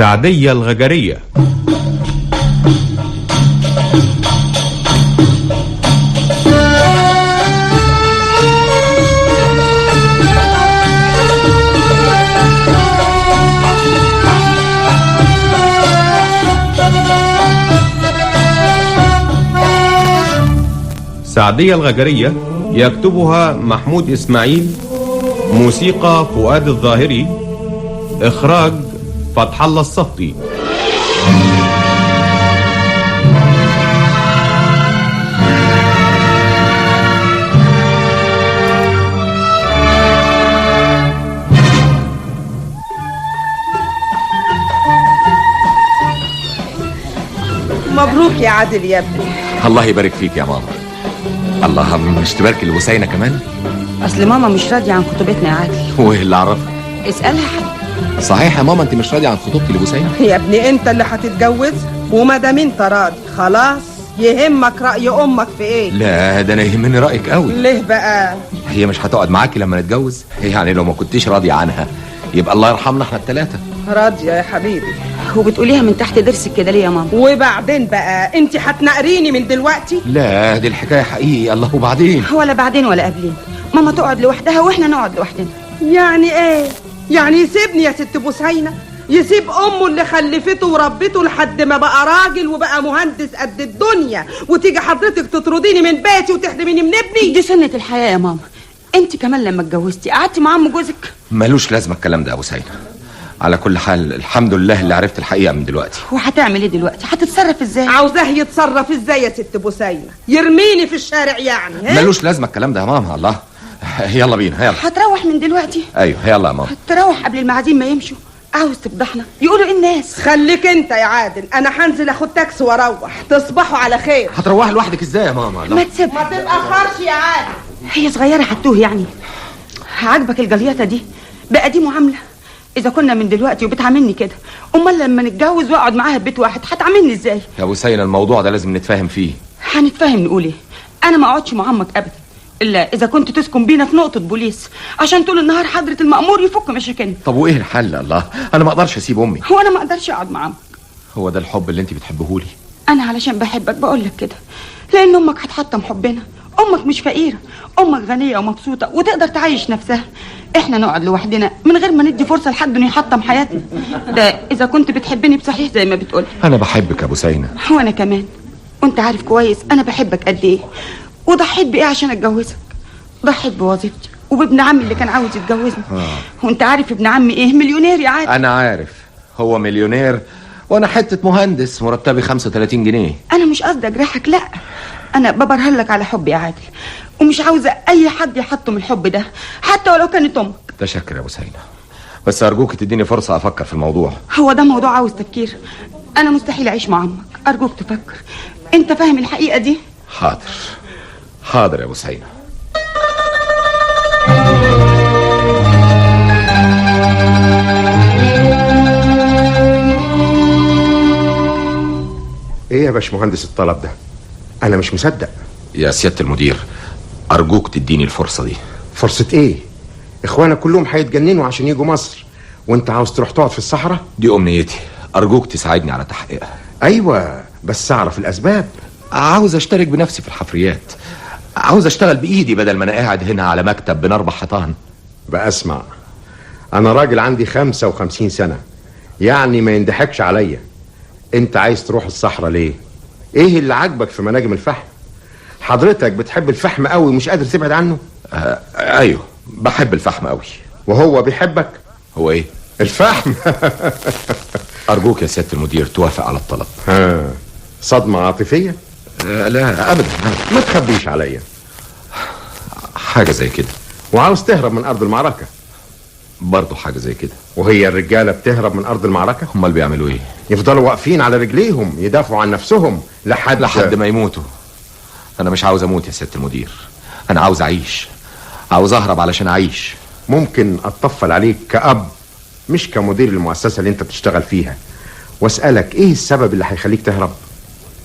سعدية الغجرية. سعدية الغجرية يكتبها محمود إسماعيل، موسيقى فؤاد الظاهري، إخراج فتح الله الصفتي. مبروك يا عادل يا ابني. الله يبارك فيك يا ماما. الله، مش تباركي لبوسينة كمان؟ اصل ماما مش راضيه عن خطوبتنا يا عادل. وايه اللي عرفك؟ اسالها حتى. صحيح يا ماما انت مش راضيه عن خطوبتي لبوسينة؟ يا ابني انت اللي هتتجوز، وما دام انت راضي خلاص. يهمك رأي امك في ايه؟ لا، ده انا يهمني رايك قوي. ليه بقى؟ هي مش هتقعد معاكي لما نتجوز؟ يعني لو ما كنتيش راضيه عنها يبقى الله يرحمنا احنا الثلاثه. راضيه يا حبيبي. وبتقوليها من تحت ضرسك كده ليه يا ماما؟ وبعدين بقى انت هتنقريني من دلوقتي؟ لا، دي الحكايه حقيقي. الله، وبعدين؟ ولا بعدين ولا قبلين. ماما تقعد لوحدها واحنا نقعد لوحدنا. يعني ايه؟ يعني يسيبني يا ست بوسينة؟ يسيب امه اللي خلفته وربته لحد ما بقى راجل وبقى مهندس قد الدنيا، وتيجي حضرتك تطرديني من بيتي وتحرميني من ابني؟ دي سنة الحياة يا ماما. انت كمان لما اتجوزتي قعدتي مع عم جوزك؟ ملوش لازمه الكلام ده يا بوسينة. على كل حال الحمد لله اللي عرفت الحقيقه من دلوقتي. وهتعمل ايه دلوقتي؟ هتتصرف ازاي؟ عاوزاه يتصرف ازاي يا ست بوسينة؟ يرميني في الشارع يعني؟ ملوش لازمه الكلام ده يا ماما. الله، يلا بينا يلا. هتروح من دلوقتي؟ ايوه يلا يا ماما. هتروح قبل المعازيم ما يمشوا؟ عاوز تفضحنا؟ يقولوا ايه الناس؟ خليك انت يا عادل، انا هنزل اخد تاكسي واروح. تصبحوا على خير. هتروحي لوحدك ازاي يا ماما؟ ما تسيب، ما تتاخرش يا عادل. هي صغيره هتوه يعني. عاجبك الجليطه دي؟ بقى دي معامله؟ اذا كنا من دلوقتي وبتعاملني كده، امال لما نتجوز واقعد معاها في بيت واحد هتعاملني ازاي؟ يا بوسينة الموضوع ده لازم نتفاهم فيه. هنتفاهم نقول ايه؟ انا ما اقعدش مع عمك ابدا الا اذا كنت تسكن بينا في نقطه بوليس عشان طول النهار حضره المأمور يفك مشاكلنا. طب وايه الحل؟ الله، انا ما اقدرش اسيب امي. هو انا ما اقدرش اقعد مع عمك؟ هو ده الحب اللي انت بتحبهولي؟ انا علشان بحبك بقول لك كده، لان امك هتحطم حبنا. امك مش فقيره، امك غنيه ومبسوطه وتقدر تعيش نفسها. احنا نقعد لوحدنا من غير ما ندي فرصه لحد انه يحطم حياتنا. ده اذا كنت بتحبني بصحيح زي ما بتقول. انا بحبك يا بوسينة. وانا كمان، وانت عارف كويس انا بحبك قد ايه، وضحيت بايه عشان اتجوزك. ضحيت بوظيفتي وبابن عمي اللي كان عاوز يتجوزني. وانت عارف ابن عمي ايه؟ مليونير يا عادل. انا عارف هو مليونير وانا حته مهندس مرتبي 35 جنيه. انا مش قصدي اجرحك، لا، انا ببرهلك على حبي يا عادل، ومش عاوزه اي حد يحطم الحب ده حتى ولو كانت امك. تشكر يا بوسينة، بس ارجوك تديني فرصه افكر في الموضوع. هو ده موضوع عاوز تفكير؟ انا مستحيل اعيش مع عمك. ارجوك تفكر. انت فاهم الحقيقه دي؟ حاضر حاضر يا بوسينة. ايه يا باشمهندس الطلب ده؟ انا مش مصدق. يا سيادة المدير، ارجوك تديني الفرصة دي. فرصة ايه؟ اخوانك كلهم هيتجننوا عشان يجوا مصر، وانت عاوز تروح تقعد في الصحراء؟ دي امنيتي، ارجوك تساعدني على تحقيقها. ايوه، بس اعرف الاسباب. عاوز اشترك بنفسي في الحفريات، عاوز اشتغل بايدي بدل ما انا قاعد هنا على مكتب بين 4 حيطان. بقى اسمع، انا راجل عندي 55 سنة، يعني ما يندحكش عليا. انت عايز تروح الصحراء ليه؟ ايه اللي عاجبك في مناجم الفحم؟ حضرتك بتحب الفحم قوي ومش قادر تبعد عنه؟ ايوه، بحب الفحم قوي. وهو بيحبك؟ هو ايه؟ الفحم. ارجوك يا سيادة المدير توافق على الطلب. صدمة عاطفية؟ لا ابدا. ما تخبيش عليا. حاجة زي كده. وعاوز تهرب من ارض المعركة؟ برضه حاجة زي كده. وهي الرجالة بتهرب من ارض المعركة؟ امال بيعملوا ايه؟ يفضلوا واقفين على رجليهم يدافعوا عن نفسهم لحد ما يموتوا. انا مش عاوز اموت يا سيادة المدير، انا عاوز اعيش، عاوز اهرب علشان اعيش. ممكن اتطفل عليك كأب مش كمدير المؤسسة اللي انت بتشتغل فيها، واسألك ايه السبب اللي هيخليك تهرب؟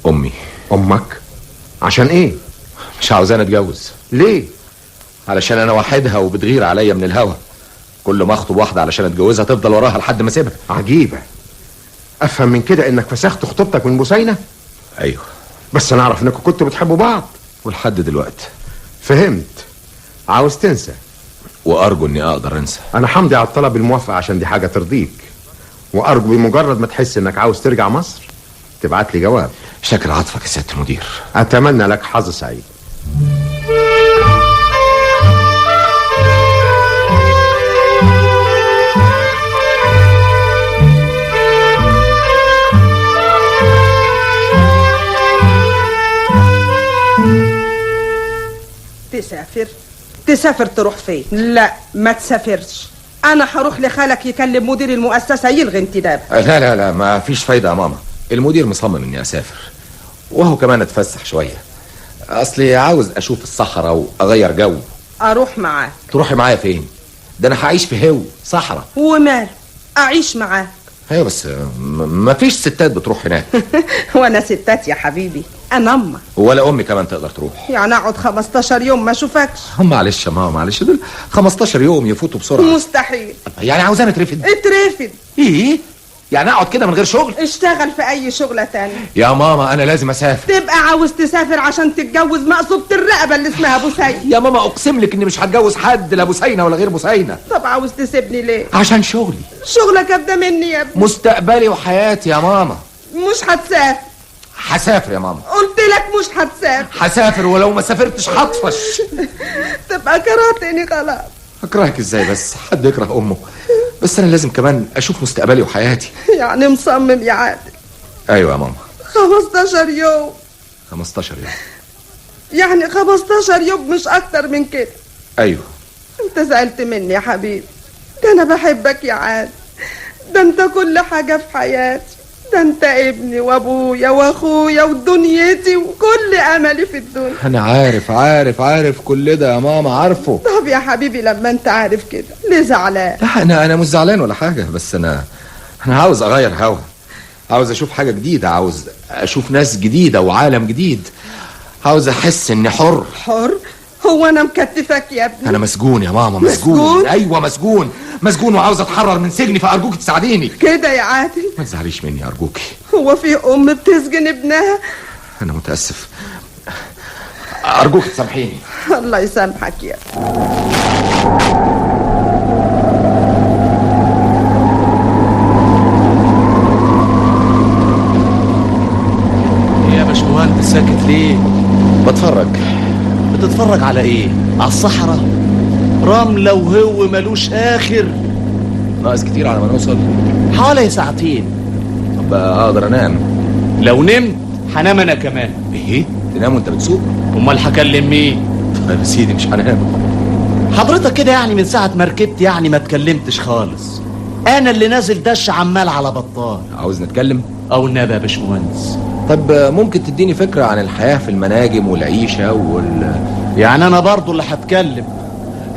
امي. امك؟ عشان ايه؟ مش عاوزاني اتجوز. ليه؟ علشان انا واحدها وبتغير عليا من الهوى. كل ما اخطب واحدة علشان اتجوزها تفضل وراها لحد ما اسيبها. عجيبة، افهم من كده انك فسخت خطوبتك من بوسينة؟ ايوه. بس انا اعرف انكم كنتوا بتحبوا بعض. ولحد دلوقتي. فهمت. عاوز تنسى؟ وارجو اني اقدر انسى. انا حمدي على الطلب الموافقة عشان دي حاجة ترضيك، وارجو بمجرد ما تحس انك عاوز ترجع مصر تبعت لي جواب. شاكر عطفك يا سيادة المدير. اتمنى لك حظ سعيد. تسافر تروح فين؟ لا ما تسافرش. انا هروح لخالك يكلم مدير المؤسسة يلغي انتداب. لا لا لا، ما فيش فايدة يا ماما. المدير مصمم اني اسافر، وهو كمان اتفسح شوية. اصلي عاوز اشوف الصحراء واغير جو. اروح معاك. تروحي معايا فين؟ ده انا هعيش في هو صحراء. ومال اعيش معاك. ايوه بس ما فيش ستات بتروح هناك. وانا ستات يا حبيبي، انا امك. ولا امي كمان تقدر تروح. يعني اقعد 15 يوم ما اشوفكش؟ معلش يا ماما، معلش، دول 15 يوم يفوتوا بسرعه. مستحيل. يعني عاوزاني اترفد؟ اترفد. ايه؟ يعني اقعد كده من غير شغل؟ اشتغل في اي شغلة تانية. يا ماما انا لازم اسافر. تبقى عاوز تسافر عشان تتجوز مقصوبة الرقبة اللي اسمها بوسينة. يا ماما اقسم لك اني مش هتجوز حد، لا بوسينة ولا غير بوسينة. طب عاوز تسيبني ليه؟ عشان شغلي. شغلك ابدا مني يا ابني. مستقبلي وحياتي يا ماما. مش هتسافر. هسافر يا ماما. قلت لك مش هتسافر. هسافر، ولو ما سافرتش هطفش. تبقى كرهتني خلاص. اكرهك ازاي بس؟ حد يكره امه؟ بس انا لازم كمان اشوف مستقبلي وحياتي. يعني مصمم يا عادل؟ ايوه يا ماما. 15 يوم. 15 يوم؟ يعني 15 يوم مش اكتر من كده. ايوه. انت زعلت مني يا حبيبي؟ ده انا بحبك يا عادل، ده انت كل حاجة في حياتي، ده انت ابني وابويا واخويا ودنيتي وكل املي في الدنيا. انا عارف كل ده يا ماما، عارفه. طب يا حبيبي لما انت عارف كده ليه زعلان؟ لا انا مش زعلان ولا حاجه، بس انا عاوز اغير هوا، عاوز اشوف حاجه جديده، عاوز اشوف ناس جديده وعالم جديد، عاوز احس اني حر. حر؟ هو انا مكتفك يا ابني؟ انا مسجون يا ماما، مسجون. ايوه مسجون وعاوز اتحرر من سجني، فارجوك تساعديني كده يا عادل. ما تزعليش مني ارجوكي. هو في ام بتسجن ابنها؟ انا متاسف، ارجوك تسامحيني. الله يسامحك يا باشمهندس. ساكت ليه؟ بتفرج. بتتفرج على ايه؟ على الصحراء؟ رملة وهو ملوش اخر. ناقص كتير على ما نوصل. حوالي ساعتين. طب اقدر انام؟ لو نمت هنام انا كمان. ايه؟ تنام وانت بتسوق؟ امال هكلم مين؟ طيب يا سيدي مش هنام. حضرتك كده يعني من ساعة ما ركبت يعني ما اتكلمتش خالص. انا اللي نازل دش عمال على بطال. عاوز نتكلم؟ او النبي يا باشمهندس. طب ممكن تديني فكرة عن الحياة في المناجم والعيشة يعني انا برضو اللي هتكلم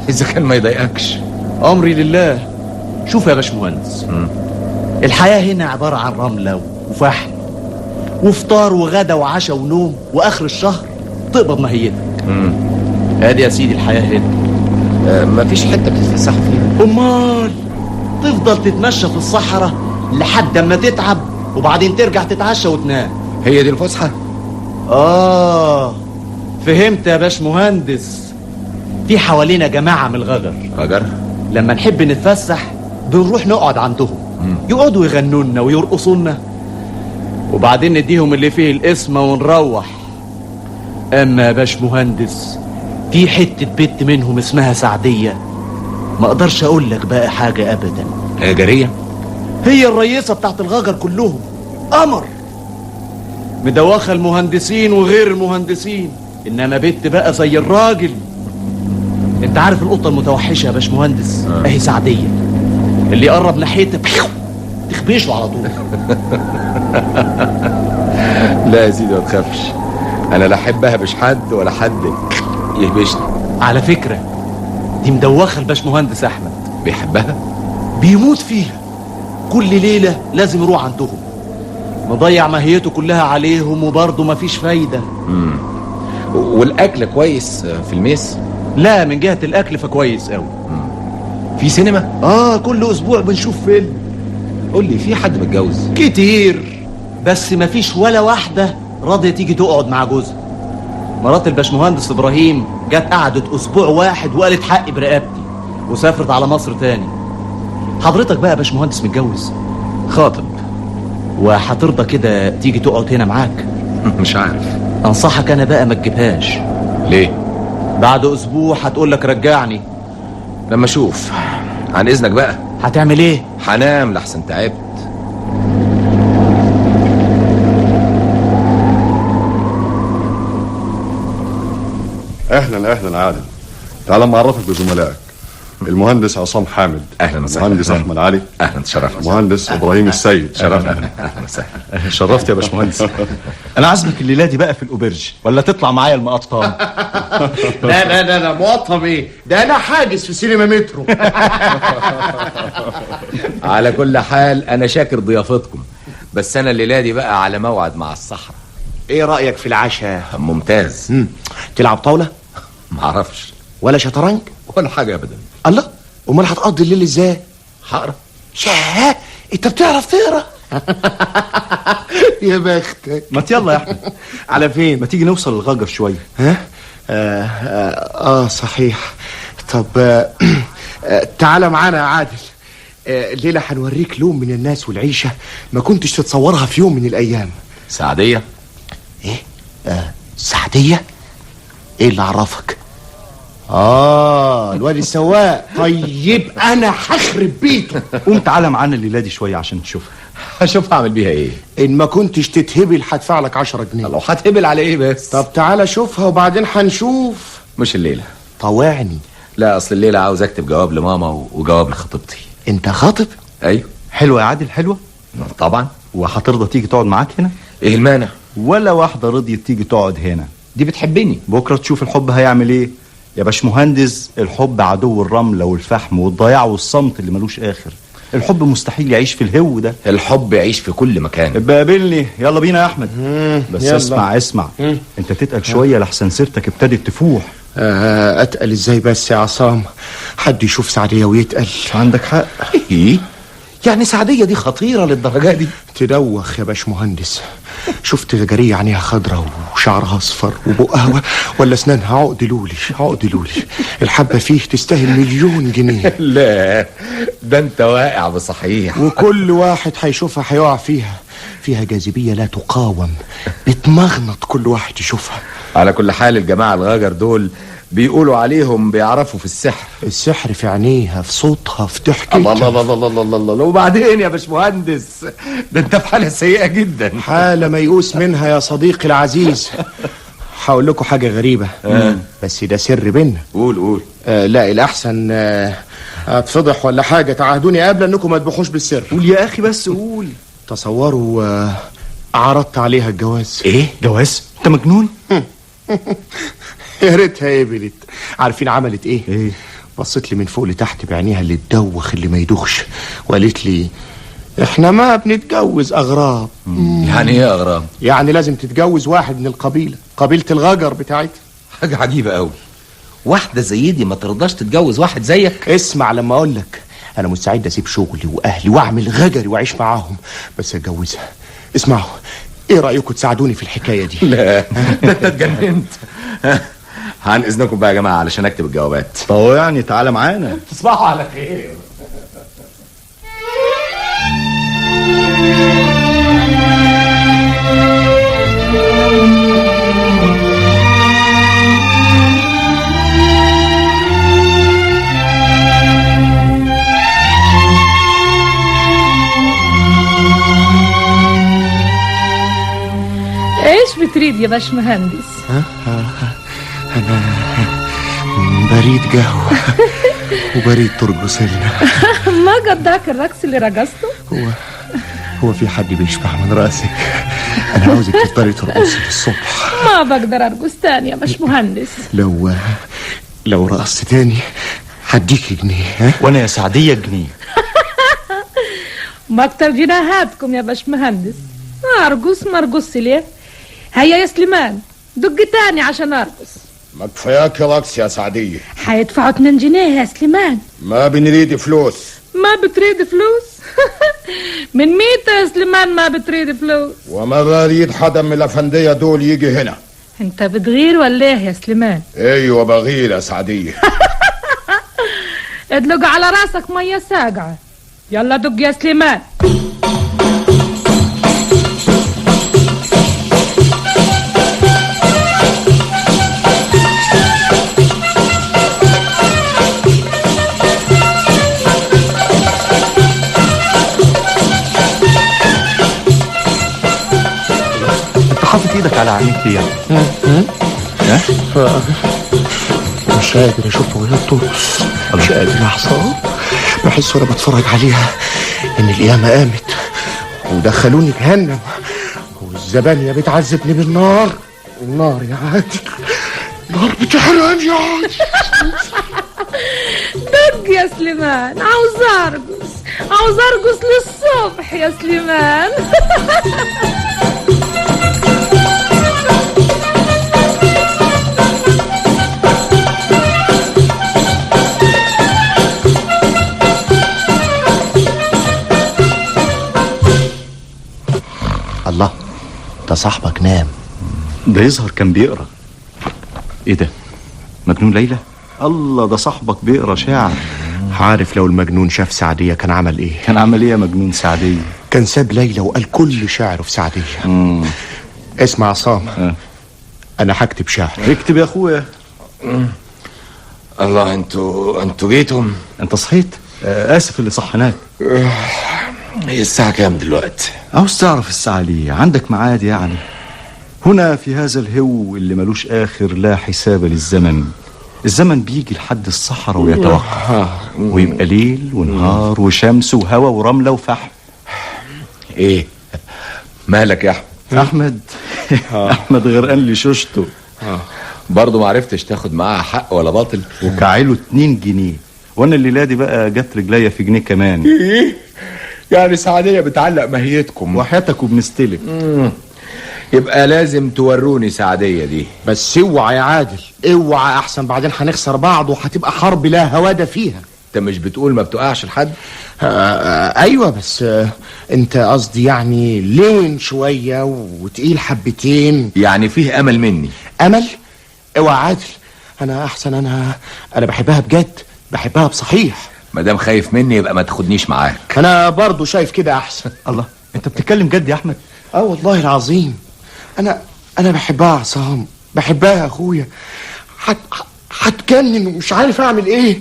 اذا كان ما يضايقكش. امري لله. شوف يا باشمهندس، الحياة هنا عبارة عن رملة وفحم وفطار وغدا وعشاء ونوم، واخر الشهر تقبض ماهيتك. ادي يا سيدي الحياة هنا. مفيش حتة بتتفسحوا فيها؟ امال تفضل تتمشى في الصحراء لحد اما تتعب، وبعدين ترجع تتعشى وتنام. هي دي الفسحة؟ فهمت يا باشمهندس. في حوالينا جماعة من الغجر. غجر؟ لما نحب نتفسح بنروح نقعد عندهم، يقعدوا يغنوا لنا ويرقصوا لنا، وبعدين نديهم اللي فيه القسمة ونروح. اما يا باشمهندس في حتة بنت منهم اسمها سعدية، ما اقدرش اقول لك بقى حاجة ابدا. جارية؟ هي الرئيسة بتاعت الغجر كلهم، قمر مدوخة المهندسين وغير المهندسين، انما بنت بقى زي الراجل. انت عارف القطة المتوحشة يا باشمهندس؟ اهي سعدية، اللي يقرب ناحيتها تخبيشه على طول. لا يا سيدي ما تخافش، انا لا احبها مش حد ولا حد يهبشني. على فكرة دي مدوخة الباشمهندس احمد. بيحبها؟ بيموت فيها، كل ليلة لازم يروح عندهم، مضيع ماهيته كلها عليهم وبرضه مفيش فايدة. والاكل كويس في الميس؟ لا، من جهة الاكل فكويس قوي. في سينما؟ كل اسبوع بنشوف فيلم. قول لي، في حد متجوز؟ كتير، بس مفيش ولا واحدة راضية تيجي تقعد مع جوزها. مرات الباشمهندس إبراهيم جت قعدت أسبوع واحد وقالت حقي برقبتي وسافرت على مصر تاني. حضرتك بقى يا باشمهندس متجوز؟ خاطب. وهترضى كده تيجي تقعد هنا معاك؟ مش عارف. أنصحك أنا بقى ما تجيبهاش. ليه؟ بعد أسبوع هتقول لك رجعني. لما اشوف. عن اذنك بقى. هتعمل إيه؟ هنام لحسن تعبت. اهلا اهلا عادل، تعال ما اعرفك بزملائك. المهندس عصام حامد. اهلا وسهلا. المهندس احمد علي. اهلا، تشرفنا. المهندس ابراهيم السيد. شرفنا. اهلا وسهلا. شرفت يا باشمهندس. انا عازمك الليله دي بقى في الاوبرج، ولا تطلع معايا المقطم؟ لا مقطم ايه ده؟ انا حاجز في سينما مترو. على كل حال انا شاكر ضيافتكم، بس انا الليله دي بقى على موعد مع الصحراء. ايه رايك في العشاء؟ ممتاز. تلعب طاوله معرفش ولا شطرنج ولا حاجه ابدا. الله، امال هتقضي الليل ازاي؟ هقرا. ياه، انت بتعرف تقرا؟ يا بختك. ما يلا يا احمد. على فين؟ ما تيجي نوصل للغجر شويه. ها؟ صحيح. طب تعالى معانا يا عادل. الليله هنوريك لون من الناس والعيشه ما كنتش تتصورها في يوم من الايام. سعديه. ايه؟ سعديه؟ ايه اللي عرفك؟ الواد السواق. طيب انا هخرب بيته. قوم تعالى معانا الليله دي شويه عشان تشوفها. هشوف هعمل بيها ايه. ان ما كنتش تتهبل هدفع لك 10 جنيه. لو هتهبل على ايه بس؟ طب تعالى شوفها وبعدين هنشوف. مش الليله. طوعني. لا، اصل الليله عاوز اكتب جواب لماما وجواب لخطيبتي. انت خاطب؟ ايوه. حلوه يا عادل، حلوه. طبعا. وهترضى تيجي تقعد معاك هنا؟ ايه المانع؟ ولا واحده رضيت تيجي تقعد هنا. دي بتحبني. بكره تشوف الحب هيعمل ايه. يا باشمهندس، الحب عدو الرمله والفحم والضياع والصمت اللي ملوش اخر. الحب مستحيل يعيش في الهو ده. الحب يعيش في كل مكان. ابقى قابلني. يلا بينا يا احمد. بس يلا. اسمع. انت تتقل شويه لحسن سيرتك ابتدت تفوح. اتقل ازاي بس يا عصام؟ حد يشوف سعديه ويتقل؟ عندك حق. ايه؟ يعني سعديه دي خطيره للدرجه دي؟ تدوخ يا باشمهندس. شفت غجريه عينيها خضرة وشعرها اصفر وبقها ولا اسنانها عقد لولي عقد لولي. الحبه فيه تستاهل 1,000,000 جنيه. لا، ده انت واقع بصحيح. وكل واحد هيشوفها هيقع فيها جاذبيه لا تقاوم، بتمغنط كل واحد يشوفها. على كل حال الجماعه الغجر دول بيقولوا عليهم بيعرفوا في السحر. السحر في عينيها، في صوتها، في ضحكتها. الله. وبعدين يا باشمهندس، ده انت في حاله سيئه جدا. حالة ميؤوس منها يا صديقي العزيز. هقول لكم حاجة غريبة. بس ده سر بينا. قول. لا، الأحسن هتفضح ولا حاجة. تعهدوني قبل انكم ما تبحوش بالسر. قول يا اخي بس قول. تصوروا عرضت عليها الجواز. ايه جواز؟ انت مجنون؟ يا ريتها قبلت. عارفين عملت ايه؟ ايه؟ بصت لي من فوق لتحت بعينيها اللي تدوخ اللي ما يدوخش، وقالت لي احنا ما بنتجوز اغراب. يعني ايه اغراب؟ يعني لازم تتجوز واحد من القبيلة، قبيلة الغجر بتاعتها. حاجه عجيبه قوي. واحده زي دي ما ترضاش تتجوز واحد زيك؟ اسمع لما اقول لك. انا مستعد اسيب شغلي واهلي واعمل غجري واعيش معاهم، بس اتجوزها. اسمعوا، ايه رايكم تساعدوني في الحكايه دي؟ لا، ده انت اتجننت. عن اذنكم بقى يا جماعه علشان اكتب الجوابات. طب يعني تعالى معانا. تصبحوا على خير. ايش بتريد يا باشمهندس؟ انا بريد قهوه وبريد ترقص لنا. ما قداك الرقص اللي رقصته؟ هو في حد بيشبع من راسك؟ انا عاوزك تفضلي ترقصي للصبح. ما بقدر ارقص تاني يا باشمهندس. لو رقصت تاني هديكي جنيه. وانا يا سعديه جنيه. ما اكتر جناهاتكم يا باشمهندس. ارقص ما ارقص ليه؟ هيا يا سليمان دق تاني عشان ارقص. ما كفاياك رقص يا سعدية. هيدفعوا 2 جنيه يا سليمان. ما بنريد فلوس. ما بتريد فلوس؟ من ميتة يا سليمان ما بتريد فلوس؟ وما يريد حدا من الافنديه دول يجي هنا. انت بتغير ولا ايه يا سليمان؟ ايوه بغير يا سعديه. ادلق على راسك ميه ساقعه. يلا دق يا سليمان. حاطط ايدك على عينيك ليه؟ مش قادر اشوفها وهي بترقص، مش قادر يا حصان. بحس وانا بتفرج عليها ان القيامه قامت ودخلوني جهنم والزبانيه بتعذبني بالنار. النار يا عادل، النار بتحرقني يا عادل. دق يا سليمان، عاوز ارقص للصبح يا سليمان. الله، ده صاحبك نام. ده يظهر كان بيقرا. ايه ده؟ مجنون ليلى؟ الله، ده صاحبك بيقرا شعر. عارف لو المجنون شاف سعدية كان عمل ايه؟ كان عمل ايه يا مجنون سعدية؟ كان ساب ليلى وقال كل شعره في سعدية. اسمع عصام، انا هكتب شعر. اكتب يا اخويا. الله، انتوا جيتم؟ انت صحيت؟ اسف اللي صحناك. هي الساعة كام دلوقتي؟ عاوز تعرف الساعة ليه؟ عندك ميعاد يعني؟ هنا في هذا الهو اللي ملوش آخر لا حساب للزمن. الزمن بيجي لحد الصحراء ويتوقف، ويبقى ليل ونهار وشمس وهوا ورملة وفحم. ايه مالك يا احمد؟ احمد غرقان لي شوشته. برضه ما عرفتش تاخد معاها حق ولا باطل؟ وكعيله 2 جنيه، وانا الليله دي بقى جت رجليا في جنيه كمان. ايه يعني سعدية بتعلق ماهيتكم وحياتك وبنستلف. يبقى لازم توروني سعدية دي. بس اوعى يا عادل، اوعى، احسن بعدين هنخسر بعض وهتبقى حرب لا هوادة فيها. انت مش بتقول ما بتقعش لحد؟ ايوه، بس انت قصدي يعني لون شوية وتقيل حبتين، يعني فيه امل مني. امل؟ اوعى عادل، انا احسن، انا بحبها بجد، بحبها بصحيح. مادام خايف مني يبقى ما تاخدنيش معاك. انا برضو شايف كده احسن. الله، انت بتتكلم جد يا احمد؟ والله العظيم، انا بحبها عصام، بحبها يا اخويا. هتجنن ومش عارف اعمل ايه.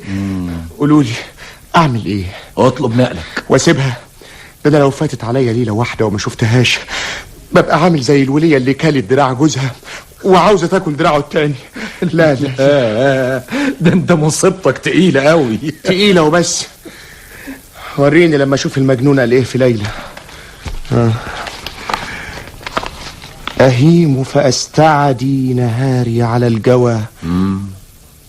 قولوا لي اعمل ايه؟ اطلب نقلك واسيبها. ده انا لو فاتت عليا ليله واحده وما شفتهاش ببقى عامل زي الوليه اللي كلت دراع جوزها وعاوزه تاكل دراعه التاني. لا ده انت مصيبتك تقيله قوي. تقيله وبس. وريني لما اشوف المجنونه قال ايه في ليلى. أهيم فأستعدي نهاري على الجوى،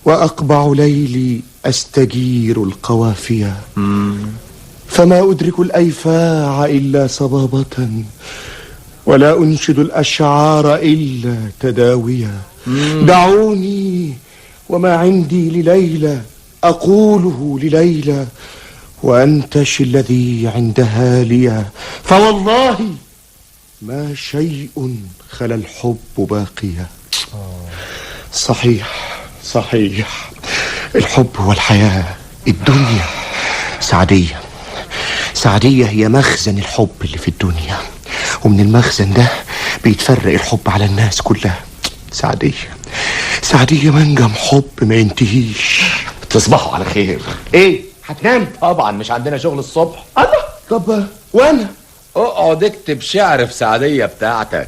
وأقبع ليلي أستجير القوافية، فما أدرك الأيفاع إلا صبابة، ولا أنشد الأشعار إلا تداوية. دعوني وما عندي لليلى أقوله لليلى، وأنتش الذي عندها لي، فوالله ما شيء خلا الحب باقيا. صحيح، الحب والحياة، الدنيا. سعدية هي مخزن الحب اللي في الدنيا، ومن المخزن ده بيتفرق الحب على الناس كلها. سعدية منجم حب ما ينتهيش. تصبحوا على خير. ايه، هتنام؟ طبعا مش عندنا شغل الصبح. الله، طب وانا؟ اقعد اكتب شعر في سعدية بتاعتك.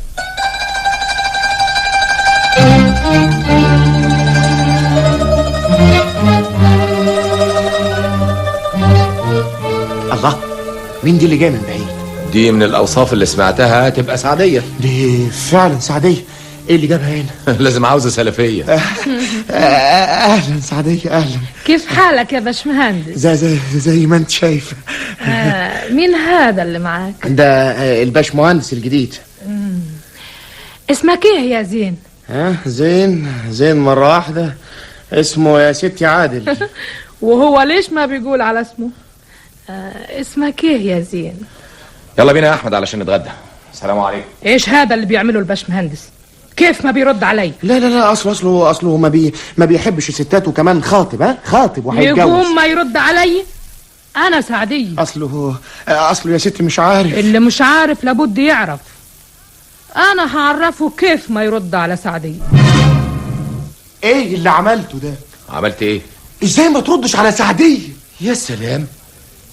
الله، مين دي اللي جايه من بعيد؟ دي من الاوصاف اللي سمعتها تبقى سعدية. دي فعلا سعدية. ايه اللي جابها هنا؟ لازم عاوزة سلفية. اهلا سعدية، اهلا. كيف حالك يا باشمهندس؟ زي ما انت شايفه. مين هذا اللي معاك؟ ده الباشمهندس الجديد. اسمك ايه يا زين؟ زين مرة واحدة. اسمه يا ستي عادل. وهو ليش ما بيقول على اسمه؟ اسمك ايه يا زين؟ يلا بينا يا احمد علشان نتغدى. السلام عليكم. ايش هذا اللي بيعمله الباشمهندس؟ كيف ما بيرد علي؟ لا اصله ما بيحبش الستات، وكمان خاطب. خاطب وهيتجوز. يقوم ما يرد علي؟ انا سعدية. اصله يا ستي مش عارف. اللي مش عارف لابد يعرف. انا هعرفه كيف ما يرد على سعدية. ايه اللي عملته ده؟ عملت ايه؟ ازاي ما تردش على سعدية؟ يا سلام،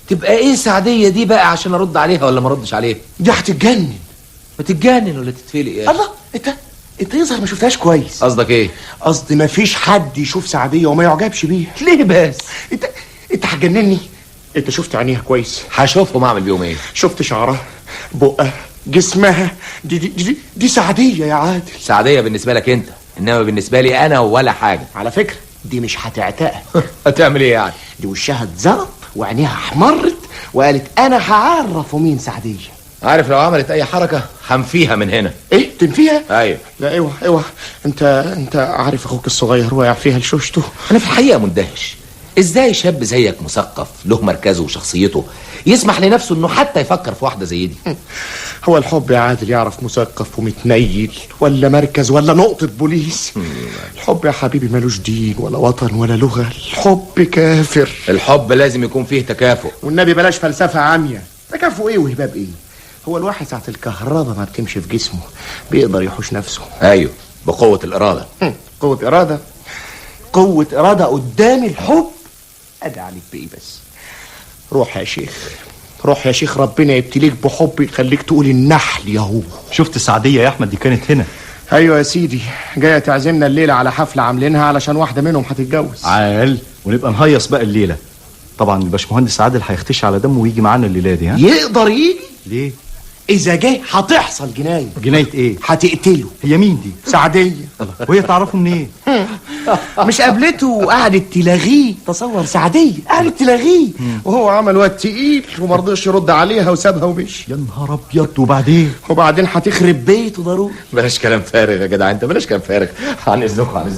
تبقى ايه سعدية دي بقى عشان ارد عليها ولا ما اردش عليها؟ دي هتتجنن. ما تتجنن ولا تتفلق يا الله، انت يظهر ما شفتهاش كويس. قصدك ايه؟ قصدي ما فيش حد يشوف سعدية وما يعجبش بيها. ليه بس؟ انت هتجنني. انت شفت عينيها كويس؟ هشوفهم اعمل بيهم ايه؟ شفت شعرها، بقها، جسمها. دي سعدية يا عادل. سعدية بالنسبة لك انت، انما بالنسبة لي انا ولا حاجة. على فكرة دي مش هتعتقل. هتعمل ايه يعني؟ دي وشها اتزرط وعينيها احمرت وقالت انا هعرفه مين سعدية. عارف لو عملت اي حركة هنفيها من هنا. ايه تنفيها؟ ايوه. لا اوعى. انت عارف اخوك الصغير واقع فيها لشوشته. انا في الحقيقة مندهش، ازاي شاب زيك مثقف له مركزه وشخصيته يسمح لنفسه انه حتى يفكر في واحدة زي دي؟ هو الحب يا عادل يعرف مثقف ومتنيل ولا مركز ولا نقطة بوليس؟ الحب يا حبيبي ملوش دين ولا وطن ولا لغة. الحب كافر. الحب لازم يكون فيه تكافؤ. والنبي بلاش فلسفة عامية. تكافؤ ايه وهباب ايه؟ هو الواحد ساعة الكهرباء ما بتمشي في جسمه بيقدر يحوش نفسه. ايوه، بقوة الإرادة. قوة إرادة قدام الحب. أدعي عليك بإيه بس؟ روح يا شيخ، ربنا يبتليك بحب يخليك تقول النحل يهو. شفت سعدية يا أحمد؟ دي كانت هنا. أيوة يا سيدي، جاية تعزمنا الليلة على حفلة عاملينها علشان واحدة منهم هتتجوز. عال، ونبقى نهيص بقى الليلة. طبعا الباشمهندس عادل هيختشي على دمه ويجي معانا الليلة دي. ها؟ يقدر يجي؟ ليه؟ إذا جه هتحصل جناية. جناية إيه؟ هتقتله. هي مين دي؟ سعدية. وهي تعرفه منين؟ مش قابلته وقعدت تلاغيه. تصور سعدية قعدت تلاغيه وهو عمل واد تقيل ومرضيش يرد عليها وسابها ومشي. يا نهار ابيض. وبعدين هتخرب بيته ضروري. بلاش كلام فارغ يا جدع انت، بلاش كلام فارغ. عن اذنكم.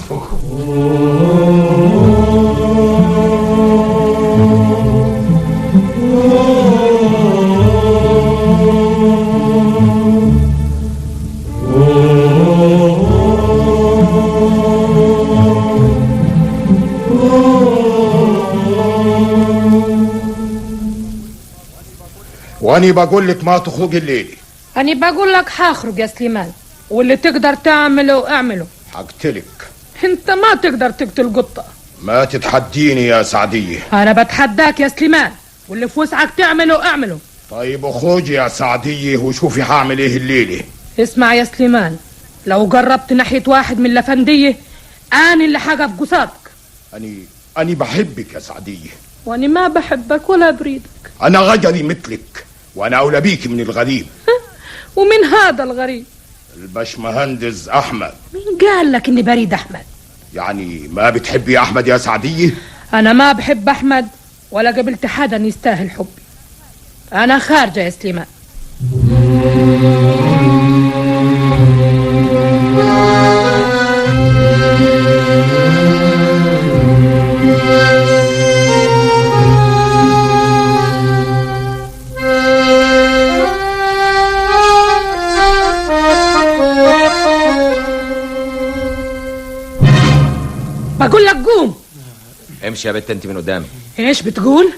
واني بقول لك ما تخرج الليلة. أنا بقول لك هخرج يا سليمان، واللي تقدر تعمله اعمله. حقتلك. انت ما تقدر تقتل قطة. ما تتحديني يا سعدية. أنا بتحداك يا سليمان، واللي في وسعك تعمله اعمله. طيب اخرجي يا سعدية وشوفي هعمل ايه الليلة. اسمع يا سليمان، لو جربت ناحية واحد من الأفندية أنا اللي هقف قصادك. أني بحبك يا سعدية. وأنا ما بحبك ولا بريدك. أنا غجري مثلك، وأنا أولى بيك من الغريب. ومن هذا الغريب؟ الباشمهندس أحمد. مين قال لك إني بريد أحمد؟ يعني ما بتحبي أحمد يا سعدية؟ أنا ما بحب أحمد ولا قبلت حدا يستاهل حبي. أنا خارجة يا سليمان. بقول لك قوم. امشي يا بنت انت من قدامي. ايش بتقول؟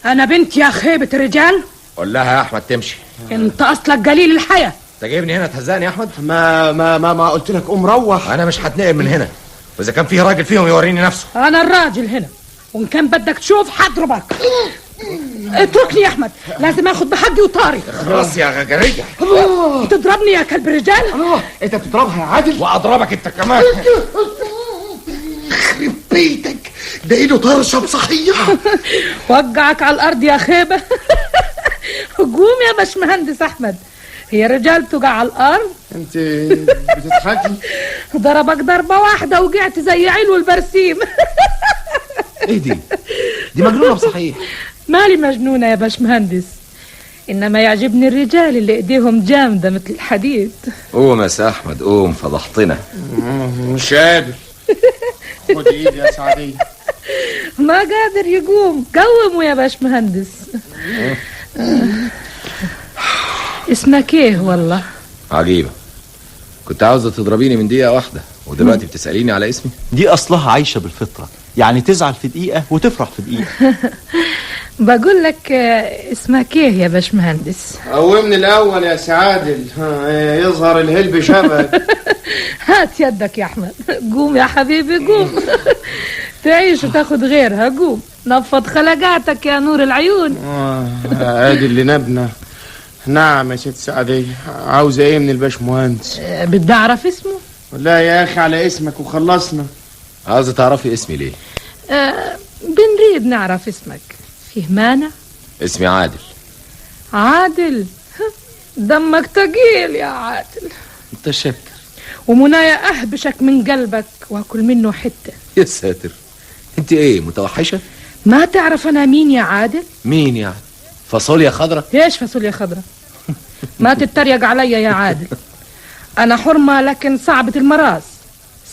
انا بنت يا خيبة الرجال؟ قول لها يا احمد تمشي. انت اصلك قليل الحياة. انت جايبني هنا تهزقني يا احمد؟ ما قلت لك قوم روح. انا مش هتنقل من هنا، واذا كان فيه راجل فيهم يوريني نفسه. انا الراجل هنا، وان كان بدك تشوف هضربك. اتركني يا احمد، لازم اخد بحقي وطاري. خلاص يا غجرية. تضربني يا كلب الرجال؟ انت بتضربها يا عادل؟ واضربك انت كمان. يخرب بيتك، ده ايده طرشه بصحيح. وقعك على الارض يا خيبه. قوم يا باشمهندس احمد، هي رجال تقع على الارض؟ انت بتضحكي. ضربك ضربه واحده وقعت زي علو البرسيم. ايه دي مجنونه بصحيح. مالي مجنونه يا باشمهندس، انما يعجبني الرجال اللي ايديهم جامده مثل الحديد. قوم يا احمد قوم، فضحتنا. مش قادر. خد ايدي يا سعدية. ما قادر يقوم. قوموا يا باش مهندس. اسمك ايه والله؟ عجيبة، كنت عاوزة تضربيني من دقيقة واحدة ودلوقتي بتسأليني على اسمي؟ دي اصلها عايشه بالفطره، يعني تزعل في دقيقه وتفرح في دقيقه. بقول لك اسمك ايه يا باش مهندس؟ قومني الاول يا سعادل، يظهر الهلب شبك. هات يدك يا احمد. قوم يا حبيبي قوم. تعيش وتاخد غيرها. قوم نفض خلقاتك يا نور العيون. ادي اللي نبنا. نعم يا ست سعدية، عاوزة ايه من الباش مهندس؟ بدي اعرف اسمه. لا يا اخي على اسمك وخلصنا. عاوزة تعرفي اسمي ليه؟ بنريد نعرف اسمك. فيه مانع؟ اسمي عادل. عادل؟ دمك تقيل يا عادل. متشكر. ومنايا اهبشك من قلبك واكل منه حته. يا ساتر، انت ايه متوحشة؟ ما تعرف انا مين يا عادل؟ مين يعني؟ فاصوليا خضرة؟ ايش فاصوليا خضرة؟ ما تتريق عليا يا عادل. انا حرمة لكن صعبة المراس.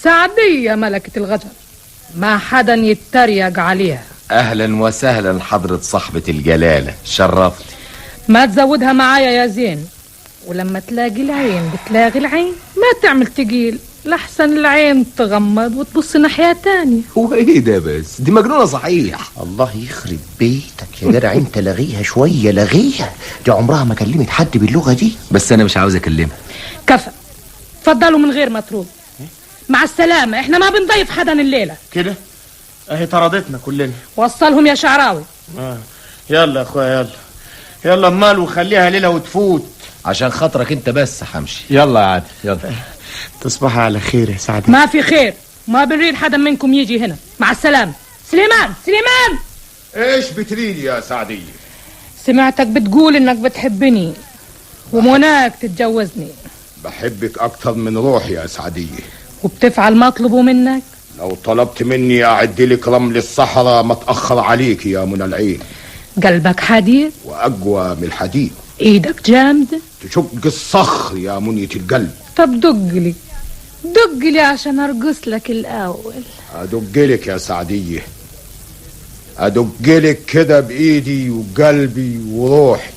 سعدية ملكة الغجر، ما حدا يتريق عليها. اهلا وسهلا حضرة صاحبة الجلالة، شرفت. ما تزودها معايا يا زين، ولما تلاقي العين بتلاقي العين، ما تعمل تقيل لحسن العين تغمض وتبص ناحية تانية. هو ايه ده بس؟ دي مجنونة صحيح. الله يخرب بيتك يا جدع، انت لغيها شوية، لغيها. دي عمرها ما كلمت حد باللغة دي. بس انا مش عاوز اكلمها. كفى، تفضلوا من غير ما ترد. مع السلامة، احنا ما بنضيف حدا الليلة. كده اهي طردتنا كلنا. وصلهم يا شعراوي. يلا يا اخويا، يلا يلا امال، وخليها ليلة وتفوت. عشان خاطرك انت بس همشي. يلا يا عادل يلا. تصبح على خير يا سعد. ما في خير، ما بنريد حدا منكم يجي هنا. مع السلامة. سليمان، سليمان. ايش بتريد يا سعدية؟ سمعتك بتقول انك بتحبني ومناك تتجوزني. بحبك اكتر من روحي يا سعدية. وبتفعل ما اطلبه منك؟ لو طلبت مني اعدلك رمل الصحراء ما تأخر عليك يا منى العين. قلبك حديد واقوى من الحديد. ايدك جامدة تشق الصخر يا منية القلب. طب دقلي دقلي عشان ارقص لك الاول. ادقلك يا سعدية، ادقلك كده بايدي وقلبي وروحي.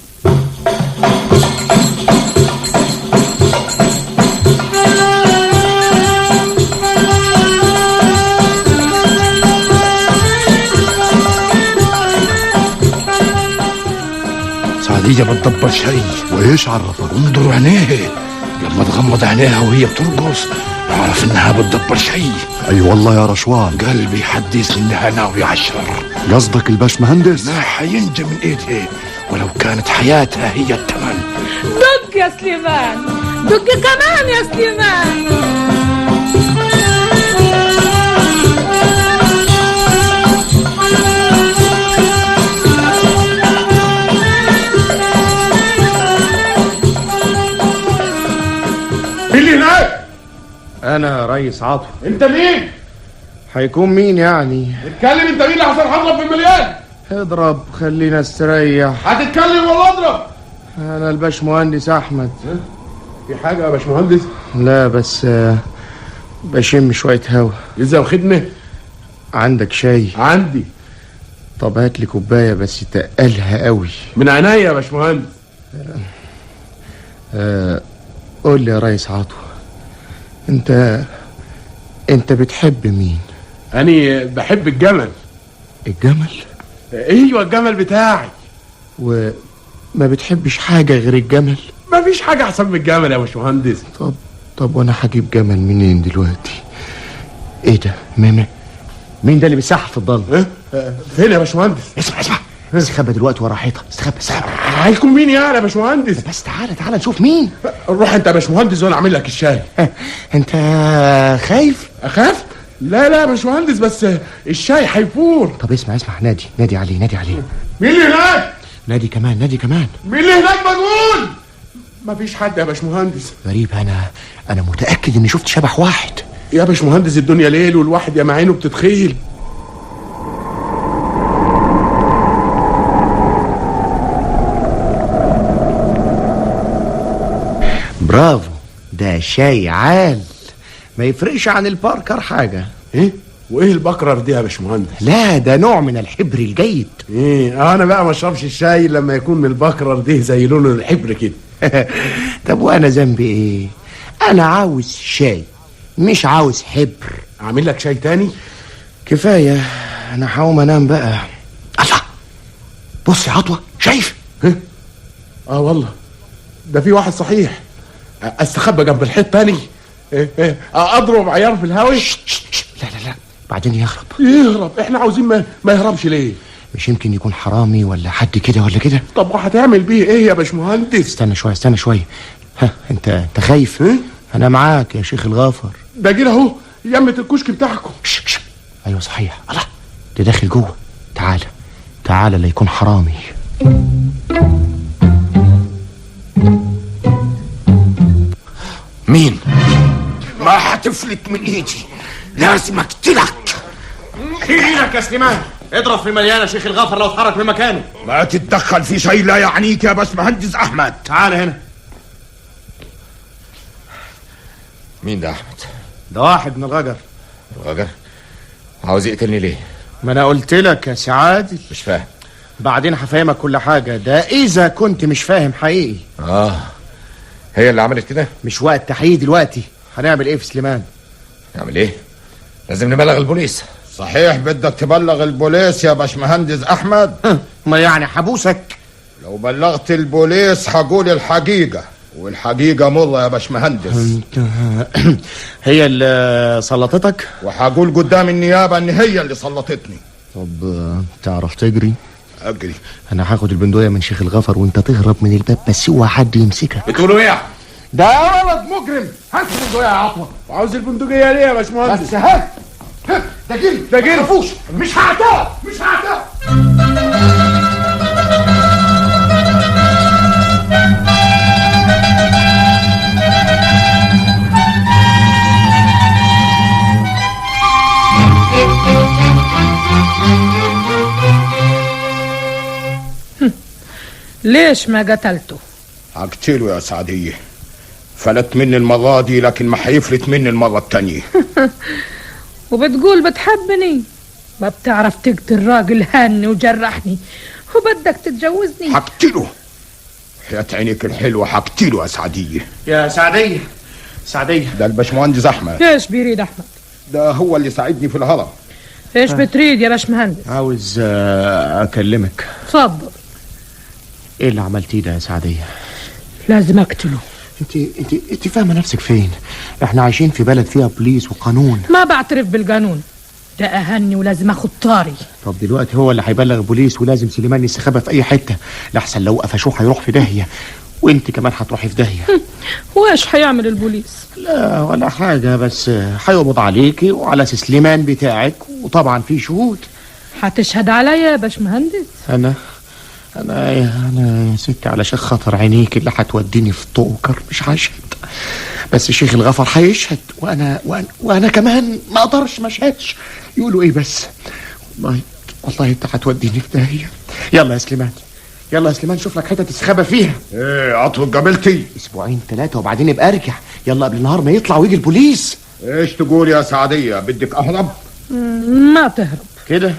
سعدية بتدبر شيء. وايش عرفك؟ انظر عينيه، لما تغمض عينيها وهي بترقص اعرف انها بتدبر شيء. اي والله يا رشوان، قلبي حدثني انها ناوية على الشر. قصدك الباش مهندس؟ ما حينجى من ايدها ولو كانت حياتها هي الثمن. دق يا سليمان، دق كمان يا سليمان. مين اللي هناك؟ انا ريس عاطف. انت مين؟ هيكون مين يعني؟ اتكلم، انت مين؟ لحسن هضرب في المليان. اضرب، خلينا استريح. هتتكلم ولا اضرب؟ انا الباش مهندس احمد. في حاجة يا باشمهندس؟ لا بس بشم شوية هوا. إذا خدمة. عندك شاي؟ عندي. طب هات لي كوباية بس تقلها قوي. من عينيا يا باشمهندس. قول لي يا ريس عطوة، انت بتحب مين؟ أنا بحب الجمل. الجمل؟ ايوه الجمل بتاعي. وما بتحبش حاجة غير الجمل؟ مفيش حاجة أحسن من الجمل يا باشمهندس. طب وانا هجيب جمل منين دلوقتي؟ ايه ده؟ مين ده اللي بيسحب في الضلمة؟ فين يا باشمهندس؟ اسمع استخبى دلوقتي ورا حيطة. استخبى. هيكون مين يعني يا باشمهندس؟ بس تعالى نشوف مين. روح انت يا باشمهندس وانا اعمل لك الشاي. انت خايف؟ اخاف؟ لا يا باشمهندس، بس الشاي هيفور. طب اسمع نادي عليه. مين اللي هناك؟ نادي كمان. مين اللي هناك بقول؟ مفيش حد يا باشمهندس. غريب، انا متأكد اني شفت شبح واحد. يا باشمهندس الدنيا ليل والواحد يا معينه بتتخيل. برافو، ده شاي عال، ما يفرقش عن الباركر حاجة. ايه؟ وايه البقرر دي يا باشمهندس؟ لا ده نوع من الحبر الجيد. ايه انا بقى ما اشربش الشاي لما يكون من البقرر دي زي لون الحبر كده. طب وانا ذنبي ايه؟ انا عاوز شاي مش عاوز حبر. اعمل لك شاي تاني؟ كفايه، انا هقوم انام بقى. الله، بص يا عطوه، شايف؟ والله ده في واحد صحيح. استخبى جنب الحيط تاني؟ اضرب عيار في الهوا؟ لا بعدين يهرب. احنا عاوزين ما يهربش ليه؟ مش يمكن يكون حرامي ولا حد كده ولا كده؟ طب وهتعمل بيه ايه يا باشمهندس؟ استنى شويه. ها انت خايف؟ انا معاك يا شيخ الغافر. ده جه اهو يمة الكشك بتاعكم. ايوه صحيح. الله، ده داخل جوه. تعالى لا يكون حرامي. مين؟ ما هتفلت من ايدي، لازم اقتلك. ايدك يا سليمان، اضرب في مليانه شيخ الغفر لو اتحرك من مكانه. ما تتدخل في شيء لا يعنيك يا باشمهندس احمد. تعال هنا. مين ده احمد؟ ده واحد من الغجر. الغجر؟ عاوز يقتلني ليه؟ ما انا قلت لك يا سعادل. مش فاهم. بعدين هفهمك كل حاجه، ده اذا كنت مش فاهم حقيقي. هي اللي عملت كده؟ مش وقت تحقيق دلوقتي. هنعمل ايه في سليمان؟ نعمل ايه؟ لازم نبلغ البوليس. صحيح بدك تبلغ البوليس يا باشمهندس احمد؟ ما يعني حبوسك. لو بلغت البوليس هقول الحقيقة، والحقيقة مرة يا باشمهندس. هي اللي سلطتك؟ وهقول قدام النيابة ان هي اللي سلطتني. طب تعرف تجري؟ اجري؟ انا هاخد البندقية من شيخ الغفر وانت تهرب من الباب، بس اوعى حد يمسكك. بتقولوا ايه؟ ده ولد مجرم. هات البندقية يا عطوة. وعاوز البندقية ليه يا باشمهندس؟ بس هات. ده جري فوش. مش هعتاه. ليش ما قتلته؟ هقتله يا سعدية. فلت مني المرة دي لكن ما هيفلت مني المرة التانية. وبتقول بتحبني؟ ما بتعرف تقتل راجل هاني وجرحني وبدك تتجوزني؟ هقتله. حياة عينيك الحلوة هقتله يا سعدية. يا سعدية ده الباشمهندس احمد. ايش بيريد احمد؟ ده هو اللي ساعدني في الهرم. ايش بتريد يا باشمهندس؟ عاوز اكلمك. اتفضل. ايه اللي عملتيه ده يا سعدية؟ لازم اقتله. انت فاهمه نفسك فين؟ احنا عايشين في بلد فيها بوليس وقانون. ما بعترف بالقانون ده، اهني ولازم اخد طاري. طب دلوقتي هو اللي هيبلغ البوليس ولازم سليمان يستخبى في اي حته، لحسن لو قفشوه هيروح في داهيه، وانت كمان هتروحي في داهيه. وايش هيعمل البوليس؟ لا ولا حاجه، بس هيقبض عليكي وعلى سليمان بتاعك، وطبعا في شهود. هتشهد عليا يا باشمهندس؟ انا يا ستي علشان خاطر عينيك اللي هتوديني في طوكر مش هشهد، بس الشيخ الغفر هيشهد، وانا كمان ما اقدرش ما اشهدش. يقولوا ايه بس؟ والله انت هتوديني في داهيه. يلا يا سليمان شوف لك حته تستخبى فيها. ايه عطوة قابلتي؟ اسبوعين 3 وبعدين ابقى ارجع، يلا قبل النهار ما يطلع ويجي البوليس. ايش تقول يا سعدية؟ بدك اهرب؟ ما تهرب كده،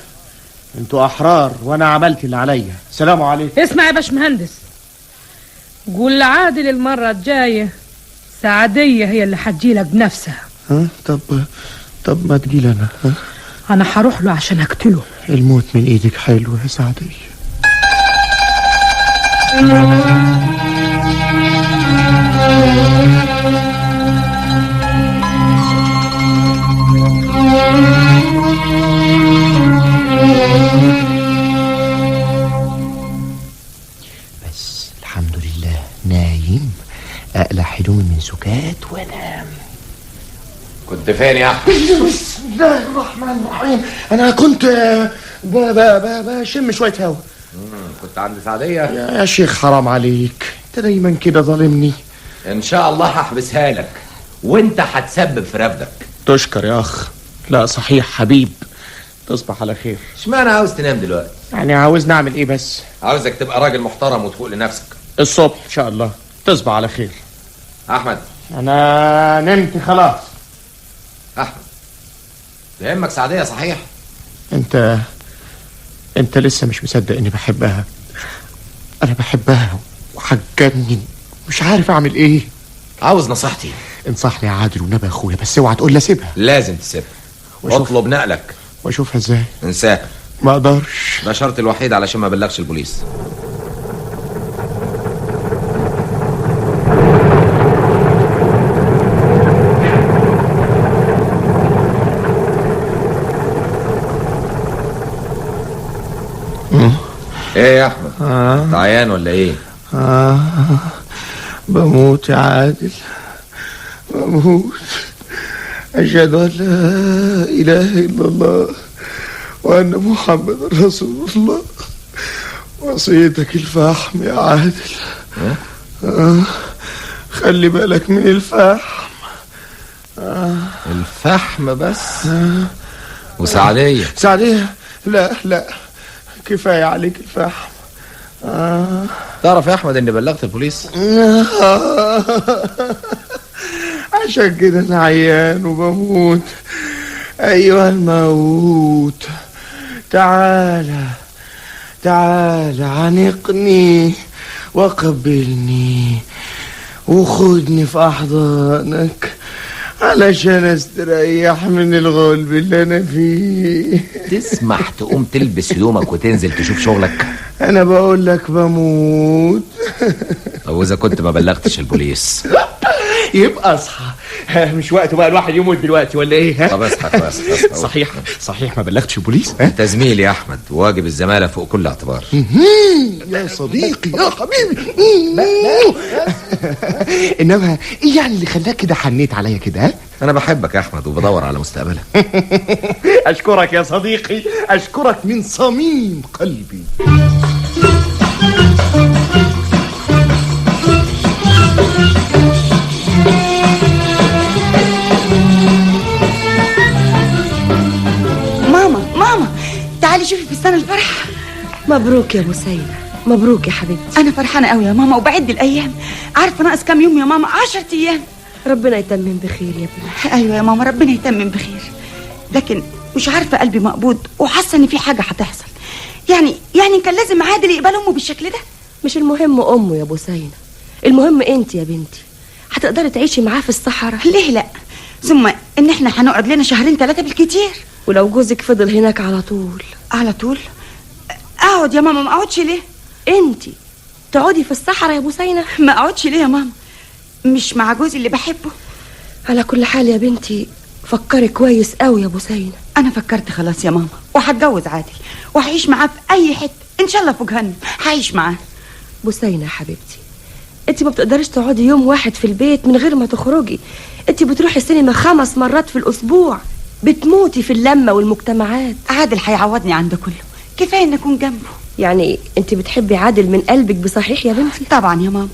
انتوا احرار وانا عملت اللي عليا. سلام عليكم. اسمع يا باشمهندس، قول لعادل المرة الجاية سعدية هي اللي هتجيلك بنفسها. طب ما تجيل انا. انا هروح له عشان اقتله. الموت من ايدك حلو يا سعدية. بس الحمد لله نايم، اقلع هدومي من سكات وانام. كنت فين يا احمد؟ بسم الله الرحمن الرحيم. انا كنت بشم شويه هوا. كنت عند سعدية؟ يا شيخ حرام عليك، انت دايما كده ظالمني. ان شاء الله هحبسها لك وانت هتسبب في رفدك. تشكر يا اخ. لا صحيح حبيب، تصبح على خير. اشمعنى عاوز تنام دلوقتي؟ يعني عاوز نعمل ايه بس؟ عاوزك تبقى راجل محترم وتفوق لنفسك. الصبح ان شاء الله. تصبح على خير. احمد انا نمت خلاص. احمد تهمك سعدية صحيح؟ انت لسه مش مصدق اني بحبها. انا بحبها وهتجنن، مش عارف اعمل ايه. عاوز نصيحتي؟ انصحني يا عادل والنبي يا اخويا، بس اوعى تقول لي اسيبها. لازم تسيبها. اطلب نقلك. واشوفها ازاي؟ انساها. ما اقدرش. ده شرط الوحيد علشان ما بلغش البوليس. ايه يا احمد؟ عيان ولا ايه؟ بموت يا عادل، بموت. أشهد أن لا إله إلا الله وأن محمد رسول الله. وصيتك الفحم يا عادل. خلي بالك من الفحم. الفحم بس؟ وسعدية؟ سعدية لا كفاية عليك الفحم. تعرف يا احمد اني بلغت البوليس؟ عشان كده انا عيان وبموت. ايها الموت، تعالى عنقني وقبلني وخدني في احضانك علشان استريح من الغلب اللي انا فيه. تسمح تقوم تلبس هدومك وتنزل تشوف شغلك؟ انا بقول لك بموت. طب واذا كنت ما بلغتش البوليس؟ يبقى اصحى. مش وقته بقى الواحد يموت دلوقتي ولا ايه؟ طب اصحى كويس. صحيح ما بلغتش البوليس. انت زميلي يا احمد، واجب الزمالة فوق كل اعتبار. يا صديقي يا حبيبي. انما ايه يعني اللي خلاك كده حنيت عليا كده؟ انا بحبك يا احمد وبدور على مستقبلك. اشكرك يا صديقي، اشكرك من صميم قلبي. ماما تعالي شوفي فستان الفرح. مبروك يا بوسينة، مبروك يا حبيبتي. انا فرحانه قوي يا ماما وبعد الايام. عارفه ناقص كام يوم يا ماما؟ 10 ايام. ربنا يتمم بخير يا بنتي. ايوه يا ماما ربنا يتمم بخير، لكن مش عارفه قلبي مقبوض وحاسه ان في حاجه هتحصل. يعني كان لازم عادل يقبل امه بالشكل ده. مش المهم امه يا بوسينة، المهم انت يا بنتي. هتقدري تعيشي معاه في الصحراء؟ ليه لا؟ ثم ان احنا هنقعد لنا 2-3 بالكتير. ولو جوزك فضل هناك على طول؟ على طول؟ اقعد يا ماما. ما اقعدش ليه؟ انتي تقعدي في الصحراء يا بوسينة؟ ما اقعدش ليه يا ماما؟ مش مع جوزي اللي بحبه. على كل حال يا بنتي فكري كويس قوي يا بوسينة. انا فكرت خلاص يا ماما، وهتجوز عادل وهعيش معاه في اي حته، ان شاء الله في جهنم هعيش معاه. بوسينة يا حبيبتي، انتي ما بتقدريش تقعدي يوم واحد في البيت من غير ما تخرجي. انتي بتروحي السينما 5 مرات في الاسبوع، بتموتي في اللمة والمجتمعات. عادل هيعوضني عن ده كله، كفايه ان اكون جنبه. يعني انتي بتحبي عادل من قلبك بصحيح يا بنتي؟ طبعا يا ماما،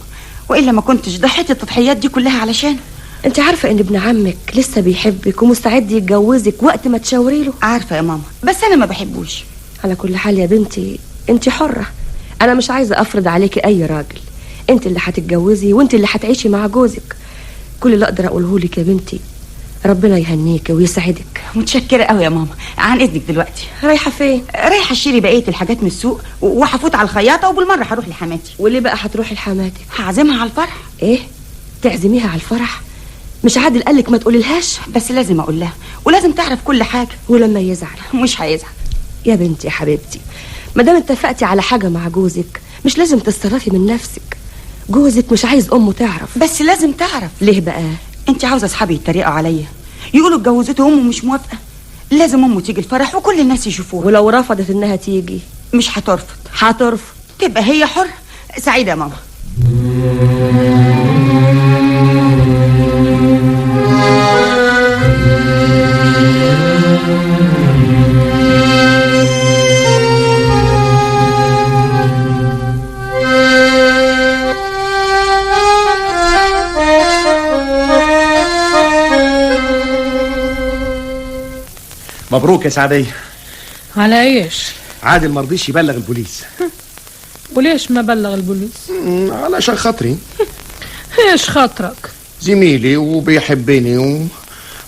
والا ما كنتش ضحيت التضحيات دي كلها علشان. انت عارفه ان ابن عمك لسه بيحبك ومستعد يتجوزك وقت ما تشاوري له؟ عارفه يا ماما، بس انا ما بحبوش. على كل حال يا بنتي انت حره، انا مش عايزه افرض عليكي اي راجل. انت اللي هتتجوزي وانت اللي هتعيشي مع جوزك. كل اللي اقدر اقوله لك يا بنتي ربنا يهنيك ويسعدك. متشكره قوي يا ماما. عن اذنك دلوقتي. رايحه فين؟ رايحه اشتري بقيه الحاجات من السوق وهفوت على الخياطه وبالمره هروح لحماتي. وليه بقى هتروحي لحماتك؟ هعزمها على الفرح. ايه تعزميها على الفرح؟ مش عادل قالك ما تقوليلهاش؟ بس لازم اقول لها ولازم تعرف كل حاجه. ولما يزعل؟ مش هيزعل يا بنتي يا حبيبتي. ما دام اتفقتي على حاجه مع جوزك مش لازم تتصرفي من نفسك. جوزك مش عايز امه تعرف. بس لازم تعرف. ليه بقى؟ انت عاوزه اصحابي يتريقوا عليا يقولوا اتجوزته امه مش موافقه. لازم امه تيجي الفرح وكل الناس يشوفوها. ولو رفضت انها تيجي؟ مش هترفض. هترفض. تبقى هي حر. سعيده يا ماما. مبروك يا سعدية. على ايش؟ عادل مرضيش يبلغ البوليس. وليش ما بلغ البوليس؟ علشان خاطري. ايش خاطرك؟ زميلي وبيحبني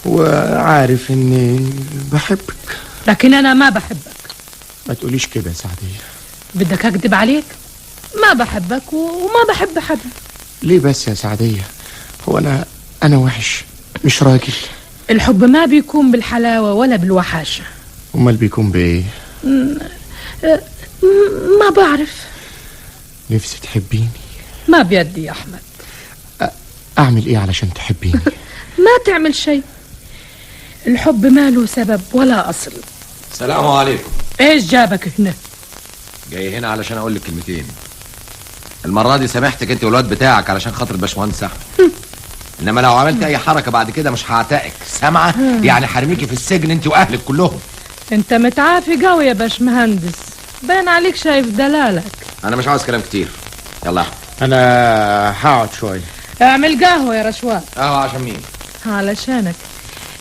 وعارف اني بحبك. لكن انا ما بحبك. ما تقوليش كده يا سعدية. بدك اكذب عليك؟ ما بحبك وما بحب حدا. ليه بس يا سعدية؟ هو انا وحش مش راجل؟ الحب ما بيكون بالحلاوة ولا بالوحاشة. امال بيكون بايه؟ ما بعرف. نفسي تحبيني. ما بيدي يا احمد. اعمل ايه علشان تحبيني؟ ما تعمل شيء. الحب ما له سبب ولا اصل. السلام عليكم. ايش جابك هنا؟ جاي هنا علشان اقول لك كلمتين. المره دي سامحتك انت والواد بتاعك علشان خاطر باشمهندس احمد، انما لو عملت اي حركه بعد كده مش هعتقك، سامعه؟ يعني حرميكي في السجن انت واهلك كلهم. انت متعافي قوي يا باشمهندس، باين عليك شايف دلالك. انا مش عاوز كلام كتير، يلا. انا هقعد شويه. اعمل قهوه يا رشوان. قهوه عشان مين؟ علشانك.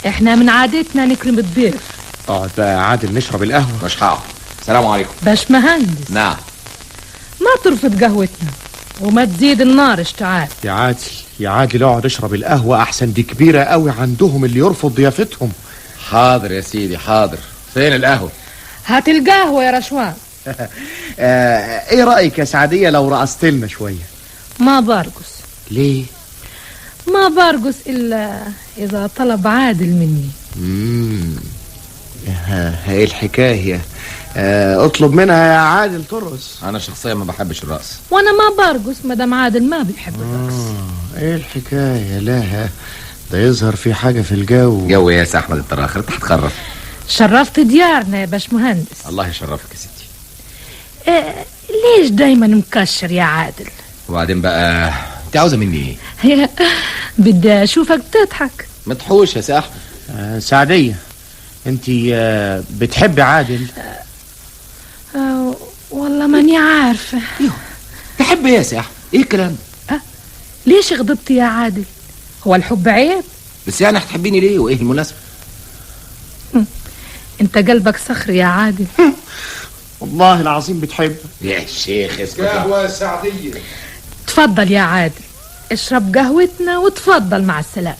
احنا من عادتنا نكرم الضيف. اقعد بقى عادل نشرب القهوه. مش هقعد. السلام عليكم. باشمهندس. نعم. ما ترفض قهوتنا وما تزيد النار اشتعال. يا عادل اقعد اشرب القهوه احسن، دي كبيره قوي عندهم اللي يرفض ضيافتهم. حاضر يا سيدي حاضر. فين القهوه؟ هات القهوه يا رشوان. ايه رايك يا سعديه لو رقصت لنا شويه؟ ما برقص. ليه؟ ما برقص الا اذا طلب عادل مني. ايه الحكايه؟ اطلب منها يا عادل ترقص. انا شخصيا ما بحبش الرقص. وانا ما برقص مدام عادل ما بيحب الرقص. ايه الحكايه؟ لا ده يظهر في حاجه في الجو. جو يا سي احمد التراخر، انت هتخرف. شرفت ديارنا يا باشمهندس. الله يشرفك يا ستي. ليش دايما مكشر يا عادل؟ وبعدين بقى انت عاوزه مني ايه؟ بدي اشوفك تضحك. متحوش يا سي احمد. سعديه انت بتحبي عادل؟ والله ماني عارفه. تحب ايه يا سي احمد؟ ايه الكلام ده؟ ليش غضبتي يا عادل؟ هو الحب عيب؟ بس يعني هتحبيني ليه وايه المناسبه؟ انت قلبك صخر يا عادل. والله العظيم بتحب. يا شيخ اسكت. قهوه يا سعديه. تفضل يا عادل اشرب قهوتنا وتفضل مع السلامه.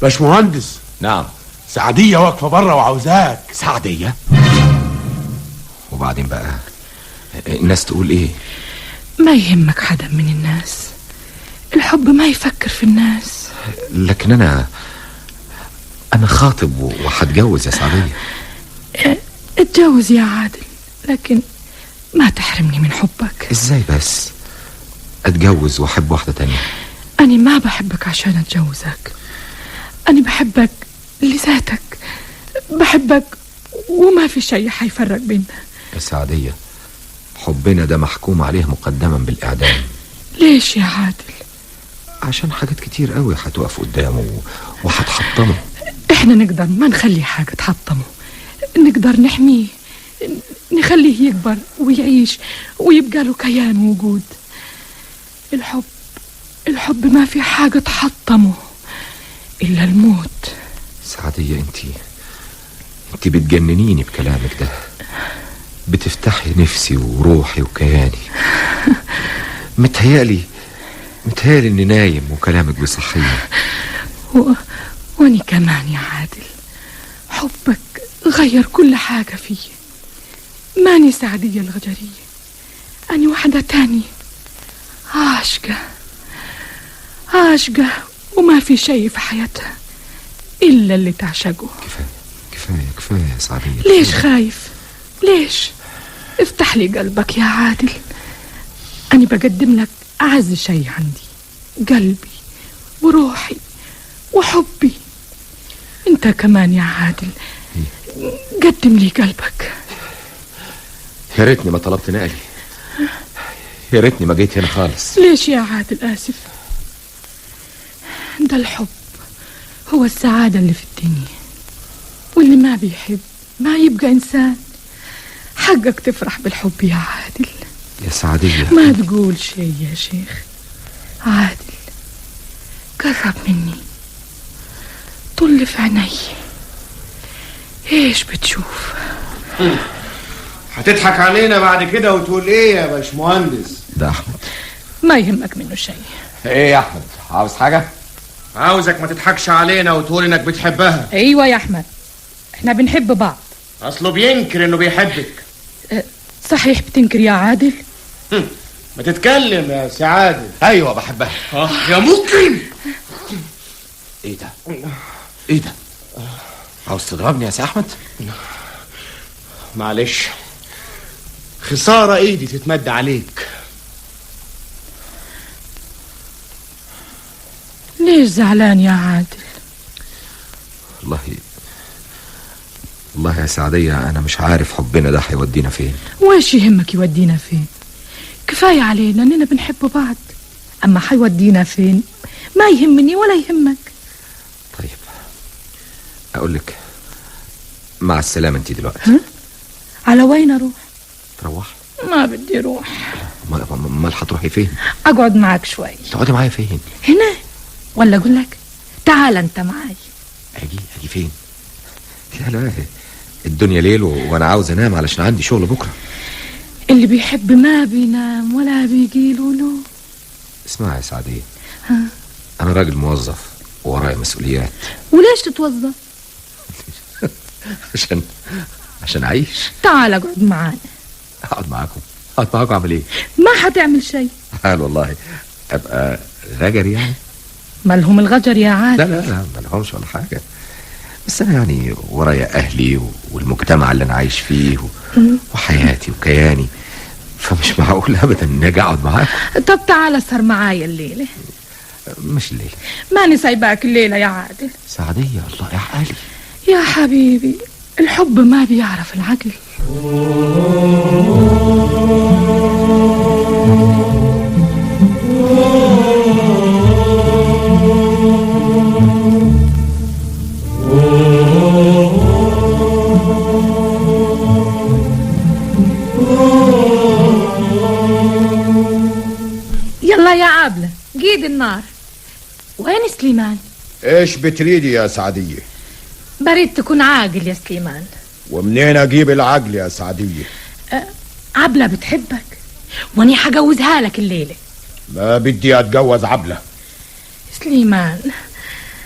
باشمهندس. نعم. سعدية واقفة بره وعاوزاك. سعدية؟ وبعدين بقى الناس تقول ايه؟ ما يهمك حدا من الناس، الحب ما يفكر في الناس. لكن انا خاطب وهتجوز يا سعدية. اتجوز يا عادل، لكن ما تحرمني من حبك. ازاي بس اتجوز واحب واحدة تانية؟ أنا ما بحبك عشان اتجوزك، أنا بحبك لذاتك، بحبك وما في شيء حيفرق بيننا. يا سعدية حبنا ده محكوم عليه مقدما بالإعدام. ليش يا عادل؟ عشان حاجات كتير قوي هتوقف قدامه وهتحطمه. احنا نقدر ما نخلي حاجة تحطمه، نقدر نحميه، نخليه يكبر ويعيش ويبقى له كيان ووجود. الحب ما في حاجة تحطمه إلا الموت. سعدية انت بتجننيني بكلامك ده، بتفتحي نفسي وروحي وكياني. متهيألي اني نايم وكلامك بصحية. واني كمان يا عادل، حبك غير كل حاجة فيه. ماني سعدية الغجرية، أني واحدة تانية عاشقة وما في شيء في حياتها إلا اللي تعشقه. كفاية يا سعدية. ليش خايف؟ ليش؟ افتح لي قلبك يا عادل، أنا بقدم لك أعز شيء عندي، قلبي وروحي وحبي. انت كمان يا عادل قدم لي قلبك. يا ريتني ما طلبت نقلي، يا ريتني ما جيت هنا خالص. ليش يا عادل؟ آسف، ده الحب هو السعادة اللي في الدنيا، واللي ما بيحب ما يبقى إنسان. حقك تفرح بالحب يا عادل. يا سعدية ما تقول شيء يا شيخ. عادل قرب مني، طل في عيني، ايش بتشوف؟ هتضحك علينا بعد كده وتقول ايه يا باشمهندس؟ ده احمد. ما يهمك منه شيء. ايه يا احمد، عاوز حاجة؟ عاوزك ما تضحكش علينا وتقول انك بتحبها. ايوه يا احمد، احنا بنحب بعض. اصله بينكر انه بيحبك. صحيح بتنكر يا عادل؟ ما تتكلم يا سي عادل. ايوه بحبها. يا ممكن. ايه ده؟ ايه ده؟ عاوز تضربني يا سي احمد؟ معلش، خسارة ايدي تتمد عليك. ليش زعلان يا عادل؟ والله يا سعدية أنا مش عارف حبنا ده هيودينا فين. وايش يهمك يودينا فين؟ كفاية علينا اننا بنحب بعض، اما حيودينا فين ما يهمني ولا يهمك. طيب أقول لك مع السلامة انتي دلوقتي. على وين اروح؟ تروح؟ ما بدي اروح. امال هتروحي فين؟ اقعد معك شوي. تقعدي معايا فين؟ هنا ولا اقول لك تعال انت معي. اجي فين؟ يا لا، الدنيا ليل وانا عاوز انام علشان عندي شغل بكره. اللي بيحب ما بينام ولا بيجيله نوم. اسمعي يا سعدية، انا راجل موظف وورايا مسؤوليات. وليش تتوظف؟ عشان اعيش. تعال اقعد معانا. اقعد معاكم اعمل ايه؟ ما حتعمل شيء. حال والله ابقى غجر يعني. مالهم الغجر يا عادل؟ لا مالهمش ولا حاجه، بس انا يعني ورايا اهلي والمجتمع اللي انا عايش فيه وحياتي وكياني، فمش معقول ابدا اني اجي اقعد معاكم. طب تعال اسهر معايا الليله. مش الليله، ماني سايباك الليله يا عادل. سعدية الله يا عقلي. يا حبيبي الحب ما بيعرف العقل. يلا يا عابلة قيد النار. وين سليمان؟ ايش بتريدي يا سعدية؟ بريد تكون عاقل يا سليمان. ومنين اجيب العقل يا سعدية؟ عبلة بتحبك واني حجوزها لك الليلة. ما بدي اتجوز عبلة. سليمان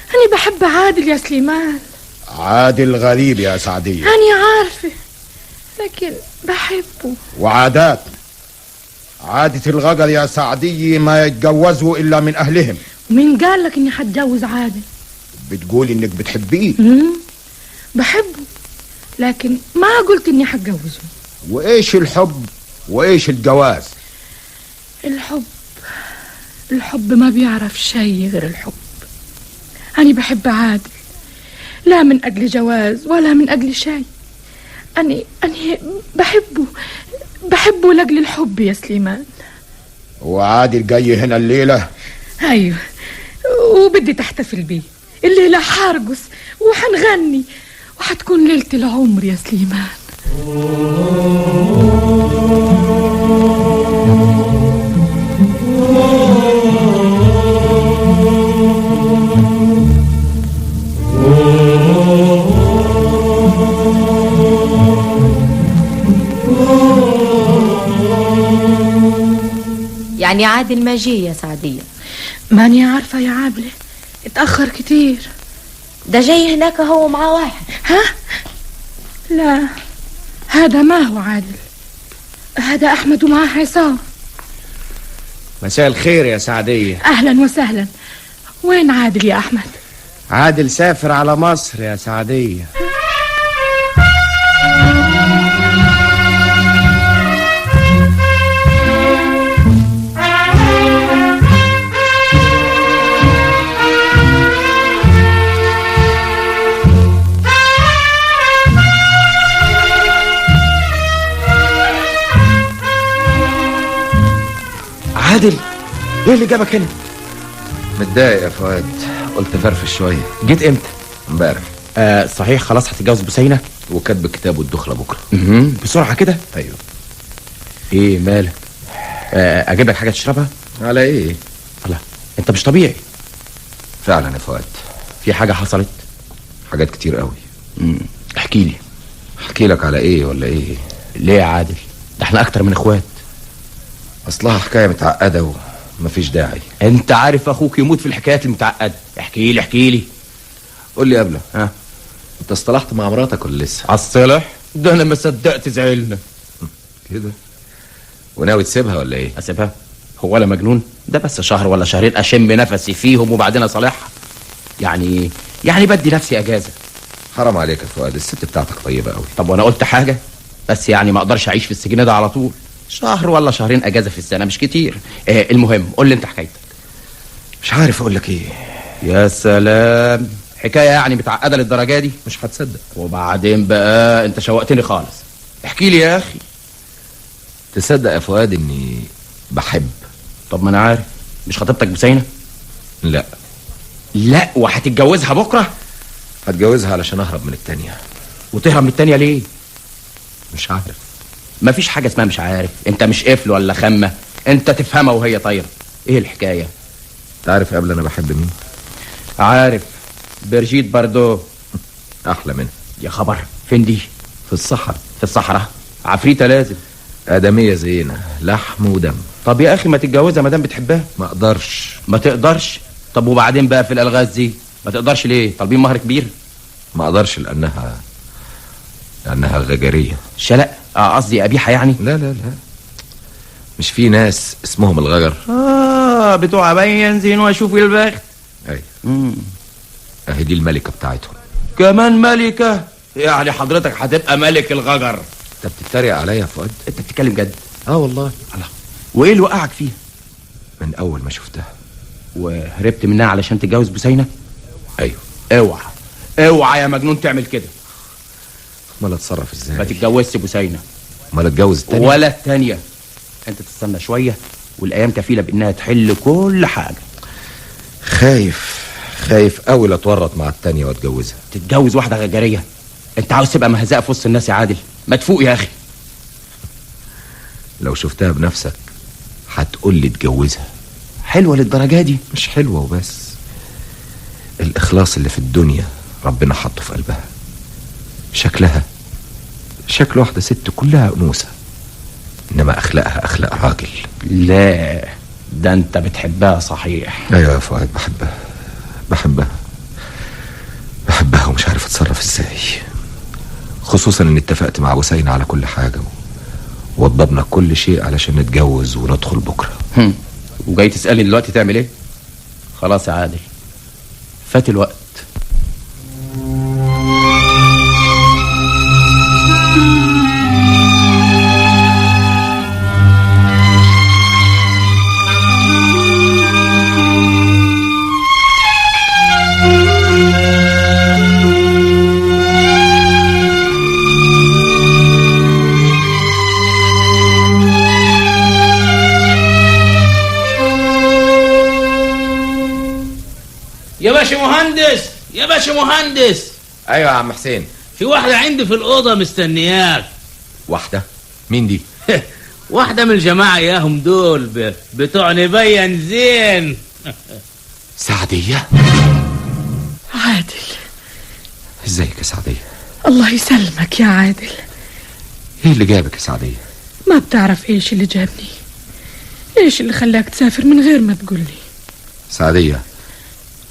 أنا بحب عادل يا سليمان. عادل غريب يا سعدية. أنا عارفة لكن بحبه. وعادات، عادة الغجر يا سعدية ما يتجوزوا إلا من أهلهم. مين قال لك إني حتجوز عادل؟ بتقول إنك بتحبيه. بحبه لكن ما قلت إني حتجوزه. وإيش الحب وإيش الجواز؟ الحب ما بيعرف شيء غير الحب. أنا بحب عادل لا من أجل جواز ولا من أجل شيء. أنا بحبه لأجل الحب يا سليمان. وعادل جاي هنا الليلة؟ أيوه، وبدي تحتفل بيه الليلة. حارقص وحنغني وحتكون ليلة العمر يا سليمان. يعني عادل ما جي يا سعدية؟ ماني عارفة يا عابلة، اتأخر كتير. ده جاي هناك هو مع واحد. ها؟ لا هذا ما هو عادل، هذا أحمد ومعه عصام. مساء الخير يا سعدية. أهلا وسهلا. وين عادل يا أحمد؟ عادل سافر على مصر يا سعدية. عادل ايه اللي جابك هنا؟ متضايق يا فؤاد، قلت فرفش شويه. جيت امتى؟ امبارح. صحيح خلاص هتتجوز بسينة؟ وكاتب الكتاب والدخله بكره. بسرعه كده؟ ايوه. ايه مالك؟ اجيب لك حاجه تشربها؟ على ايه؟ الله، انت مش طبيعي فعلا يا فؤاد. في حاجه حصلت؟ حاجات كتير قوي. احكي لي. احكي لك على ايه ولا ايه؟ ليه يا عادل؟ ده احنا اكتر من اخوات. اصلها حكايه متعقده ومفيش داعي. انت عارف اخوك يموت في الحكايات المتعقده. احكي لي. قول لي قبله، انت اصطلحت مع مراتك ولا لسه؟ اصطلح؟ ده انا ما صدقت زعلنا كده. وناوي تسيبها ولا ايه؟ اسيبها؟ هو انا مجنون؟ ده بس شهر ولا شهرين اشم نفسي فيهم وبعدين اصالحها. يعني بدي نفسي اجازه. حرام عليك يا فؤاد، الست بتاعتك طيبه قوي. طب وانا قلت حاجه؟ بس يعني ما اقدرش اعيش في السجن ده على طول. شهر ولا شهرين اجازه في السنه مش كتير. المهم قول لي انت حكايتك. مش عارف اقول لك ايه. يا سلام، حكايه يعني متعقده للدرجه دي؟ مش هتصدق. وبعدين بقى انت شوقتني خالص. احكي لي يا اخي. تصدق يا فؤاد اني بحب؟ طب ما انا عارف. مش خطيبتك بسينة؟ لا، وهتتجوزها بكره؟ هتجوزها علشان اهرب من التانية. وتهرب من التانية ليه؟ مش عارف. مفيش حاجه اسمها مش عارف. انت مش قفل ولا خمه، انت تفهمها وهي طايره. ايه الحكايه؟ تعرف قبل انا بحب مين؟ عارف، برجيت باردو. احلى منها. يا خبر، فين دي؟ في الصحراء. في الصحراء؟ عفريته لازم. آدمية زينا، لحم ودم. طب يا اخي ما تتجوزها ما دام بتحبها. ما اقدرش. ما تقدرش؟ طب وبعدين بقى في الالغاز دي ما تقدرش ليه؟ طالبين مهر كبير؟ ما اقدرش لانها غجريه. شلق؟ قصدي قبيحه يعني. لا، مش في ناس اسمهم الغجر؟ بتوع ابين زين واشوف البخت. ايوه. اهي دي الملكه بتاعتهم. كمان ملكه؟ يعني حضرتك هتبقى ملك الغجر؟ انت بتتريق عليا يا فؤاد؟ انت بتتكلم جد؟ والله. الله، وايه اللي وقعك فيها؟ من اول ما شفتها. وهربت منها علشان تتجوز بسينة؟ ايوه. اوعى يا مجنون تعمل كده. امال اتصرف ازاي؟ ما تتجوزش بسينة. امال اتجوز التانية؟ ولا التانية. انت تستنى شوية والايام كفيلة بانها تحل كل حاجة. خايف قوي لا اتورط مع التانية واتجوزها. تتجوز واحدة غجرية؟ انت عاوز تبقى مهزقة في وسط الناس يا عادل؟ ما تفوق يا اخي. لو شفتها بنفسك هتقول لي اتجوزها. حلوة للدرجة دي؟ مش حلوة وبس، الاخلاص اللي في الدنيا ربنا حطه في قلبها. شكل واحدة ست كلها انوثة، انما اخلاقها اخلاق راجل. لا، ده انت بتحبها صحيح. ايوه يا فؤاد، بحبها ومش عارف اتصرف ازاي، خصوصا ان اتفقت مع وسينة على كل حاجة ووضبنا كل شيء علشان نتجوز وندخل بكرة. وجاي تسألني دلوقتي تعمل ايه؟ خلاص يا عادل، فات الوقت. يا باشا مهندس. ايوه يا عم حسين. في واحدة عندي في الأوضة مستنياك. واحدة؟ مين دي؟ واحدة من الجماعة ياهم دول بتوع نبين زين. سعدية؟ عادل. ازيك يا سعدية؟ الله يسلمك يا عادل. ايه اللي جابك يا سعدية؟ ما بتعرف ايش اللي جابني، ايش اللي خلاك تسافر من غير ما تقولي. سعدية،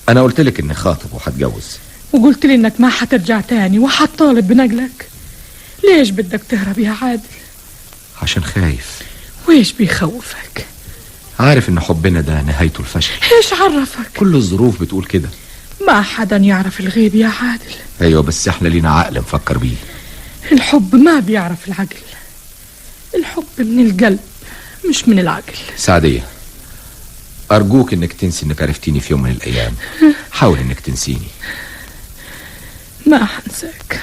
انا قلت لك اني خاطب وهتجوز، وقلت لي انك ما حترجع تاني وحتطالب بنقلك. ليش بدك تهرب يا عادل؟ عشان خايف. وايش بيخوفك؟ عارف ان حبنا ده نهايته الفشل. ايش عرفك؟ كل الظروف بتقول كده. ما حدا يعرف الغيب يا عادل. ايوه بس احنا لينا عقل نفكر بيه. الحب ما بيعرف العقل، الحب من القلب مش من العقل. سعدية، أرجوك إنك تنسي إنك عرفتيني في يوم من الأيام. حاول إنك تنسيني. ما حنساك.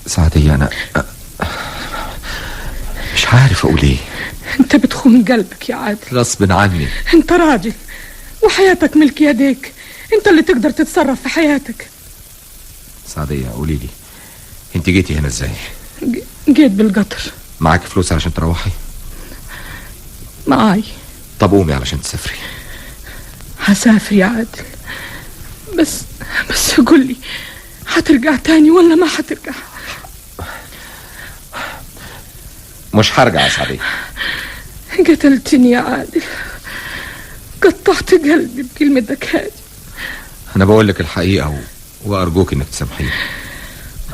سعدية، أنا مش عارف أقول إيه. أنت بتخون قلبك يا عادل. غصب عني. أنت راجل وحياتك ملك يديك، أنت اللي تقدر تتصرف في حياتك. سعدية، قولي لي، أنت جيتي هنا إزاي؟ جيت بالقطر. معاك فلوس علشان تروحي؟ معاي. طب قومي علشان تسافري. هسافر يا عادل، بس قول لي هترجع تاني ولا ما هترجع؟ مش هرجع يا سعدية. قتلتني يا عادل، قطعت قلبي بكلمتك هذه. انا بقول لك الحقيقة وارجوك انك تسامحيني.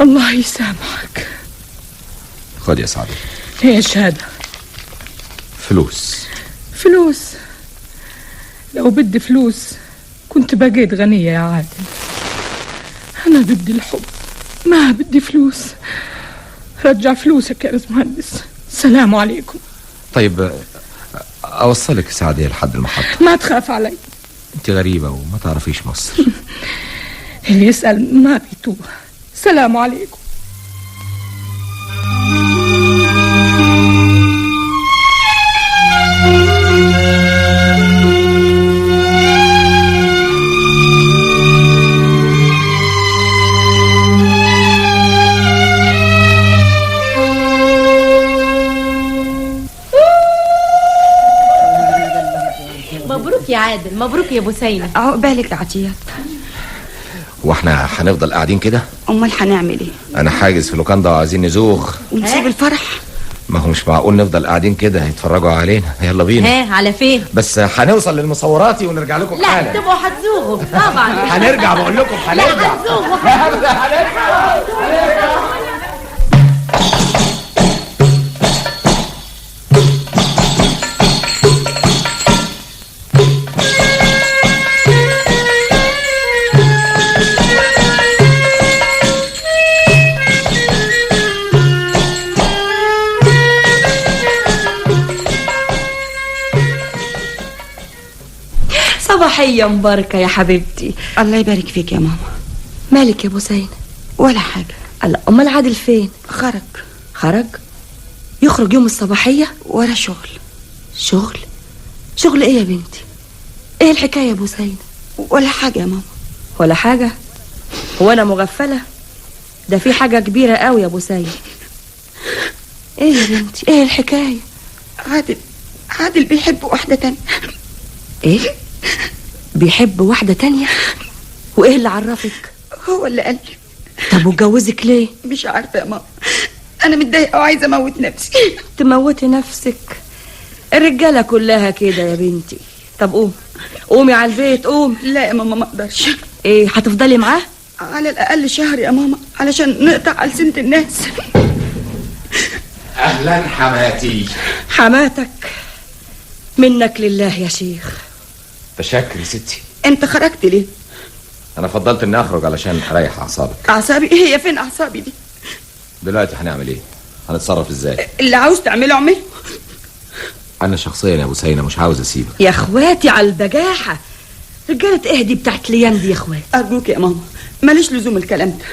الله يسامحك. خد يا سعدية. ايش هذا؟ فلوس. فلوس؟ لو بدي فلوس كنت بقيت غنية يا عادل. أنا بدي الحب، ما بدي فلوس. رجع فلوسك يا باشمهندس. السلام عليكم. طيب اوصلك سعدية لحد المحطة. ما تخاف علي. انت غريبة وما تعرفيش مصر. اللي يسأل ما بيتوه. السلام عليكم. مبروك يا عادل، مبروك يا بوسينة. عقبالك يا عطيات. واحنا هنفضل قاعدين كده؟ امال هنعمل ايه؟ انا حاجز في لوكاندا وعايزين نزوغ ونسيب الفرح. ما هو مش معقول نفضل قاعدين كده هيتفرجوا علينا. يلا بينا. على فين؟ بس هنوصل للمصوراتي ونرجع لكم حالا. لا تبقوا هتزوغوا طبعا. هنرجع بقول لكم هنرجع. صباحية مباركة يا حبيبتي. الله يبارك فيك يا ماما. مالك يا بوسينة؟ ولا حاجة. الله، أمال عادل فين؟ خرج. يخرج يوم الصباحية؟ ولا شغل. شغل ايه يا بنتي؟ ايه الحكاية يا بوسينة؟ ولا حاجة يا ماما. ولا حاجة؟ هو أنا مغفلة؟ ده في حاجة كبيرة قوي يا بوسينة. ايه يا بنتي؟ ايه الحكاية؟ عادل بيحب واحدة تانية. ايه؟ بيحب واحدة تانية؟ وايه اللي عرفك؟ هو اللي قال لي. طب واتجوزك ليه؟ مش عارفة يا ماما، انا متضايقة وعايزة اموت نفسي. تموتي نفسك؟ الرجالة كلها كده يا بنتي. طب قومي على البيت، قومي. لا يا ماما ما اقدرش. ايه هتفضلي معاه؟ على الاقل شهر يا ماما علشان نقطع ألسنة الناس. اهلا حماتي. حماتك منك لله يا شيخ. تشكري ستي. انت خرجت ليه؟ انا فضلت اني اخرج علشان اريح اعصابك. اعصابي؟ هي فين اعصابي دي؟ دلوقتي هنعمل ايه؟ هنتصرف ازاي؟ اللي عاوز تعمله اعمله. انا شخصيا يا بوسينة مش عاوز اسيبك. يا اخواتي على البجاحة. رجالة اهدي بتاعت ليان دي يا اخواتي. ارجوك يا ماما ماليش لزوم الكلام ده.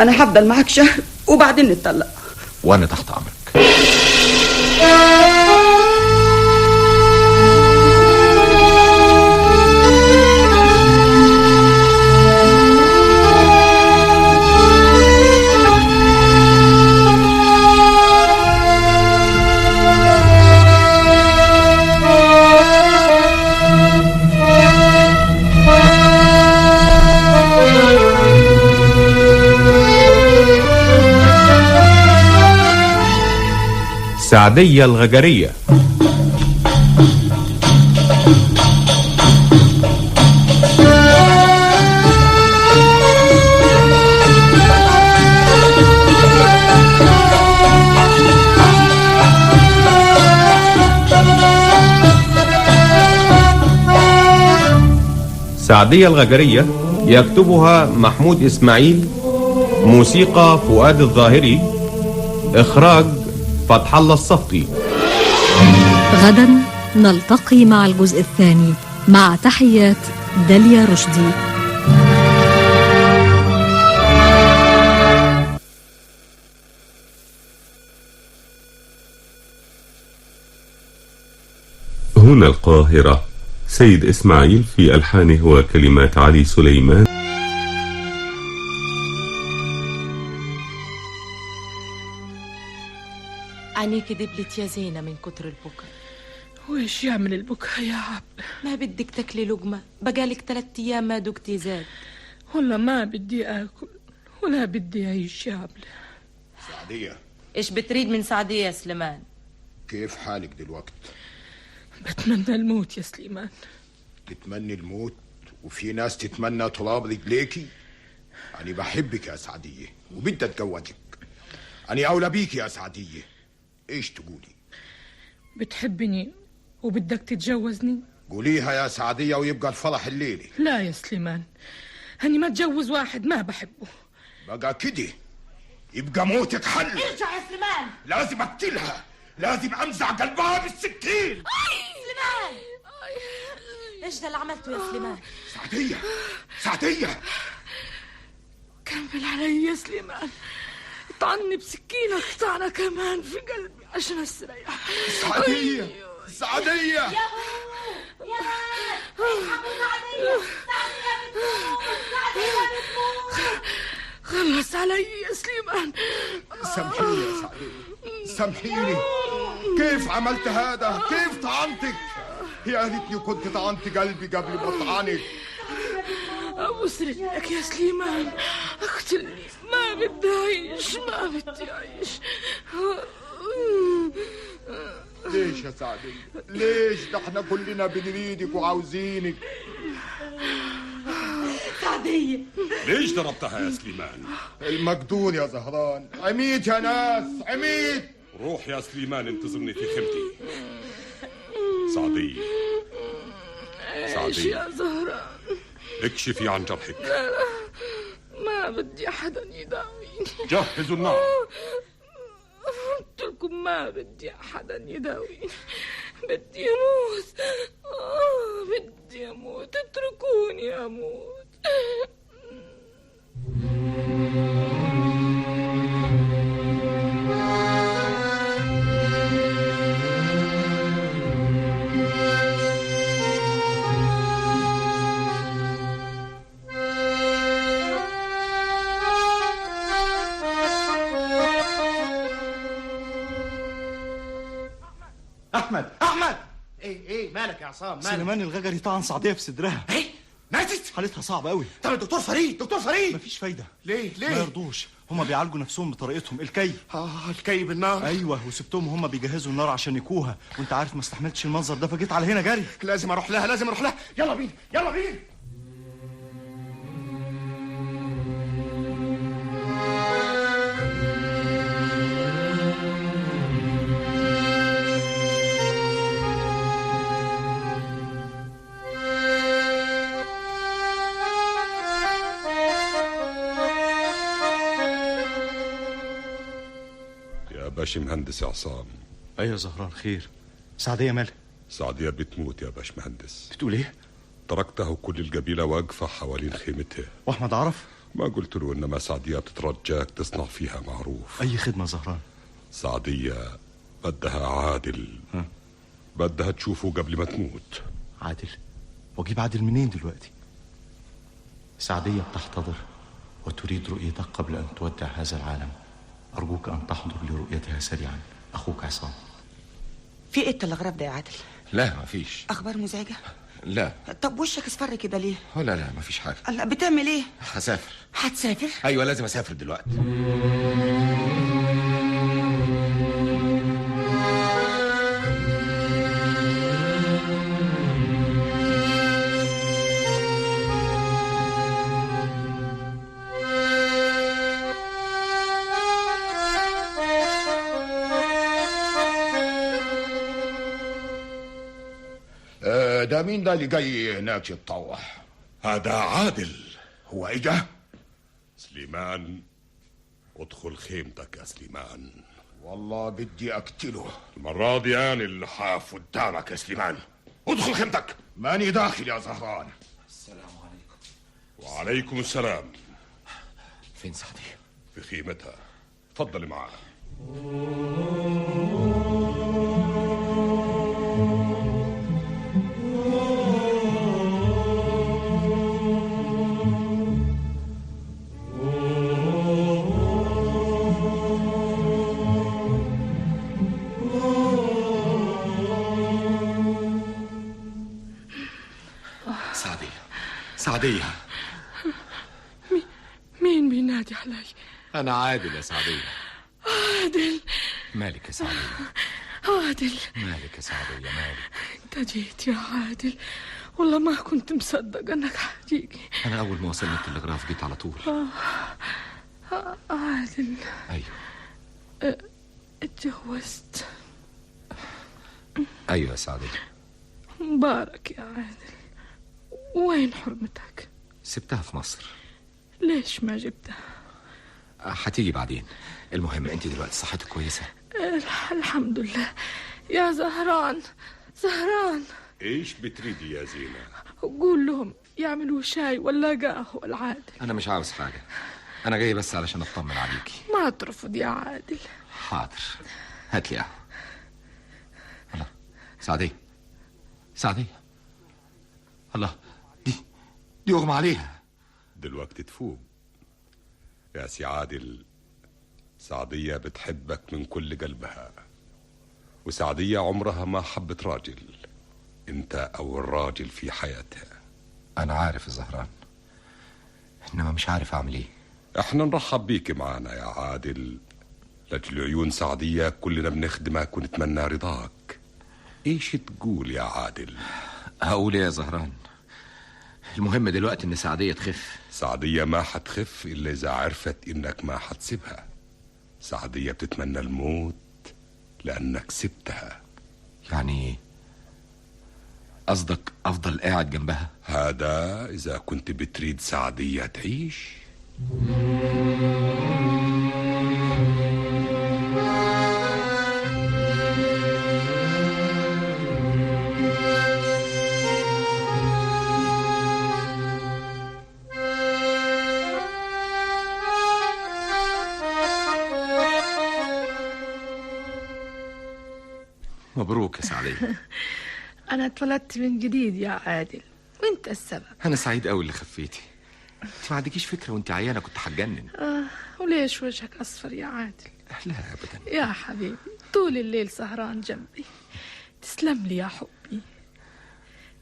انا هفضل معاك شهر وبعدين نتطلق. وانا تحت امرك. سعدية الغجرية. سعدية الغجرية يكتبها محمود إسماعيل، موسيقى فؤاد الظاهري، إخراج فتح الله الصفطي. غدا نلتقي مع الجزء الثاني، مع تحيات داليا رشدي. هنا القاهرة. سيد إسماعيل في ألحانه وكلمات علي سليمان. عينيك دبلت يا زينة من كتر البكا. وإيش يعمل البكاء يا عبد؟ ما بدك تاكلي لقمة؟ بقالك 3 أيام ما دقتي زاد. والله ما بدي آكل ولا بدي أعيش يا عبد. سعدية، إيش بتريد من سعدية يا سليمان؟ كيف حالك دلوقت؟ بتمنى الموت يا سليمان. تتمني الموت وفي ناس تتمنى تراب رجليكي؟ أنا بحبك يا سعدية وبدي أتجوزك. أنا أولى بيك يا سعدية. إيش تقولي؟ بتحبني وبدك تتجوزني؟ قوليها يا سعدية ويبقى الفرح الليلي. لا يا سليمان، هني ما اتجوز واحد ما بحبه. بقى كده يبقى موتك حل. ارجع يا سليمان. لازم أقتلها، لازم أمزع قلبها بالسكين. سليمان، ايش ده اللي عملته يا سليمان؟ سعدية، سعدية، كمل علي يا سليمان. طعني بسكينة قطعنا كمان في قلبي عشان استريح. سعدية، سعدية، يا بو يا الحقوا سعدية، سعدية بتموت، سعدية بتموت. خلص علي يا سليمان. سامحيني يا سعدية، سامحيني. كيف عملت هذا؟ كيف طعنتك؟ يا ريتني كنت طعنت قلبي قبل ما اطعنك. ابوس رجلك يا سليمان، اقتلني، ما بدي اعيش، ما بدي اعيش. ليش يا سعدية؟ ليش؟ ده احنا كلنا بنريدك وعاوزينك. سعدية، ليش ضربتها يا سليمان؟ المقدور يا زهران. عميت يا ناس، عميت. روح يا سليمان انتظرني في خيمتي. سعدية، ايش يا زهران؟ اكشفي عن جرحك. لا لا، ما بدي احدا يداويني. جهزوا النار. قلت لكم ما بدي احدا يداويني، بدي اموت. بدي اموت، اتركوني اموت. احمد، احمد، ايه مالك يا عصام؟ مالك؟ سليمان الغجري طعن سعديه في صدرها. ايه ماتت؟ حالتها صعبه قوي. طب الدكتور فريد، دكتور فريد. مفيش فايده. ليه؟ ما يرضوش، هما بيعالجوا نفسهم بطريقتهم. الكي الكي بالنار. ايوه، وسبتهم هما بيجهزوا النار عشان يكوها، وانت عارف ما استحملتش المنظر ده فجيت على هنا جري. لازم اروح لها، لازم اروح لها. يلا بينا، يلا بينا. باش مهندس عصام. ايوه زهران، خير؟ سعدية مالها؟ سعدية بتموت يا باش مهندس. بتقول ايه؟ تركته وكل القبيلة واقفة حوالين خيمتها. واحمد عرف؟ ما قلت له انما سعدية بتترجاك تصنع فيها معروف. اي خدمة زهران؟ سعدية بدها عادل. بدها تشوفه قبل ما تموت. عادل؟ واجيب عادل منين دلوقتي؟ سعدية بتحتضر وتريد رؤيتك قبل ان تودع هذا العالم. أرجوك أن تحضر لرؤيتها سريعا. أخوك عصام. في إيه التلغراف ده يا عادل؟ لا مفيش. أخبار مزعجة؟ لا. طب وشك اصفر كده ليه؟ لا مفيش حاجة. الله، بتعمل إيه؟ هسافر. هتسافر؟ أيوة لازم أسافر دلوقتي. ده مين ده اللي جاي هناك يتطوح؟ هذا عادل. هو ايه ده؟ سليمان، ادخل خيمتك يا سليمان. والله بدي اقتله. المرة دي انا اللي حاف قدامك يا سليمان. ادخل خيمتك. ماني داخل يا زهران. السلام عليكم. وعليكم السلام. فين سعدية؟ في خيمتها. تفضلي معاها. سعدية. مين بينادي علي؟ أنا عادل يا سعدية. عادل. مالك يا سعدية؟ عادل. مالك يا سعدية مالك؟ انت جيت يا عادل، والله ما كنت مصدق انك هتيجي. أنا أول ما وصلنا التلغراف جيت على طول. عادل. أيوه. اتجوزت. أيوه يا سعدية. مبارك يا عادل. وين حرمتك؟ سبتها في مصر. ليش ما جبتها؟ هتيجي بعدين. المهم انت دلوقتي صحتك كويسة؟ الحمد لله يا زهران. زهران، ايش بتريدي يا زينة؟ قول لهم يعملوا شاي ولا قهوة العادل. أنا مش عاوز حاجة، أنا جاي بس علشان أطمن عليكي. ما ترفض يا عادل. حاضر، هات لي قهوة. الله، سعدية سعدية، الله، دي أغمى عليها. دلوقتي تفوق يا سي عادل. سعدية بتحبك من كل قلبها، وسعدية عمرها ما حبت راجل. انت اول راجل في حياتها. أنا عارف يا زهران، إنما مش عارف أعمل إيه. احنا نرحب بيك معانا يا عادل، لأجل عيون سعدية كلنا بنخدمك ونتمنى رضاك. ايش تقول يا عادل؟ هقول إيه يا زهران؟ المهم دلوقتي إن سعدية تخف. سعدية ما حتخف إلا إذا عرفت إنك ما حتسيبها. سعدية بتتمنى الموت لأنك سبتها. يعني قصدك أفضل قاعد جنبها؟ هذا إذا كنت بتريد سعدية تعيش. مبروك يا سعدية. أنا اتولدت من جديد يا عادل، وانت السبب. أنا سعيد أوي اللي خفيتي. انت ما عندكيش فكرة وانت عيانة كنت هتجنن. وليش وجهك أصفر يا عادل؟ لا أبدا يا حبيبي، طول الليل سهران جنبي. تسلم لي يا حبي.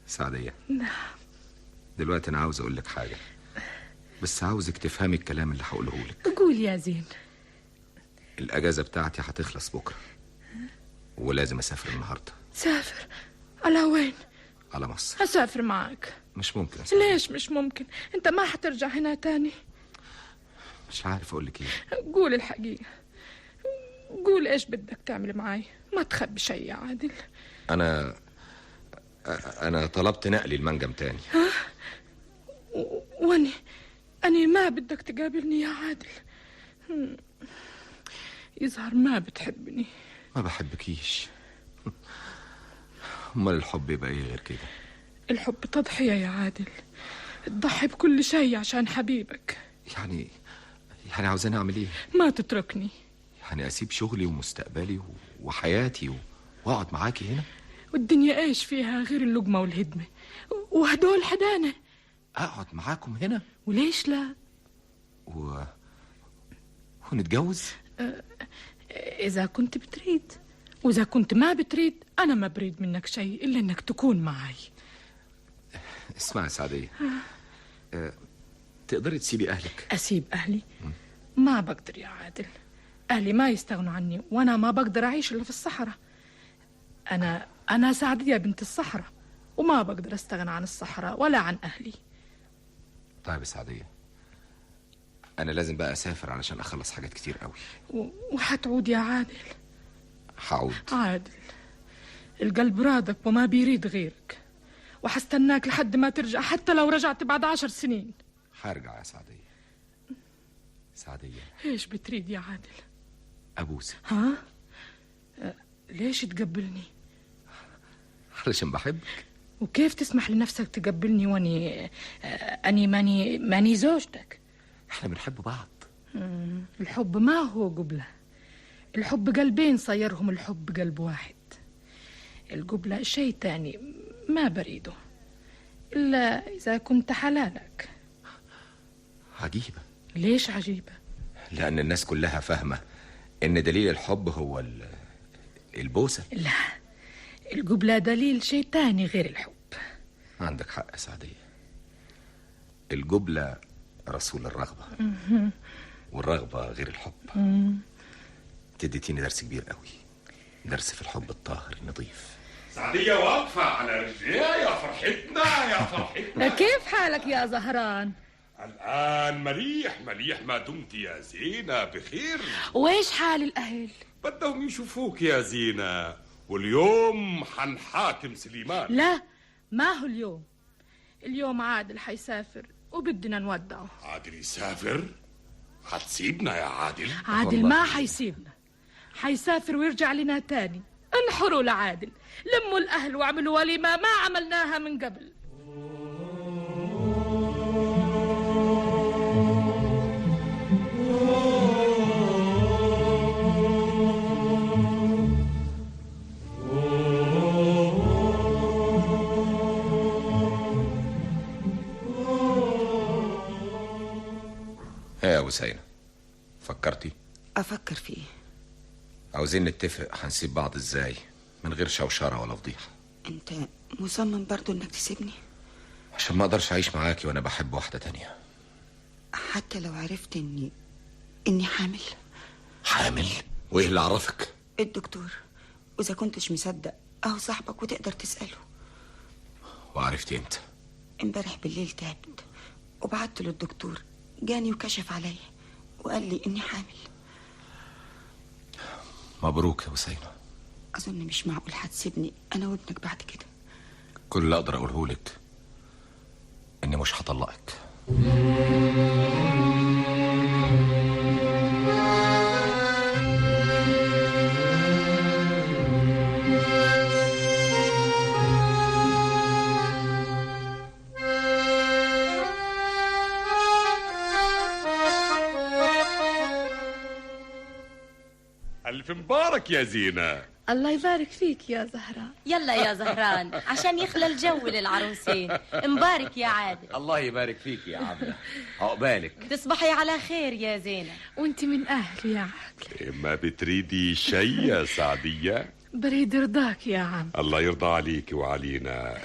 سعدية، نعم. دلوقتي أنا عاوز أقول لك حاجة، بس عاوزك تفهمي الكلام اللي هقوله لك. قول يا زين. الأجازة بتاعتي هتخلص بكرة، ولازم أسافر النهاردة. سافر؟ على وين؟ على مصر. أسافر معك. مش ممكن ليش مش ممكن؟ انت ما حترجع هنا تاني. مش عارف أقول لك إيه. قول الحقيقة، قول إيش بدك تعمل معاي، ما تخبي شيء يا عادل. أنا طلبت نقلي المنجم تاني. ها؟ أني ما بدك تقابلني يا عادل. يظهر ما بتحبني. ما بحبكيش. امال الحب يبقى ايه غير كده؟ الحب تضحية يا عادل، تضحي بكل شيء عشان حبيبك. يعني عاوزاني اعمل ايه؟ ما تتركني. يعني اسيب شغلي ومستقبلي وحياتي واقعد معاكي هنا؟ والدنيا ايش فيها غير اللقمة والهدمة وهدول حدانة؟ اقعد معاكم هنا؟ وليش لا؟ ونتجوز؟ إذا كنت بتريد، وإذا كنت ما بتريد أنا ما بريد منك شيء إلا إنك تكون معي. اسمع يا سعدية، تقدري تسيبي أهلك؟ أسيب أهلي؟ ما بقدر يا عادل. أهلي ما يستغنوا عني، وأنا ما بقدر أعيش إلا في الصحراء. أنا سعدية بنت الصحراء، وما بقدر أستغنى عن الصحراء ولا عن أهلي. طيب يا سعدية، أنا لازم بقى أسافر علشان أخلص حاجات كتير قوي. وحتعود يا عادل؟ هعود. عادل، القلب رادك وما بيريد غيرك، وحستناك لحد ما ترجع، حتى لو رجعت بعد 10 سنين. هرجع يا سعدية. سعدية، ايش بتريد يا عادل؟ أبوس. ها؟ ليش تقبلني؟ علشان بحبك. وكيف تسمح لنفسك تقبلني واني أني ماني زوجتك؟ احنا بنحب بعض. الحب ما هو قبلة، الحب قلبين صيرهم الحب قلب واحد. القبلة شيء تاني ما بريده إلا إذا كنت حلالك. عجيبة. ليش عجيبة؟ لأن الناس كلها فاهمة إن دليل الحب هو البوسة. لا، القبلة دليل شيء تاني غير الحب. عندك حق يا سعدية. الجبلة رسول الرغبة، والرغبة غير الحب. تديتيني درس كبير قوي، درس في الحب الطاهر النظيف. سعدية واقفة على رجليها. يا فرحتنا يا فرحتنا. كيف حالك يا زهران؟ الآن مليح مليح ما دمت يا زينة بخير. وإيش حال الأهل؟ بدهم يشوفوك يا زينة، واليوم حنحاكم سليمان. لا، ما هو اليوم. اليوم عادل حيسافر وبدنا نودعه. عادل يسافر؟ حتسيبنا يا عادل؟ عادل ما حيسيبنا، حيسافر ويرجع لنا تاني. انحروا لعادل، لموا الأهل واعملوا وليمة ما عملناها من قبل. يا وسينة، فكرتي؟ افكر في ايه؟ عاوزين نتفق هنسيب بعض ازاي من غير شوشرة ولا فضيحة. انت مصمم برضو انك تسيبني؟ عشان ما اقدرش اعيش معاكي وانا بحب واحدة تانية. حتى لو عرفت اني حامل؟ حامل؟ وايه اللي عرفك؟ الدكتور، واذا كنتش مصدق اهو صاحبك وتقدر تسأله. وعرفتي امتى؟ امبارح بالليل تعبت وبعت له الدكتور، جاني وكشف عليا وقال لي اني حامل. مبروك يا وسينة. اظن مش معقول هتسيبني انا وابنك بعد كده. كل اللي اقدر اقوله لك اني مش هطلقك. ألف مبارك يا زينة. الله يبارك فيك يا زهران. يلا يا زهران عشان يخلى الجو للعروسين. مبارك يا عادل. الله يبارك فيك يا عبلة، عقبالك. تصبحي على خير يا زينة. وانت من أهلي يا عادل. ما بتريدي شي يا سعدية؟ بريد رضاك يا عم. الله يرضى عليك وعلينا.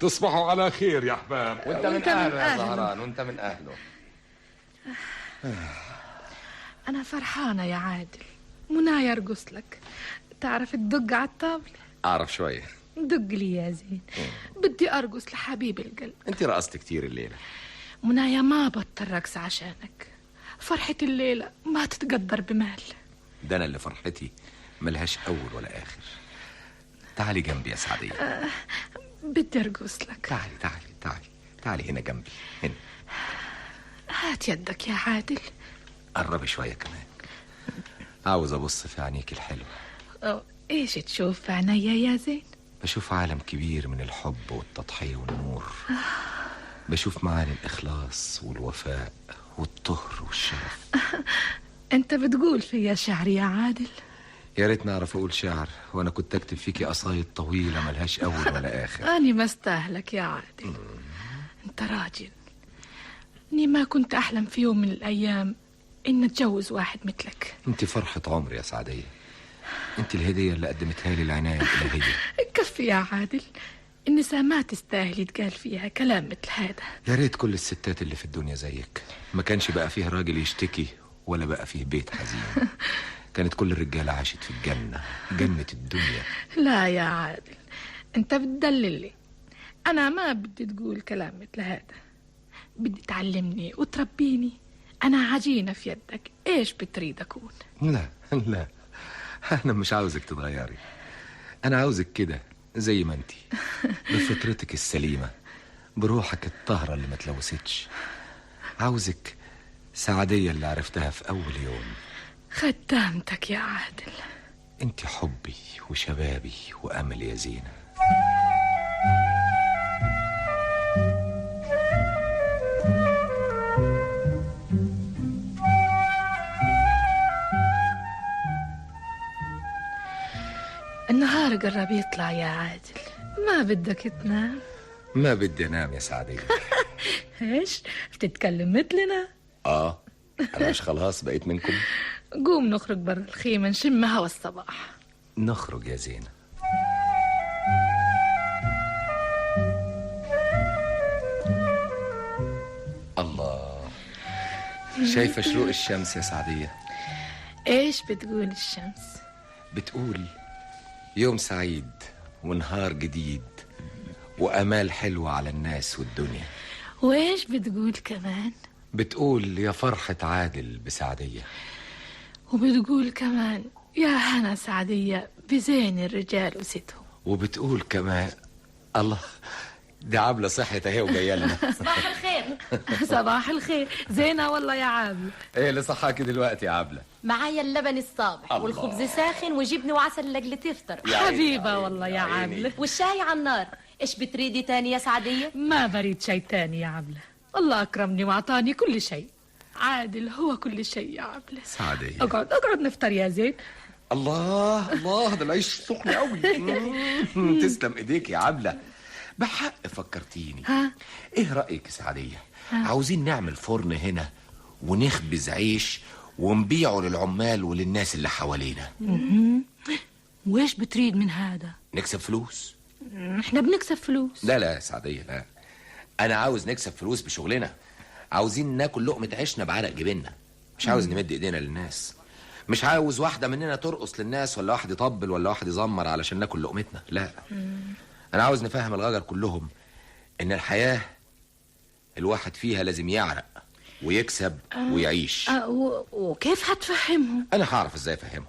تصبحوا على خير يا أحباب. وانت من أهله يا زهران، وانت من أهله. أنا فرحانة يا عادل. منى يرقص لك، تعرف تدق على الطاولة؟ أعرف شوية. دق لي يا زين. بدي أرقص لحبيب القلب. انت رقصت كتير الليلة. منايا ما بطل رقص عشانك. فرحة الليلة ما تتقدر بمال. ده أنا اللي فرحتي ملهاش أول ولا آخر. تعالي جنبي يا سعدية. بدي أرقص لك. تعالي هنا جنبي هنا. هات يدك يا عادل. قربي شوية كمان. عاوز أبص في عينيك الحلوة. إيش تشوف في عينيا يا زين؟ بشوف عالم كبير من الحب والتضحية والنور. بشوف معاني الإخلاص والوفاء والطهر والشرف. أنت بتقول فيا شعر يا عادل؟ يا ريت نعرف أقول شعر وأنا كنت أكتب فيكي قصايد طويلة ملهاش أول ولا آخر. أنا ما استاهلك يا عادل. أنت راجل. أني ما كنت أحلم في يوم من الأيام إن أتجوز واحد مثلك. أنت فرحة عمري يا سعدية. أنت الهدية اللي قدمتها لي العناية الإلهية. كفي يا عادل. النساء ما تستاهل يتقال فيها كلام مثل هذا. يا ريت كل الستات اللي في الدنيا زيك. ما كانش بقى فيه راجل يشتكي ولا بقى فيه بيت حزين. كانت كل الرجالة عاشت في الجنة، جنة الدنيا. لا يا عادل، أنت بتدللي. أنا ما بدي تقول كلام مثل هذا. بدي تعلمني وتربيني. أنا عجينة في يدك. إيش بتريد أكون؟ لا أنا مش عاوزك تتغيري. أنا عاوزك كده زي ما أنتي، بفطرتك السليمة، بروحك الطاهرة اللي ما تلوثتش. عاوزك سعدية اللي عرفتها في أول يوم. خدامتك يا عادل. أنت حبي وشبابي وأملي يا زينة. النهار قرب يطلع يا عادل. ما بدك تنام؟ ما بدي أنام يا سعدية. إيش بتتكلم مثلنا؟ أنا مش خلاص بقيت منكم؟ قوم نخرج برا الخيمة نشم هوا الصباح. نخرج يا زينة. شايفة شروق الشمس يا سعدية؟ ايش بتقول الشمس؟ بتقول يوم سعيد ونهار جديد وأمال حلوة على الناس والدنيا. وايش بتقول كمان؟ بتقول يا فرحة عادل بسعدية. وبتقول كمان يا هنا سعدية بزين الرجال وستهم. وبتقول كمان الله، دي عبلة صحت اهي وجايه لنا. صباح الخير. صباح الخير. زينة والله يا عابلة. ايه اللي صحاكي دلوقتي يا عبلة؟ معايا اللبن الصابح الله. والخبز ساخن وجبني وعسل لاجل تفطر. حبيبة والله يا عابلة. والشاي على النار. ايش بتريدي تاني يا سعدية؟ ما بريد شيء تاني يا عبلة، الله أكرمني وأعطاني كل شيء. عادل هو كل شيء يا عبلة. سعدية اقعد نفطر يا زين. الله الله، ده العيش سخن قوي. تسلم ايديك يا عبلة، بحق فكرتيني. ها؟ ايه رأيك يا سعدية؟ عاوزين نعمل فرن هنا ونخبز عيش ونبيعه للعمال وللناس اللي حوالينا. وإيش بتريد من هذا؟ نكسب فلوس. احنا بنكسب فلوس. لا يا سعدية، لا، انا عاوز نكسب فلوس بشغلنا. عاوزين ناكل لقمة عيشنا بعرق جبيننا، مش عاوز نمد ايدينا للناس. مش عاوز واحدة مننا ترقص للناس ولا واحد يطبل ولا واحد يزمر علشان ناكل لقمتنا، لا. انا عاوز نفهم الغجر كلهم ان الحياة الواحد فيها لازم يعرق ويكسب ويعيش. وكيف هتفهمهم؟ انا هعرف ازاي افهمهم،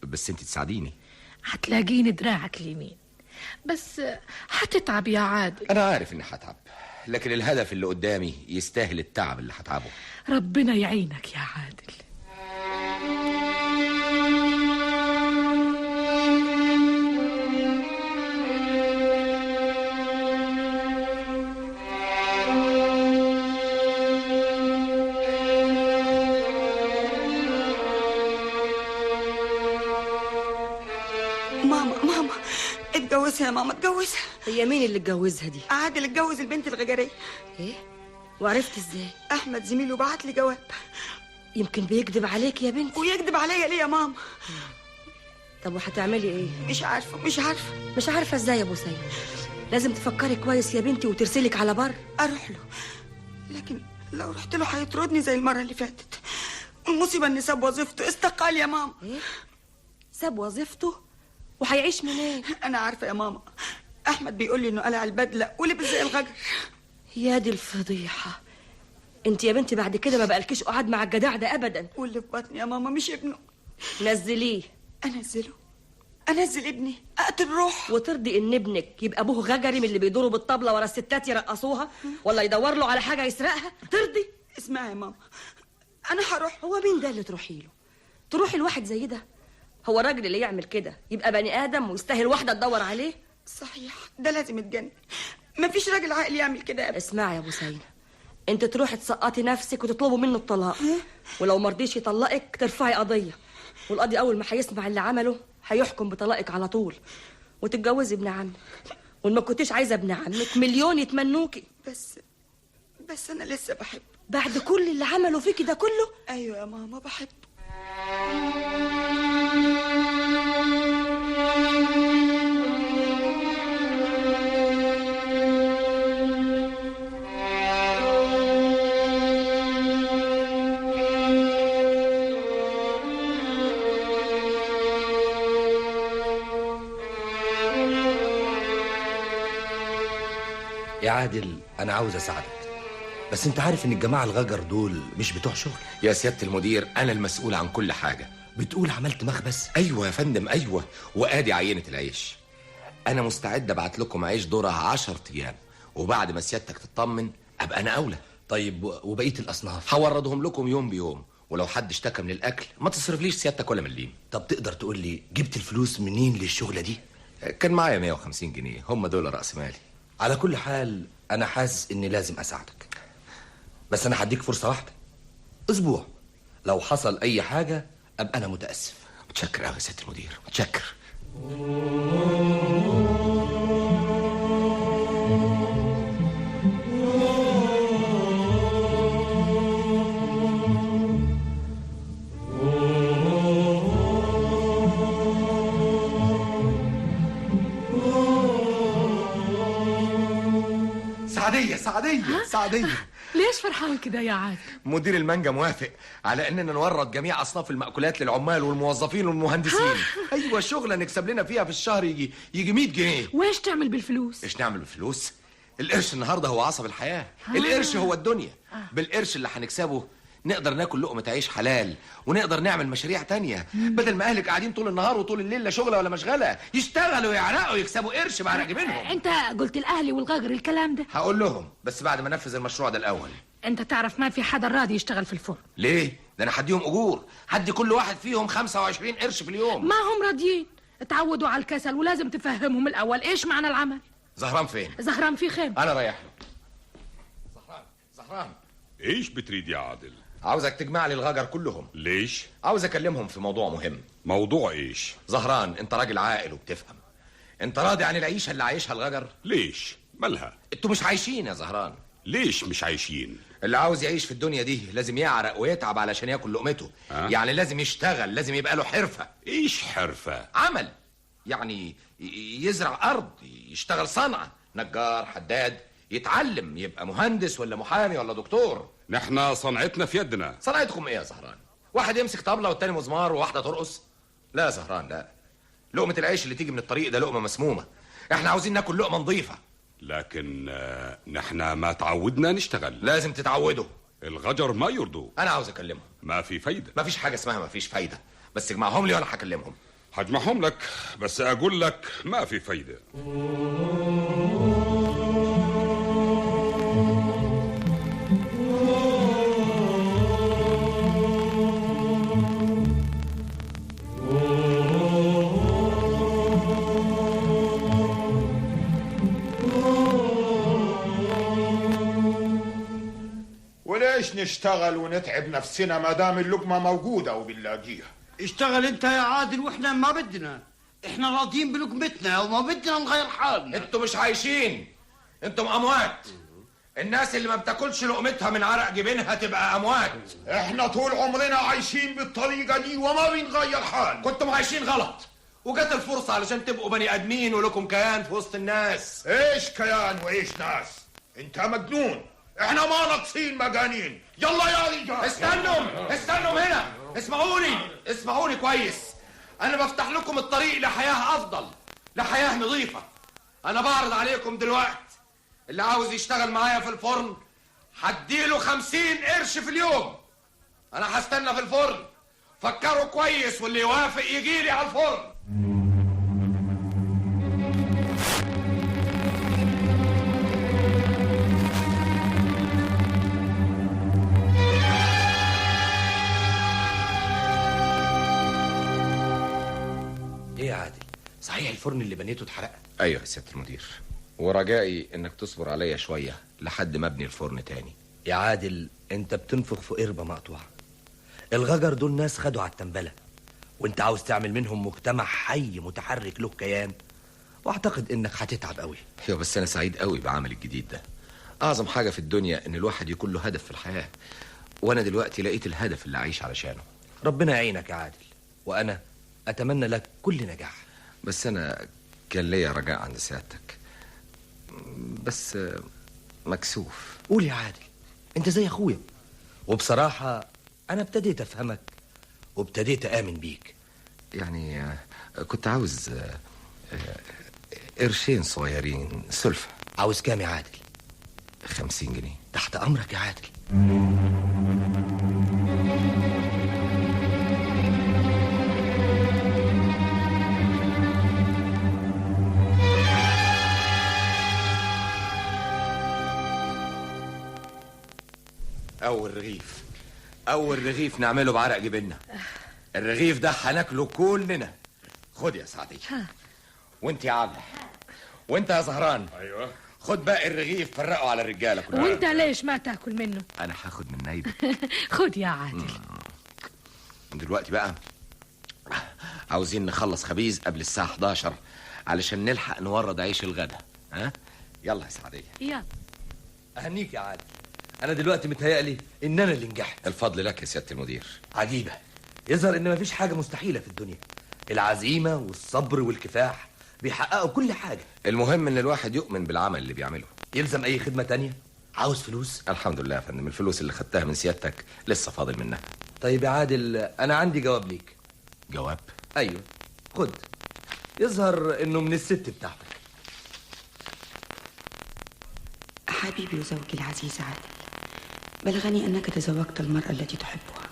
بس انت تساعديني. هتلاقيني دراعك اليمين، بس هتتعب يا عادل. انا عارف اني هتعب، لكن الهدف اللي قدامي يستاهل التعب اللي هتعبه. ربنا يعينك يا عادل. ماما اتجوزها يا ماما، اتجوزها. هي مين اللي اتجوزها دي؟ عادل اتجوز البنت الغجرية. ايه؟ وعرفت ازاي؟ احمد زميله بعت لي جواب. يمكن بيكذب عليك يا بنتي. ويكذب عليا ليه يا ماما؟ طب وهتعملي ايه؟ مش عارفة. مش عارفة ازاي يا ابو سيد؟ لازم تفكري كويس يا بنتي وترسلك على بر. اروح له، لكن لو رحت له هيطردني زي المرة اللي فاتت. والمصيبة ان ساب وظيفته، استقال يا ماما. ايه؟ ساب وظيفته؟ وهيعيش منين؟ انا عارفة يا ماما، احمد بيقول لي انه قلع البدلة ولبس زي الغجر. يا دي الفضيحة. انت يا بنتي بعد كده ما بقالكيش قعد مع الجدع ده ابدا. واللي في بطني يا ماما مش ابنه. نزليه. انزل ابني؟ اقتل روح؟ وترضي ان ابنك يبقى ابوه غجري من اللي بيدوروا بالطبلة ورا الستات يرقصوها ولا يدور له على حاجة يسرقها؟ ترضي؟ اسمعي يا ماما، انا هروح. هو مين ده اللي تروحي له؟ تروحي لواحد زي ده؟ هو الراجل اللي يعمل كده يبقى بني ادم ويستاهل واحدة تدور عليه؟ صحيح، ده لازم يتجنن. مفيش راجل عاقل يعمل كده. اسمعي يا ابو سيد، انت تروحي تسقطي نفسك وتطلبوا منه الطلاق، ولو مرضيش يطلقك ترفعي قضية، والقاضي اول ما هيسمع اللي عمله هيحكم بطلاقك على طول، وتتجوزي ابن عمك. وما كنتيش عايزه ابن عمك مليون يتمنوكي. بس انا لسه بحبه بعد كل اللي عمله فيكي ده كله. ايوه يا ماما بحبه. يا عادل انا عاوز اساعدك، بس انت عارف ان الجماعه الغجر دول مش بتوع شغل. يا سيادة المدير، انا المسؤول عن كل حاجة. بتقول عملت مخبز؟ ايوه يا فندم، ايوه. وادي عينة العيش. انا مستعد ابعت لكم عيش دورها 10 ايام، وبعد ما سيادتك تطمن ابقى انا اولى. طيب وبقيه الاصناف؟ هوردهم لكم يوم بيوم، ولو حد اشتكى من الاكل ما تصرفليش سيادتك ولا مليم. طب تقدر تقول لي جبت الفلوس منين للشغله دي؟ كان معايا 150 جنيه، هم دول راس مالي. على كل حال انا حاسس اني لازم اساعدك، بس انا هديك فرصه واحده، اسبوع. لو حصل اي حاجه ابقى انا متاسف. متشكر قوي يا سيادة المدير، متشكر. سعدية ليش فرحان كده يا عادل؟ مدير المانجا موافق على اننا نورد جميع اصناف المأكولات للعمال والموظفين والمهندسين. ايوه شغله نكسب لنا فيها في الشهر يجي 100 جنيه. وايش تعمل بالفلوس؟ ايش نعمل بالفلوس؟ القرش النهارده هو عصب الحياه. القرش هو الدنيا. بالقرش اللي هنكسبه نقدر ناكل لقمة عيش حلال، ونقدر نعمل مشاريع تانية. بدل ما اهلك قاعدين طول النهار وطول الليل لا شغله ولا مشغله، يشتغلوا يعرقوا يكسبوا قرش بعرق جبينهم. انت قلت الاهلي والغجر الكلام ده؟ هقول لهم بس بعد ما انفذ المشروع ده الاول. انت تعرف ما في حدا راضي يشتغل في الفرن. ليه؟ ده انا هديهم اجور، هدي كل واحد فيهم 25 قرش في اليوم. ما هم راضيين، اتعودوا على الكسل ولازم تفهمهم الاول ايش معنى العمل. زهران فين؟ زهران في خيم. انا رايح له. زهران ايش بتريد يا عادل؟ عاوزك تجمع لي الغجر كلهم. ليش؟ عاوز اكلمهم في موضوع مهم. موضوع ايش؟ زهران انت راجل عاقل وبتفهم، انت راضي عن العيشه اللي عايشها الغجر؟ ليش؟ مالها؟ انتوا مش عايشين يا زهران. ليش مش عايشين؟ اللي عاوز يعيش في الدنيا دي لازم يعرق ويتعب علشان ياكل لقمته. يعني لازم يشتغل، لازم يبقى له حرفه. ايش حرفه؟ عمل، يعني يزرع ارض، يشتغل صنعه، نجار، حداد، يتعلم يبقى مهندس ولا محامي ولا دكتور. نحنا صنعتنا في يدنا. صنعتكم ايه يا زهران؟ واحد يمسك طبلة والتاني مزمار وواحدة ترقص؟ لا يا زهران لا، لقمة العيش اللي تيجي من الطريق ده لقمة مسمومة. احنا عاوزين ناكل لقمة نظيفة. لكن نحنا ما تعودنا نشتغل. لازم تتعودوا. الغجر ما يرضوا. انا عاوز اكلمهم. ما في فايدة. ما فيش حاجة اسمها ما فيش فايدة، بس اجمعهم لي وانا هكلمهم. هجمعهم لك، بس اقول لك ما في فايدة. وليش نشتغل ونتعب نفسنا ما دام اللقمة موجودة وبنلاقيها؟ اشتغل انت يا عادل واحنا ما بدنا، احنا راضيين بلقمتنا وما بدنا نغير حالنا. انتوا مش عايشين، انتم اموات. الناس اللي ما بتاكلش لقمتها من عرق جبينها تبقى اموات. احنا طول عمرنا عايشين بالطريقة دي وما بنغير حال. كنتم عايشين غلط، وجت الفرصة علشان تبقوا بني ادمين ولكم كيان في وسط الناس. ايش كيان وايش ناس؟ انت مجنون، احنا ما ناقصين مجانين. يلا يا رجال استنوا هنا، اسمعوني كويس. انا بفتح لكم الطريق لحياة افضل، لحياة نظيفة. انا بعرض عليكم دلوقتي اللي عاوز يشتغل معايا في الفرن هديله 50 قرش في اليوم. انا هستنى في الفرن، فكروا كويس واللي يوافق يجيلي على الفرن. ايه يا عادل، صحيح الفرن اللي بنيته اتحرق؟ ايوه يا سيادة المدير، ورجائي انك تصبر عليا شوية لحد ما ابني الفرن تاني. يا عادل انت بتنفخ في قربة مقطوعة. الغجر دول ناس خدوا على التنبلة، وانت عاوز تعمل منهم مجتمع حي متحرك له كيان، واعتقد انك هتتعب قوي. ايوه بس انا سعيد قوي بعمل الجديد ده. اعظم حاجة في الدنيا ان الواحد يكون له هدف في الحياة، وانا دلوقتي لقيت الهدف اللي اعيش علشانه. ربنا يعينك يا عادل، وانا اتمنى لك كل نجاح. بس انا كان ليا رجاء عند سيادتك، بس مكسوف. قول يا عادل، انت زي اخويا، وبصراحة انا ابتديت افهمك وابتديت امن بيك. يعني كنت عاوز قرشين صغيرين سلفة. عاوز كام يا عادل؟ 50 جنيه. تحت امرك يا عادل. اول رغيف نعمله بعرق جبنة. الرغيف ده هناكله كلنا. خد يا سعدية، وانت يا عادل، وانت يا زهران. ايوه خد باقي الرغيف فرقه على الرجاله كلها. وانت ليش ما تاكل منه؟ انا هاخد من نايبه. خد يا عادل. دلوقتي بقى عاوزين نخلص خبيز قبل الساعة 11 علشان نلحق نورد عيش الغدا. ها يلا يا سعدية. يلا. اهنيك يا عادل، انا دلوقتي متهيألي ان انا اللي نجحت. الفضل لك يا سيادة المدير. عجيبة، يظهر ان مفيش حاجة مستحيلة في الدنيا. العزيمة والصبر والكفاح بيحققوا كل حاجة. المهم ان الواحد يؤمن بالعمل اللي بيعمله. يلزم اي خدمة تانية؟ عاوز فلوس؟ الحمد لله يا فندم، الفلوس اللي خدتها من سيادتك لسه فاضل منها. طيب يا عادل، انا عندي جواب ليك. جواب؟ ايوه، خد. يظهر انه من الست بتاعتك. حبيبي وزوجي العزيز عادل، بلغني أنك تزوجت المرأة التي تحبها،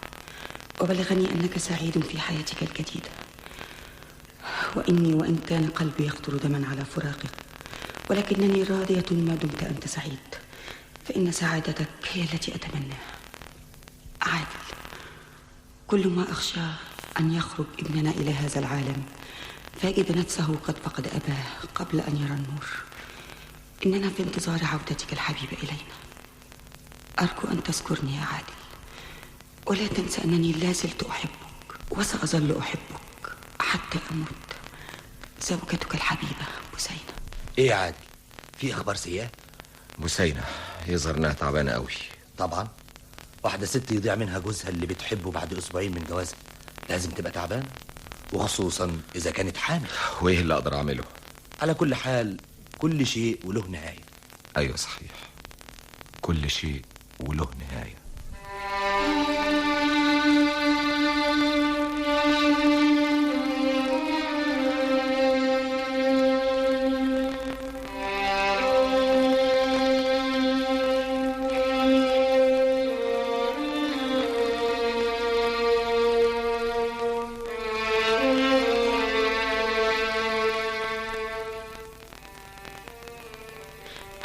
وبلغني أنك سعيد في حياتك الجديدة، وإن كان قلبي يقطر دما على فراقك، ولكنني راضية ما دمت أنت سعيد، فإن سعادتك هي التي أتمناها. عادل، كل ما أخشاه أن يخرج ابننا إلى هذا العالم فيجد نفسه قد فقد أباه قبل أن يرى النور. إننا في انتظار عودتك الحبيبة إلينا. أرجو أن تذكرني يا عادل، ولا تنسى أنني لا زلت أحبك وسأظل أحبك حتى أموت. زوجتك الحبيبة بثينة. إيه يا عادل، في أخبار سيئة؟ بثينة يظهر إنها تعبانة قوي. طبعا، واحدة ست يضيع منها جوزها اللي بتحبه بعد أسبوعين من جوازها لازم تبقى تعبانة، وخصوصا إذا كانت حامل. وإيه اللي أقدر أعمله؟ على كل حال، كل شيء وله نهاية. أيوة صحيح، كل شيء وله نهاية.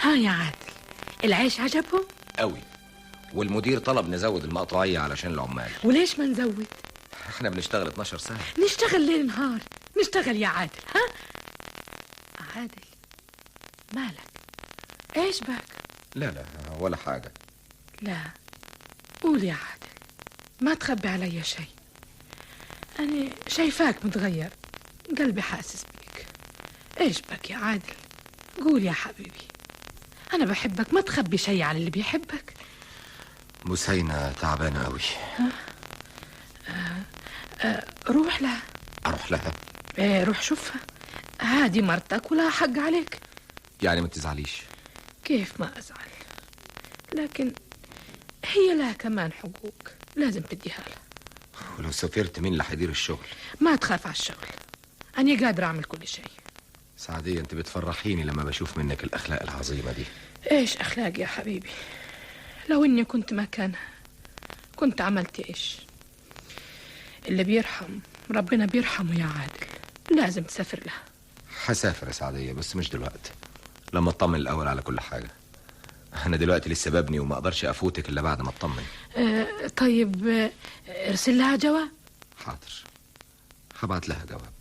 ها يا عادل، العيش عجبهم؟ قوي، والمدير طلب نزود المقطوعية علشان العمال. وليش ما نزود؟ احنا بنشتغل 12 ساعة. نشتغل ليل نهار، نشتغل يا عادل. ها عادل، مالك؟ ايش بك؟ لا ولا حاجة. لا، قول يا عادل، ما تخبي علي شيء. أنا شايفاك متغير، قلبي حاسس بيك. ايش بك يا عادل؟ قول يا حبيبي، أنا بحبك، ما تخبي شيء على اللي بيحبك. بثينة تعبانة قوي. روح لها. أروح لها؟ ايه، روح شوفها، هادي مرتك ولها حق عليك. يعني ما تزعليش. كيف ما أزعل، لكن هي لها كمان حقوق لازم تديها لها. ولو سافرت مين اللي هيدير الشغل؟ ما تخاف على الشغل، أنا قادر أعمل كل شيء. سعدية، انت بتفرحيني لما بشوف منك الأخلاق العظيمة دي. ايش أخلاق يا حبيبي؟ لو إني كنت مكانها كنت عملت ايش؟ اللي بيرحم ربنا بيرحمه يا عادل، لازم تسافر لها. هسافر يا سعدية، بس مش دلوقتي، لما اطمن الأول على كل حاجة. أنا دلوقتي لسه ببني وما أقدرش أفوتك إلا بعد ما اطمن. طيب، ارسل لها جواب. حاضر، هبعت لها جواب.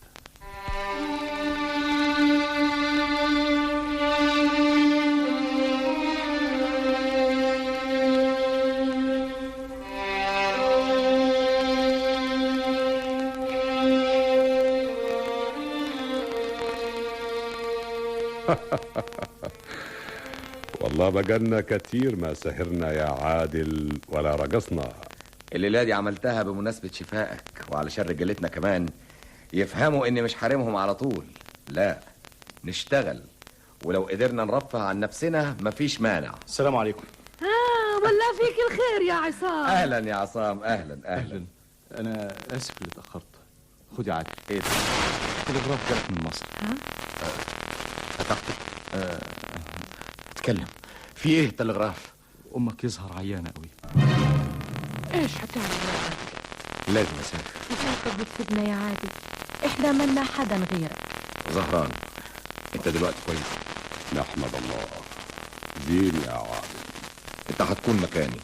والله بقالنا كتير ما سهرنا يا عادل ولا رقصنا. الليلة دي عملتها بمناسبة شفائك، وعلشان رجالتنا كمان يفهموا اني مش حارمهم على طول. لا، نشتغل، ولو قدرنا نرفه عن نفسنا مفيش مانع. السلام عليكم. والله فيك الخير يا عصام. اهلا يا عصام، اهلا. انا اسف اللي اتاخرت. خد يا عادل. ايه ده؟ تلغراف جالك من مصر. فتحت؟ اتكلم، في ايه التلغراف؟ امك يظهر عيانه قوي. ايش هتعمل يا عادل؟ لازم اسافر. مسافر بتسيبنا يا عادل، احنا مالنا حدا غيرك. زهران، انت دلوقتي كويس؟ نحمد الله. زين يا عادل. انت هتكون مكاني،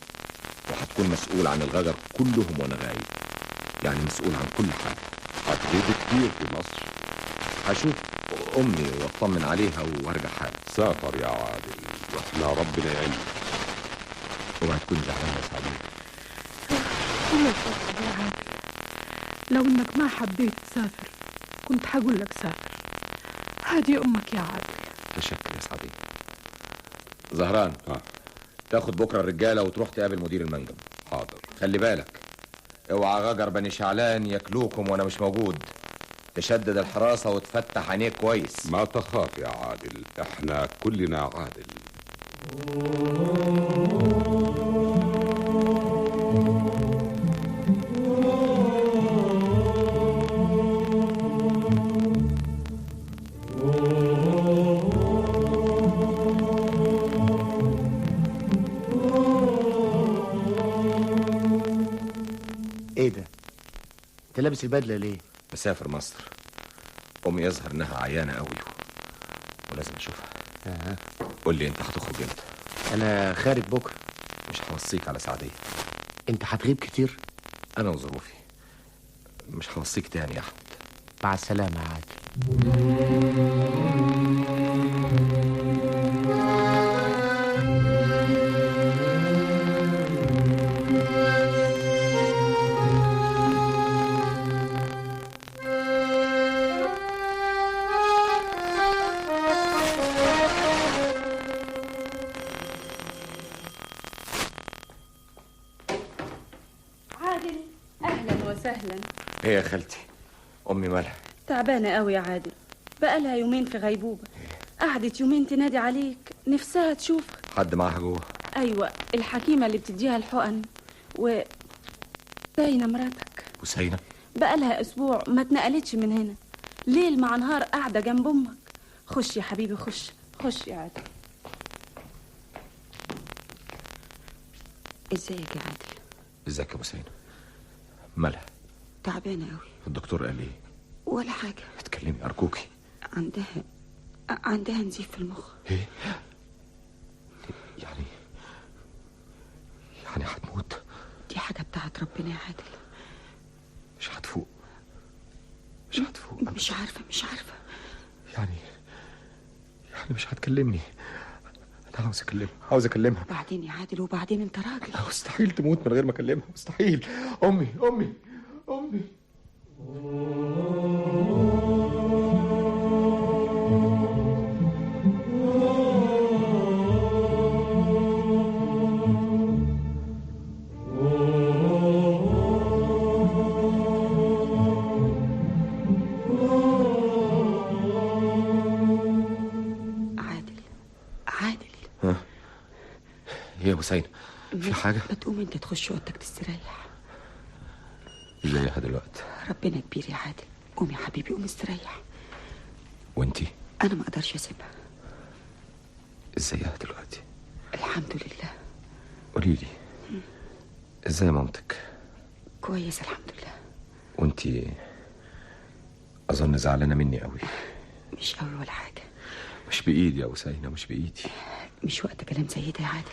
وهتكون مسؤول عن الغجر كلهم وانا غايب، يعني مسؤول عن كل حاجة. هتغيب كتير في مصر. هشوف امي واطمن عليها وارجع حالي. سافر يا عادل، واحنا ربنا يعينك. اوعى تكون زعلان يا سعدية. يا عادل، لو انك ما حبيت تسافر كنت هقول لك سافر. هذه امك يا عادل. تشكر يا سعدية. زهران، تاخد بكرة الرجالة وتروح تقابل مدير المنجم. حاضر. خلي بالك، اوعى غجر بني شعلان ياكلوكم وانا مش موجود. تشدد الحراسة وتفتح عينيك كويس. ما تخاف يا عادل، احنا كلنا عادل. ايه ده؟ انت لابس البدله ليه؟ مسافر مصر. امي يظهر انها عيانه قوي ولازم اشوفها. قول لي انت هتخرج امتى؟ انا خارج بكره. مش هوصيك على سعديه. انت هتغيب كتير؟ انا وظروفي. مش هوصيك تاني يا احمد. مع السلامه يا عادل. عادل، اهلا وسهلا. ايه يا خالتي؟ امي مالها؟ تعبانه قوي يا عادل، بقالها يومين في غيبوبه. قعدت يومين تنادي عليك، نفسها تشوفك. حد معاها جوه؟ ايوه، الحكيمه اللي بتديها الحقن زينة مراتك. وسينة؟ بقالها اسبوع ما اتنقلتش من هنا، ليل مع نهار قاعده جنب امك. خش يا حبيبي، خش خش يا عادل. ازيك يا عادل؟ ازيك يا ابو سينة؟ مالها؟ تعبانه قوي. الدكتور قال ايه؟ ولا حاجه. اتكلمي ارجوكي. عندها نزيف في المخ. ايه؟ يعني هتموت؟ دي حاجه بتاعت ربنا يا عادل. مش هتفوق؟ مش عارفه. يعني مش هتكلمني؟ انا عاوز اكلمها. بعدين يا عادل، وبعدين انت راجل. مستحيل تموت من غير ما اكلمها، مستحيل. امي. عادل. ها؟ ايه يا ابو سينة؟ في حاجة؟ ما تقوم انت تخش اوضتك تستريح. ازيها دلوقتي؟ ربنا كبير يا عادل. قوم يا حبيبي، قوم استريح. وانتي؟ انا ما اقدرش اسيبها. ازيها دلوقتي؟ الحمد لله. قولي لي ازاي مامتك؟ كويس الحمد لله. وانتي اظن زعلانة مني قوي. مش قوي ولا حاجة. مش بايدي يا ابو سينة، مش بايدي. مش وقت كلام زي ده يا عادل.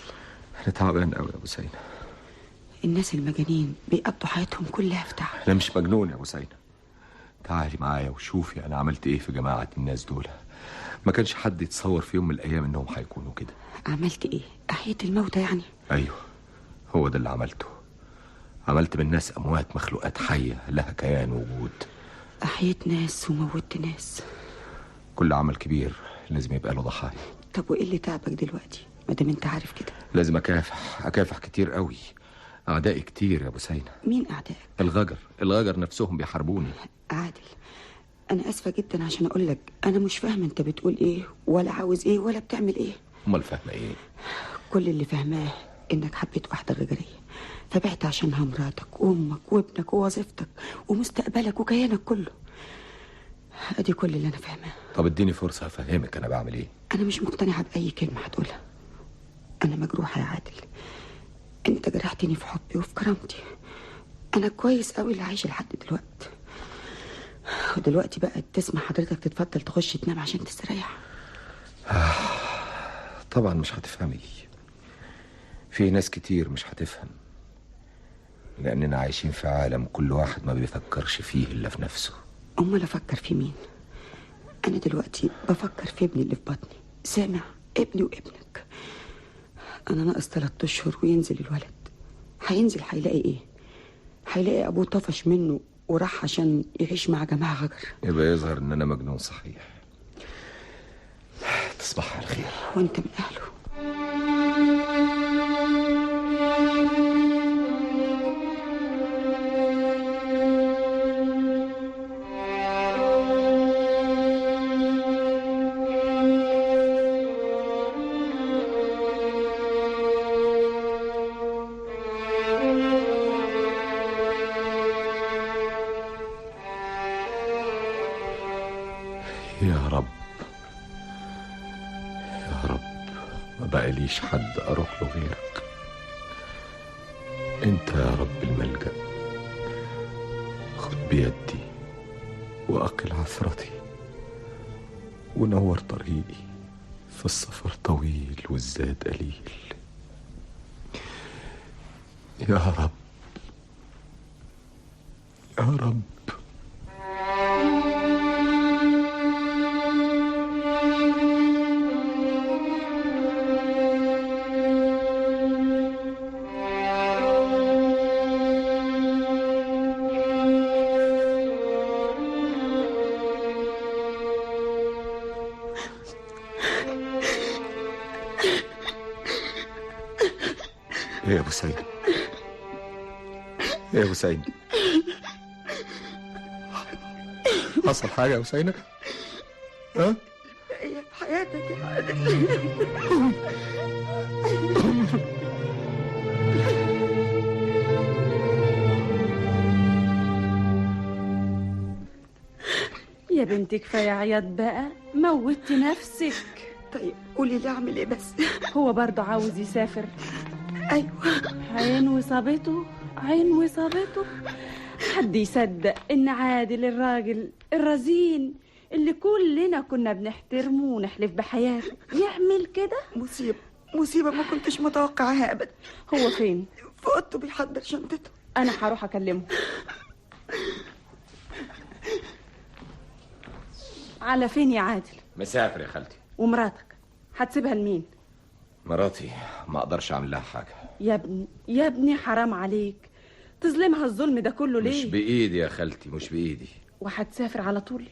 انا تعبان قوي يا ابو سينة. الناس المجانين بيقضوا حياتهم كلها في تعب. انا مش مجنون يا ابو سينة. تعالي معايا وشوفي انا عملت ايه في جماعة الناس دول. ما كانش حد يتصور في يوم من الايام انهم هيكونوا كده. عملت ايه؟ احييت الموتى يعني؟ ايوه، هو ده اللي عملته. عملت من الناس اموات، مخلوقات حية لها كيان ووجود. احييت ناس وموتت ناس. كل عمل كبير لازم يبقى له ضحايا. طب وايه اللي تعبك دلوقتي ما دام انت عارف كده؟ لازم اكافح كتير قوي. اعدائي كتير يا ابو سينة. مين اعدائك؟ الغجر نفسهم بيحاربوني. عادل، انا اسفه جدا عشان اقول لك انا مش فاهمه انت بتقول ايه ولا عاوز ايه ولا بتعمل ايه. امال فاهمه ايه؟ كل اللي فاهماه انك حبيت واحده غجريه، فبعت عشانها مراتك وامك وابنك ووظيفتك ومستقبلك وكيانك كله. ادي كل اللي انا فاهماه. طب اديني فرصه افهمك انا بعمل ايه. انا مش مقتنعه باي كلمه هتقولها. انا مجروحه يا عادل. انت جرحتني في حبي وفي كرامتي. انا كويس قوي اللي عايشه لحد دلوقتي. ودلوقتي بقى تسمع حضرتك تتفضل تخش تنام عشان تستريح. طبعا مش هتفهمي. في ناس كتير مش هتفهم، لاننا عايشين في عالم كل واحد ما بيفكرش فيه الا في نفسه. امال افكر في مين؟ انا دلوقتي بفكر في ابني اللي في بطني. سامع؟ ابني وابنك. انا ناقص 3 اشهر وينزل الولد. هينزل هيلاقي ايه؟ هيلاقي ابوه طفش منه وراح عشان يعيش مع جماعه غجر. يبقى يظهر ان انا مجنون صحيح. تصبح على خير. وانت من اهله. يا رب يا رب، ما بقاليش حد اروح له غيرك. انت يا رب الملجأ، خد بيدي واقل عثرتي ونور طريقي في السفر طويل والزاد قليل. يا رب يا رب. ايه يا ابو سعيد؟ ايه يا ابو سعيد؟ حصل حاجه يا ابو سعيد؟ ها؟ هي في حياتك يا عادل. يا بنتي كفايه عياط بقى، موتي نفسك. طيب قولي لي اعمل ايه بس؟ هو برضه عاوز يسافر؟ ايوه. عين وصابته، عين وصابته. حد يصدق ان عادل الراجل الرزين اللي كلنا كنا بنحترمه ونحلف بحياته يعمل كده؟ مصيبة ما كنتش متوقعاها ابدا. هو فين؟ في اوضته بيحضر شنطته. انا هروح اكلمه. على فين يا عادل؟ مسافر يا خالتي. ومراتك هتسيبها لمين؟ مراتي ما اقدرش اعمل لها حاجه. يا ابني يا ابني حرام عليك، تظلمها الظلم ده كله ليه؟ مش بايدي يا خالتي، مش بايدي. وهتسافر على طول؟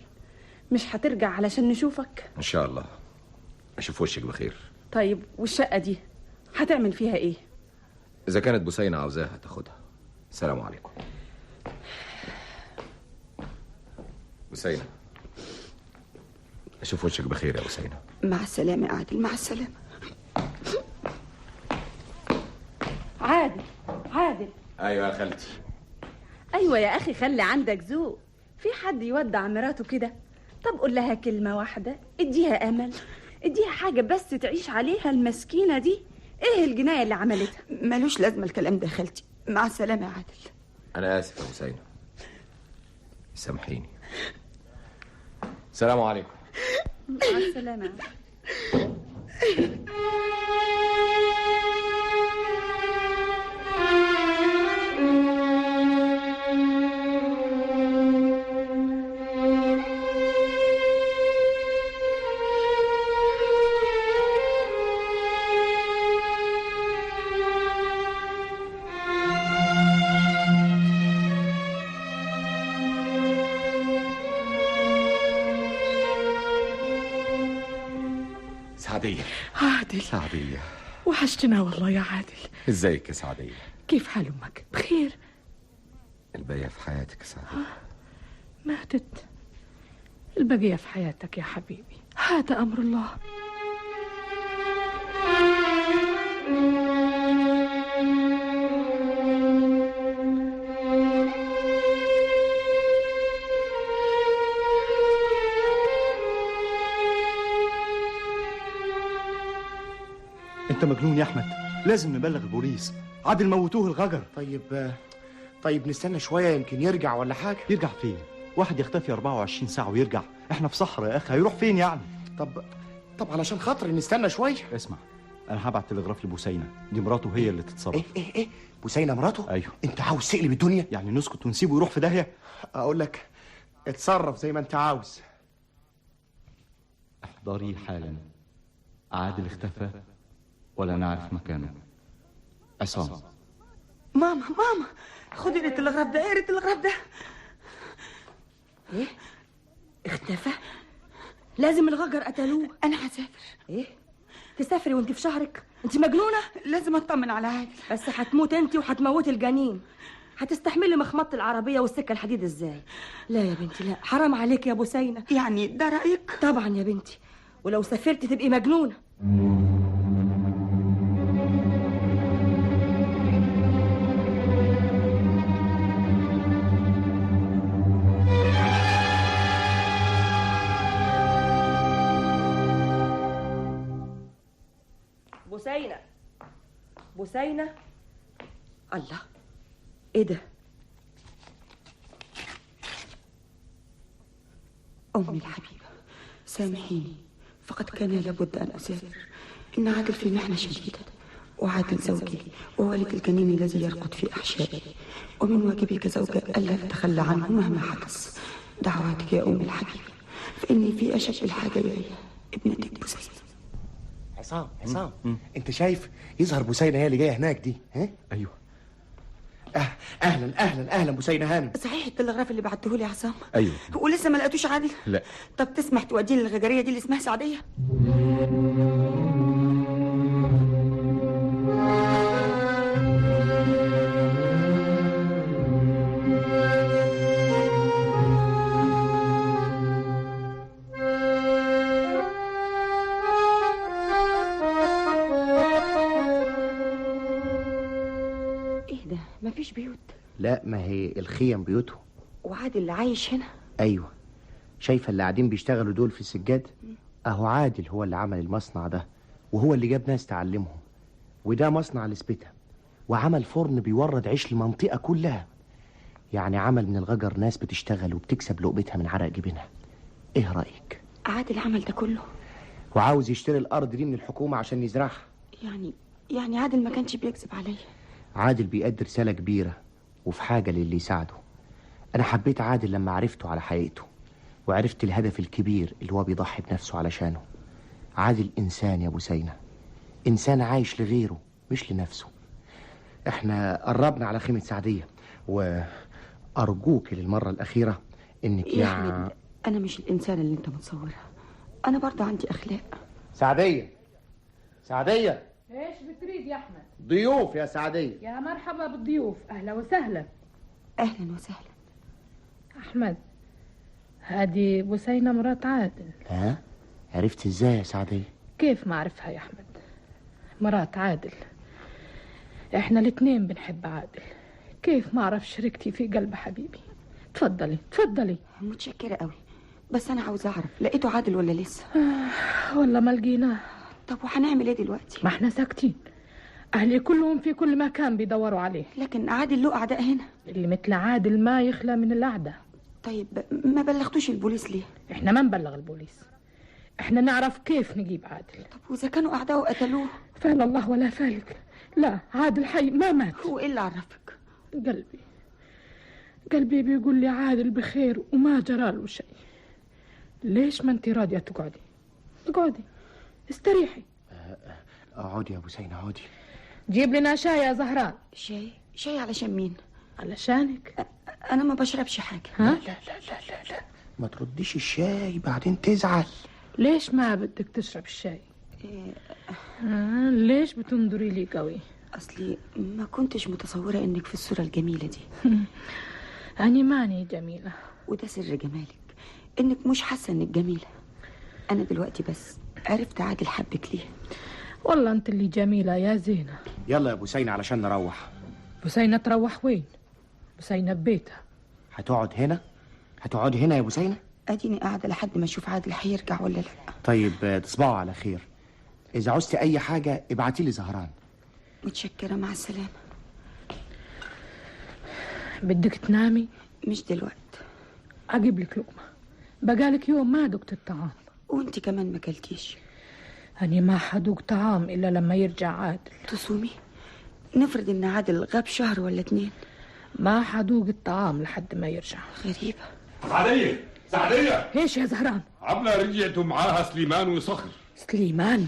مش هترجع علشان نشوفك؟ ان شاء الله اشوف وشك بخير. طيب والشقه دي هتعمل فيها ايه؟ اذا كانت بوسينة عاوزاها تاخدها. السلام عليكم. بوسينة، اشوف وشك بخير يا بوسينة. مع السلامة يا عادل، مع السلامة. عادل عادل. ايوه يا خالتي. ايوه يا اخي، خلي عندك ذوق. في حد يودع مراته كده؟ طب قول لها كلمه واحده، اديها امل، اديها حاجه بس تعيش عليها المسكينه دي. ايه الجنايه اللي عملتها؟ ملوش لازمه الكلام ده يا خالتي. مع السلامه يا عادل. انا اسف يا بوسينة، سامحيني. السلام عليكم. مع السلامه. سعدية. عادل. سعدية، وحشتنا والله يا عادل. ازيك يا سعدية؟ كيف حال امك؟ بخير؟ الباقية في حياتك يا سعدية. ماتت. البقية في حياتك يا حبيبي، هذا امر الله. انت مجنون يا احمد، لازم نبلغ البوليس. عادل موتوه الغجر. طيب نستنى شويه يمكن يرجع ولا حاجه. يرجع فين؟ واحد يختفي 24 ساعه ويرجع؟ احنا في صحراء يا اخي، هيروح فين يعني؟ طب علشان خاطري نستنى شويه. اسمع، انا هبعت تلغراف لبوسينة، دي مراته هي اللي تتصرف. ايه بوسينة مراته؟ ايوه. انت عاوز تقلب الدنيا؟ يعني نسكت ونسيبه يروح في داهيه؟ اقول لك اتصرف زي ما انت عاوز. احضري حالا. عادل اختفى ولا نعرف مكانه. عصام. ماما خدي لي التلغراف ده. ايه التلغراف ده؟ ايه؟ اختفى؟ لازم الغجر قتلوه. انا هسافر. ايه؟ تسافري وانت في شهرك؟ انت مجنونه؟ لازم اطمن على عادل. بس هتموت انت وهتموتي الجنين. هتستحملي مخمطة العربية والسكة الحديد ازاي؟ لا يا بنتي لا، حرام عليك يا بوسينة. يعني ده رأيك؟ طبعا يا بنتي، ولو سافرتي تبقي مجنونة. بوسينة بوسينة. الله، ايه ده؟ أمي الحبيبة سامحيني، فقد كان لابد أن أسافر. إن عادل في محنة شديدة، وعادل زوجي ووالد الجنين الذي يرقد في أحشائي، ومن واجبي كزوجة ألا أتخلى عنه مهما حدث. دعواتك يا أمي الحبيبة، فإني في أشد الحاجة إليها، ابنتك بوسينة. عصام انت شايف يظهر بوسينة هي اللي جايه هناك دي؟ ها؟ ايوه. اهلا بوسينة هانم. صحيح التلغراف اللي بعتهولي يا عصام؟ ايوه. ولسه ما لقيتوش عادل؟ لا. طب تسمح توديني للغجرية دي اللي اسمها سعدية؟ مفيش بيوت؟ لا، ما هي الخيم بيوتهم. وعادل اللي عايش هنا؟ ايوه. شايفه اللي قاعدين بيشتغلوا دول في السجاد؟ اهو عادل هو اللي عمل المصنع ده، وهو اللي جاب ناس تعلمهم، وده مصنع لسبتها، وعمل فرن بيورد عيش المنطقه كلها. يعني عمل من الغجر ناس بتشتغل وبتكسب لقمتها من عرق جبينها. ايه رايك؟ عادل عمل ده كله وعاوز يشتري الارض دي من الحكومه عشان يزرعها. يعني عادل ما كانش بيكذب عليا. عادل بيأدي رسالة كبيرة وفي حاجة للي يساعده. أنا حبيت عادل لما عرفته على حقيقته، وعرفت الهدف الكبير اللي هو بيضحي بنفسه علشانه. عادل إنسان يا بوسينة، إنسان عايش لغيره مش لنفسه. إحنا قربنا على خيمة سعدية، وأرجوك للمرة الأخيرة إنك يا أحمد، أنا مش الإنسان اللي أنت متصورها، أنا برضه عندي أخلاق. سعدية ايش بتريد يا احمد؟ ضيوف يا سعدية. يا مرحبا بالضيوف، اهلا وسهلا. اهلا وسهلا. احمد، هذه بوسينة مرات عادل. ها؟ عرفت ازاي يا سعدية؟ كيف ما اعرفها يا احمد؟ مرات عادل، احنا الاثنين بنحب عادل. كيف ما اعرف شريكتي في قلب حبيبي. تفضلي. متشكرة قوي، بس انا عاوز اعرف لقيته عادل ولا لسه؟ والله ما لقيناه. طب وهنعمل ايه دلوقتي؟ ما احنا ساكتين، اهلي كلهم في كل مكان بيدوروا عليه. لكن عادل له اعداء هنا. اللي مثل عادل ما يخلى من الاعداء. طيب ما بلغتوش البوليس ليه؟ احنا ما نبلغ البوليس، احنا نعرف كيف نجيب عادل. طب واذا كانوا اعداء وقتلوه؟ فعل الله ولا فالك. لا، عادل حي ما مات. هو ايه اللي عرفك؟ قلبي بيقول لي عادل بخير وما جراله شيء. ليش ما انت راضيه تقعدي استريحي. اقعدي يا بوسينة، اقعدي. جيب لنا شاي يا زهران. شاي علشان مين؟ علشانك. انا ما بشربش حاجه. ها؟ لا ما ترديش الشاي بعدين تزعل. ليش ما بدك تشرب الشاي؟ ليش بتنظري لي قوي؟ اصلي ما كنتش متصوره انك في الصوره الجميله دي. أنا ماني جميله، وده سر جمالك، انك مش حاسه انك جميله. انا دلوقتي بس عرفت عادل حبك ليه. والله انت اللي جميله يا زينه. يلا يا بوسينة علشان نروح. بوسينة تروح وين؟ بوسينة ببيتها. هتقعدي هنا يا بوسينة؟ اديني قاعده لحد ما اشوف عادل هيرجع ولا لا. طيب تصبحوا على خير. اذا عوزتي اي حاجه ابعتي لي زهران. متشكره، مع السلامه. بدك تنامي؟ مش دلوقتي. اجيب لك لقمه، بقالك يوم ما دقت الطعام. وانت كمان ما كلتيش. أنا ما حدوق طعام إلا لما يرجع عادل. تصومي؟ نفرض إن عادل غاب شهر ولا 2. ما حدوق الطعام لحد ما يرجع. غريبة. سعدية إيش يا زهران؟ عبلة رجعت معاها سليمان وصخر. سليمان؟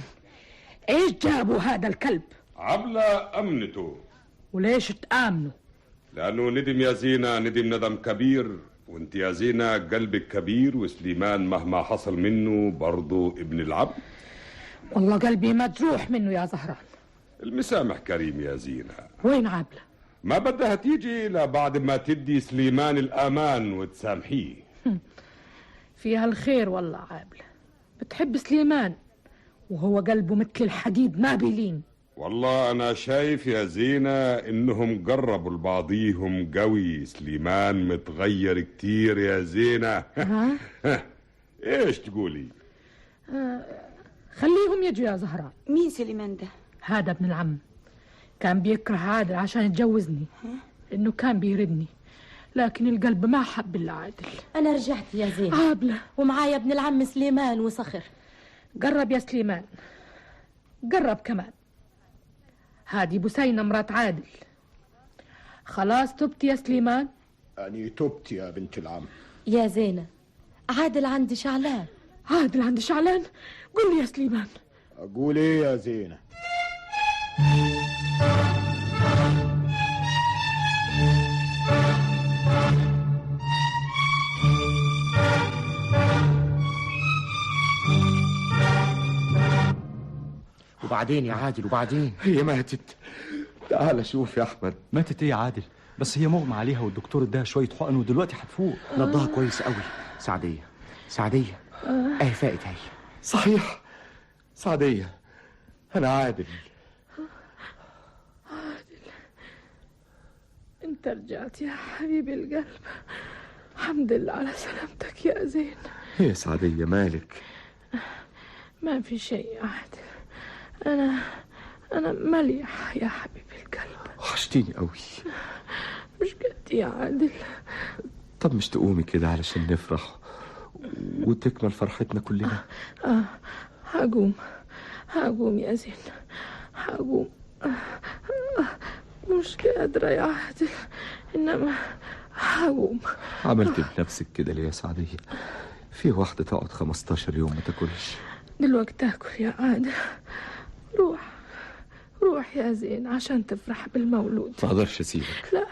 إيش جابوا هذا الكلب؟ عبلة أمنته. وليش تآمنوا؟ لأنه ندم يا زينة، ندم ندم كبير، وانت يا زينة قلبك كبير، وسليمان مهما حصل منه برضو ابن العبد. والله قلبي مجروح منه يا زهران. المسامح كريم يا زينة. وين عبلة؟ ما بدها تيجي إلا بعد ما تدي سليمان الأمان وتسامحيه. فيها الخير والله عابلة، بتحب سليمان وهو قلبه مثل الحديد ما بيلين. والله أنا شايف يا زينة إنهم قربوا لبعضيهم قوي. سليمان متغير كتير يا زينة. ها؟ إيش تقولي؟ خليهم يجوا يا زهران. مين سليمان ده؟ هذا ابن العم كان بيكره عادل عشان يتجوزني، انه كان بيردني، لكن القلب ما حب الا عادل. انا رجعت يا زين عابلة، ومعايا ابن العم سليمان وصخر. قرب يا سليمان، قرب كمان. هادي بسينة مرات عادل. خلاص تبت يا سليمان؟ أني تبت يا بنت العم. يا زينة، عادل عندي شعلان. عادل عندي شعلان؟ قل لي يا سليمان. أقول إيه يا زينة؟ وبعدين يا عادل وبعدين؟ هي ماتت. تعال شوف يا احمد. ماتت ايه يا عادل؟ بس هي مغمى عليها والدكتور اداها شويه حقن ودلوقتي هتفوق. نضها كويس قوي. سعديه اهي فاقت اهي. صحيح سعديه. انا عادل. انت رجعت يا حبيبي القلب. الحمد لله على سلامتك يا زين. يا سعديه مالك؟ ما في شيء يا عادل. أنا مليح يا حبيبي القلب. وحشتيني قوي. مش قد يا عادل. طب مش تقومي كده علشان نفرح وتكمل فرحتنا كلنا؟ هقوم يا زين، هقوم. مش قادرة يا عادل، إنما هقوم. عملت بنفسك كده ليه يا سعدية؟ في واحدة تقعد 15 يوم ما تاكلش. دلوقتي تاكل يا عادل. روح يا زين عشان تفرح بالمولود. ما اقدرش اسيبك.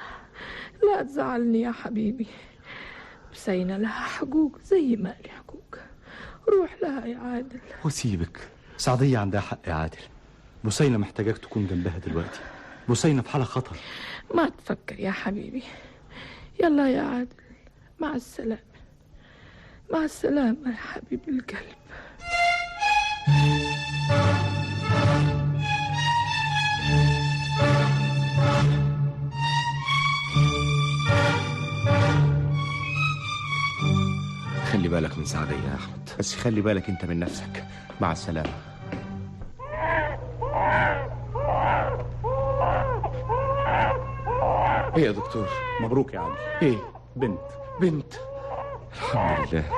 لا تزعلني يا حبيبي. بسينة لها حقوق زي ما لي حقوق. روح لها يا عادل. وسيبك. سعدية عندها حق يا عادل. بسينة محتاجاك تكون جنبها دلوقتي. بسينة في حالة خطر. ما تفكر يا حبيبي. يلا يا عادل، مع السلامة. مع السلامة يا حبيبي القلب. خلي بالك من سعدية يا أحمد. بس خلي بالك انت من نفسك. مع السلامة. ايه يا دكتور؟ مبروك يا عادل. ايه؟ بنت. الحمد لله.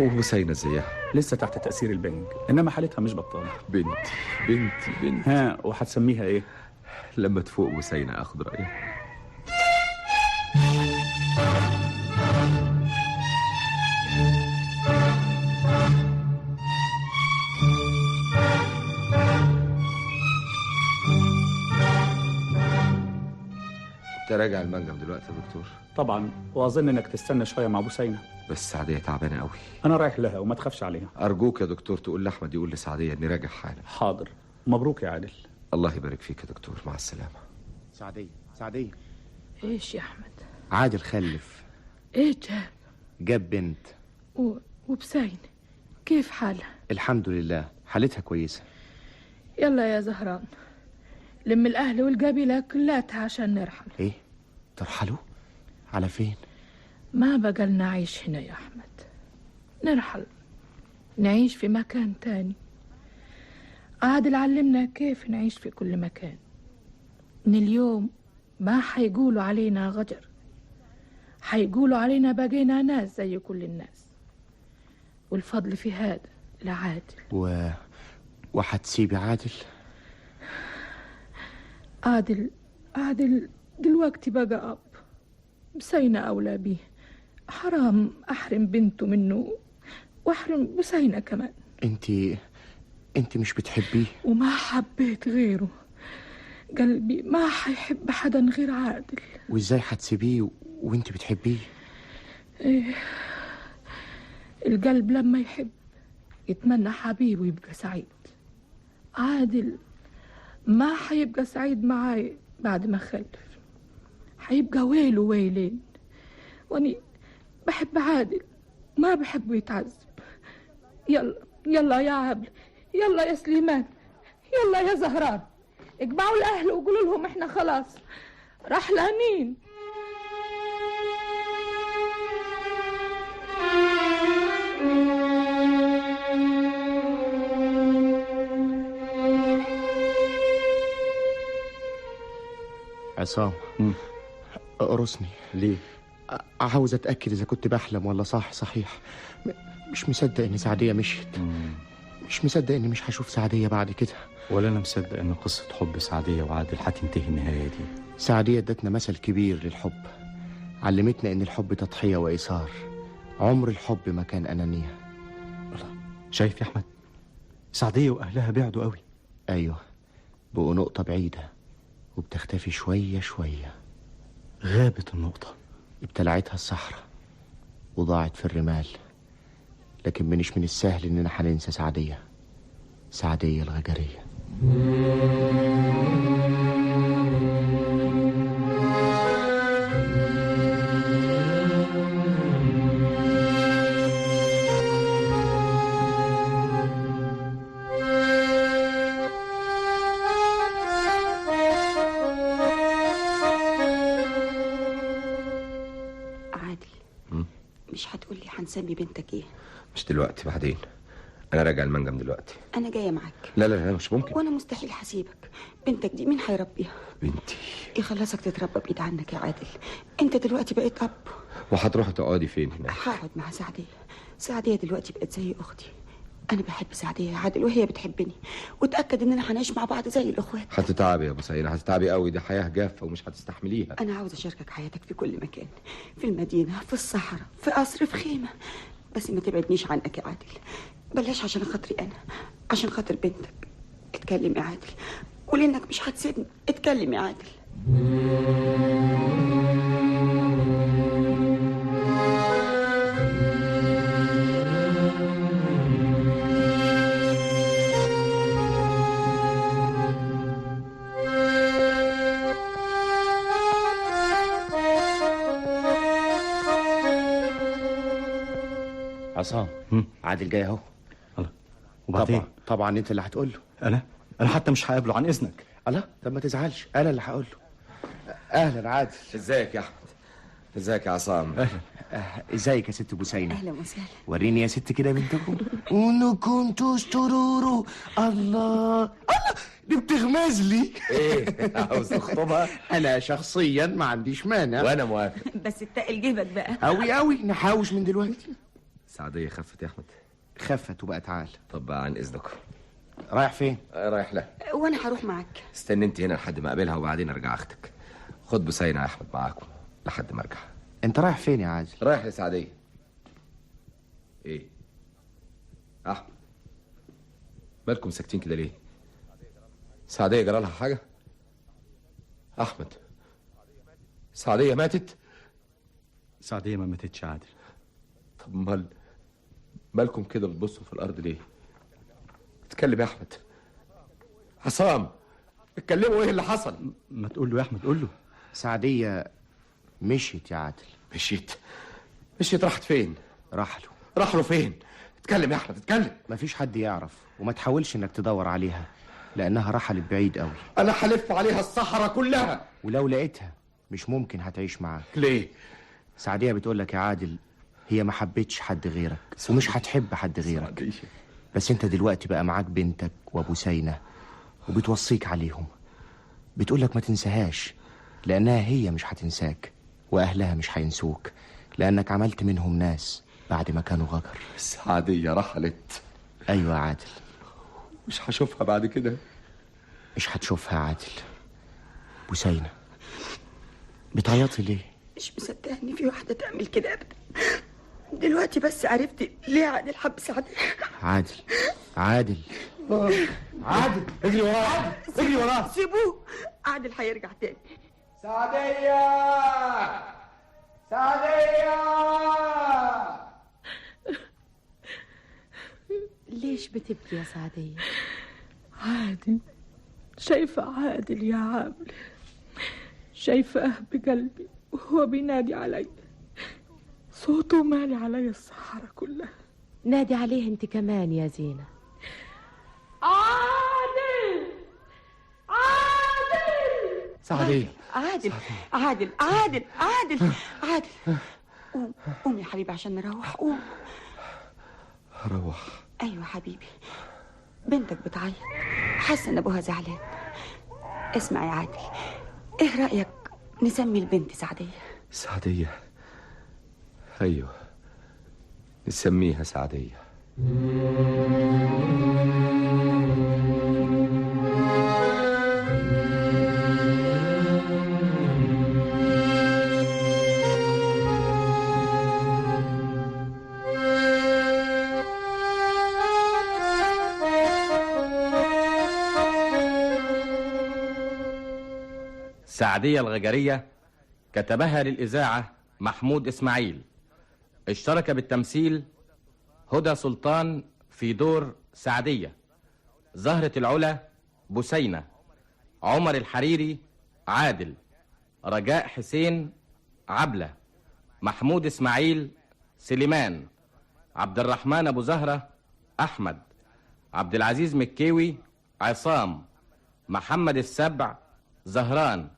وبسينة ازيها؟ لسه تحت تأثير البنج، انما حالتها مش بطالة. بنتي. ها، وهتسميها ايه؟ لما تفوق بسينة اخد رأيها. تراجع المنجم دلوقتي يا دكتور؟ طبعا، واظن انك تستنى شويه مع بسينة. بس سعدية تعبانة قوي. انا رايح لها وما تخافش عليها. ارجوك يا دكتور تقول لاحمد يقول لسعدية اني راجع حالا. حاضر. مبروك يا عادل. الله يبارك فيك يا دكتور. مع السلامة. سعدية. ايش يا احمد؟ عادل خلف. ايه جاب بنت. وبسين كيف حالها؟ الحمد لله حالتها كويسة. يلا يا زهران، لم الاهل والقبيلة كلاتها عشان نرحل. ايه؟ ترحلوا؟ على فين؟ ما بقلنا عيش هنا يا احمد. نرحل، نعيش في مكان تاني. عادل علمنا كيف نعيش في كل مكان. من اليوم ما حيقولوا علينا غجر، حيقولوا علينا بقينا ناس زي كل الناس. والفضل في هذا لعادل. وحتسيبي عادل؟ عادل دلوقتي بقى أب. بسينة أولى بيه. حرام أحرم بنته منه وأحرم بسينة كمان. انت مش بتحبيه؟ وما حبيت غيره. قلبي ما حيحب حدا غير عادل. وازاي حتسيبيه وانت بتحبيه؟ إيه، القلب لما يحب يتمنى حبيبه يبقى سعيد. عادل ما حيبقى سعيد معاي بعد ما خلف، حيبقى ويل وويلين. واني بحب عادل ما بحبه يتعذب. يلا يا عبل، يلا يا سليمان، يلا يا زهران، اجمعوا الاهل وقولوا لهم احنا خلاص رحلانين. عصام اقرصني. ليه؟ عاوز اتاكد اذا كنت بحلم ولا صحيح. مش مصدق ان سعديه مشيت. مش مصدق اني مش هشوف سعديه بعد كده. ولا انا مصدق ان قصه حب سعديه وعادل هتنتهي النهايه دي. سعديه ادتنا مثل كبير للحب، علمتنا ان الحب تضحيه وايثار، عمر الحب ما كان انانيه. شايف يا احمد؟ سعديه واهلها بعدوا قوي. ايوه، بقوا نقطه بعيده وبتختفي شويه شويه. غابت النقطه، ابتلعتها الصحراء وضاعت في الرمال. لكن مش من السهل اننا هننسى سعديه الغجريه. مش هتقولي هنسمي بنتك ايه؟ مش دلوقتي، بعدين. انا راجع المنجم دلوقتي. انا جايه معاك. لا مش ممكن. وانا مستحيل هسيبك. بنتك دي مين هيربيها؟ بنتي يخلصك تتربى بعيد عنك يا عادل. انت دلوقتي بقيت اب. وهتروحي تقعدي فين هناك؟ هقعد مع سعديه دلوقتي بقت زي اختي. انا بحب سعديه يا عادل وهي بتحبني، وتاكد اننا هنعيش مع بعض زي الاخوات. هتتعبي يا بوسينة، هتتعبي قوي، دي حياه جافه ومش هتستحمليها. انا عاوز اشاركك حياتك في كل مكان، في المدينه، في الصحراء، في قصر، في خيمه، بس ما تبعدنيش عنك يا عادل. بلاش عشان خاطري انا، عشان خاطر بنتك. اتكلم يا عادل، قول انك مش هتسيبني. اتكلم يا عادل. عصام، عادل جاي اهو. وبعدين؟ طبعا انت اللي هتقول له. انا حتى مش هقابله عن اذنك. الله، طب ما تزعلش، انا اللي هقول له. اهلا عادل. ازيك يا احمد؟ ازيك يا عصام؟ ازيك يا ست بوسينة؟ اهلا وسهلا. وريني يا ست كده بنتكم. انا كنت ترورو. الله دي بتغمز لي. ايه عاوز تخطبها؟ انا شخصيا ما عنديش مانع. وانا موافق. بس تقل جيبك بقى. قوي نحاوش من دلوقتي. سعدية خفت يا احمد؟ خفت وبقى تعال. طب بقى عن اذنكم. رايح فين؟ رايح لها. وانا هروح معاك. استني انت هنا لحد ما اقابلها وبعدين ارجع اختك. خد بوسينة يا احمد معاكم لحد ما ارجع. انت رايح فين يا عادل؟ رايح لسعدية. ايه احمد، مالكم ساكتين كده ليه؟ سعدية جرالها حاجة؟ احمد، سعدية ماتت؟ سعدية ما ماتتش عادل. طب مالكم كده بتبصوا في الارض ليه؟ اتكلم يا احمد. عصام، اتكلموا، ايه اللي حصل؟ ما تقول له يا احمد، قول له. سعدية مشيت يا عادل. مشيت راحت فين؟ راح له فين؟ اتكلم يا احمد، اتكلم. مفيش حد يعرف، وما تحاولش انك تدور عليها لانها رحلت بعيد قوي. انا هلف عليها الصحراء كلها، ولو لقيتها مش ممكن هتعيش معاك. ليه؟ سعدية بتقولك يا عادل هي ما حبتش حد غيرك ومش هتحب حد غيرك. بس انت دلوقتي بقى معاك بنتك وبوسينة وبتوصيك عليهم. بتقولك ما تنساهاش لانها هي مش هتنساك، واهلها مش هينسوك لانك عملت منهم ناس بعد ما كانوا غجر. سعدية رحلت. ايوه يا عادل. مش هشوفها بعد كده. مش هتشوفها يا عادل. بوسينة، بتعيطي ليه؟ مش مصدقه ان في واحده تعمل كده ابدا. دلوقتي بس عرفت ليه عادل حب سعدية. عادل اجري وراه. سيبوه، عادل هيرجع تاني. سعدية ليش بتبكي يا سعدية؟ عادل، شايفة عادل يا عامر، شايفاه بقلبي وهو بينادي علي، صوته مالي علي الصحراء كلها. نادي عليه انت كمان يا زينة. عادل سعدية. عادل قوم يا حبيبي عشان نروح. قوم. روح. ايوه حبيبي، بنتك بتعيط، حاسه ان ابوها زعلان. اسمع يا عادل، ايه رأيك نسمي البنت سعدية؟ سعدية؟ أيوه، نسميها سعدية. سعدية الغجرية كتبها للإذاعة محمود إسماعيل. اشترك بالتمثيل هدى سلطان في دور سعدية، زهرة العلا بسينة، عمر الحريري عادل، رجاء حسين عبلة، محمود إسماعيل سليمان، عبد الرحمن أبو زهرة أحمد، عبد العزيز مكيوي عصام، محمد السبع زهران،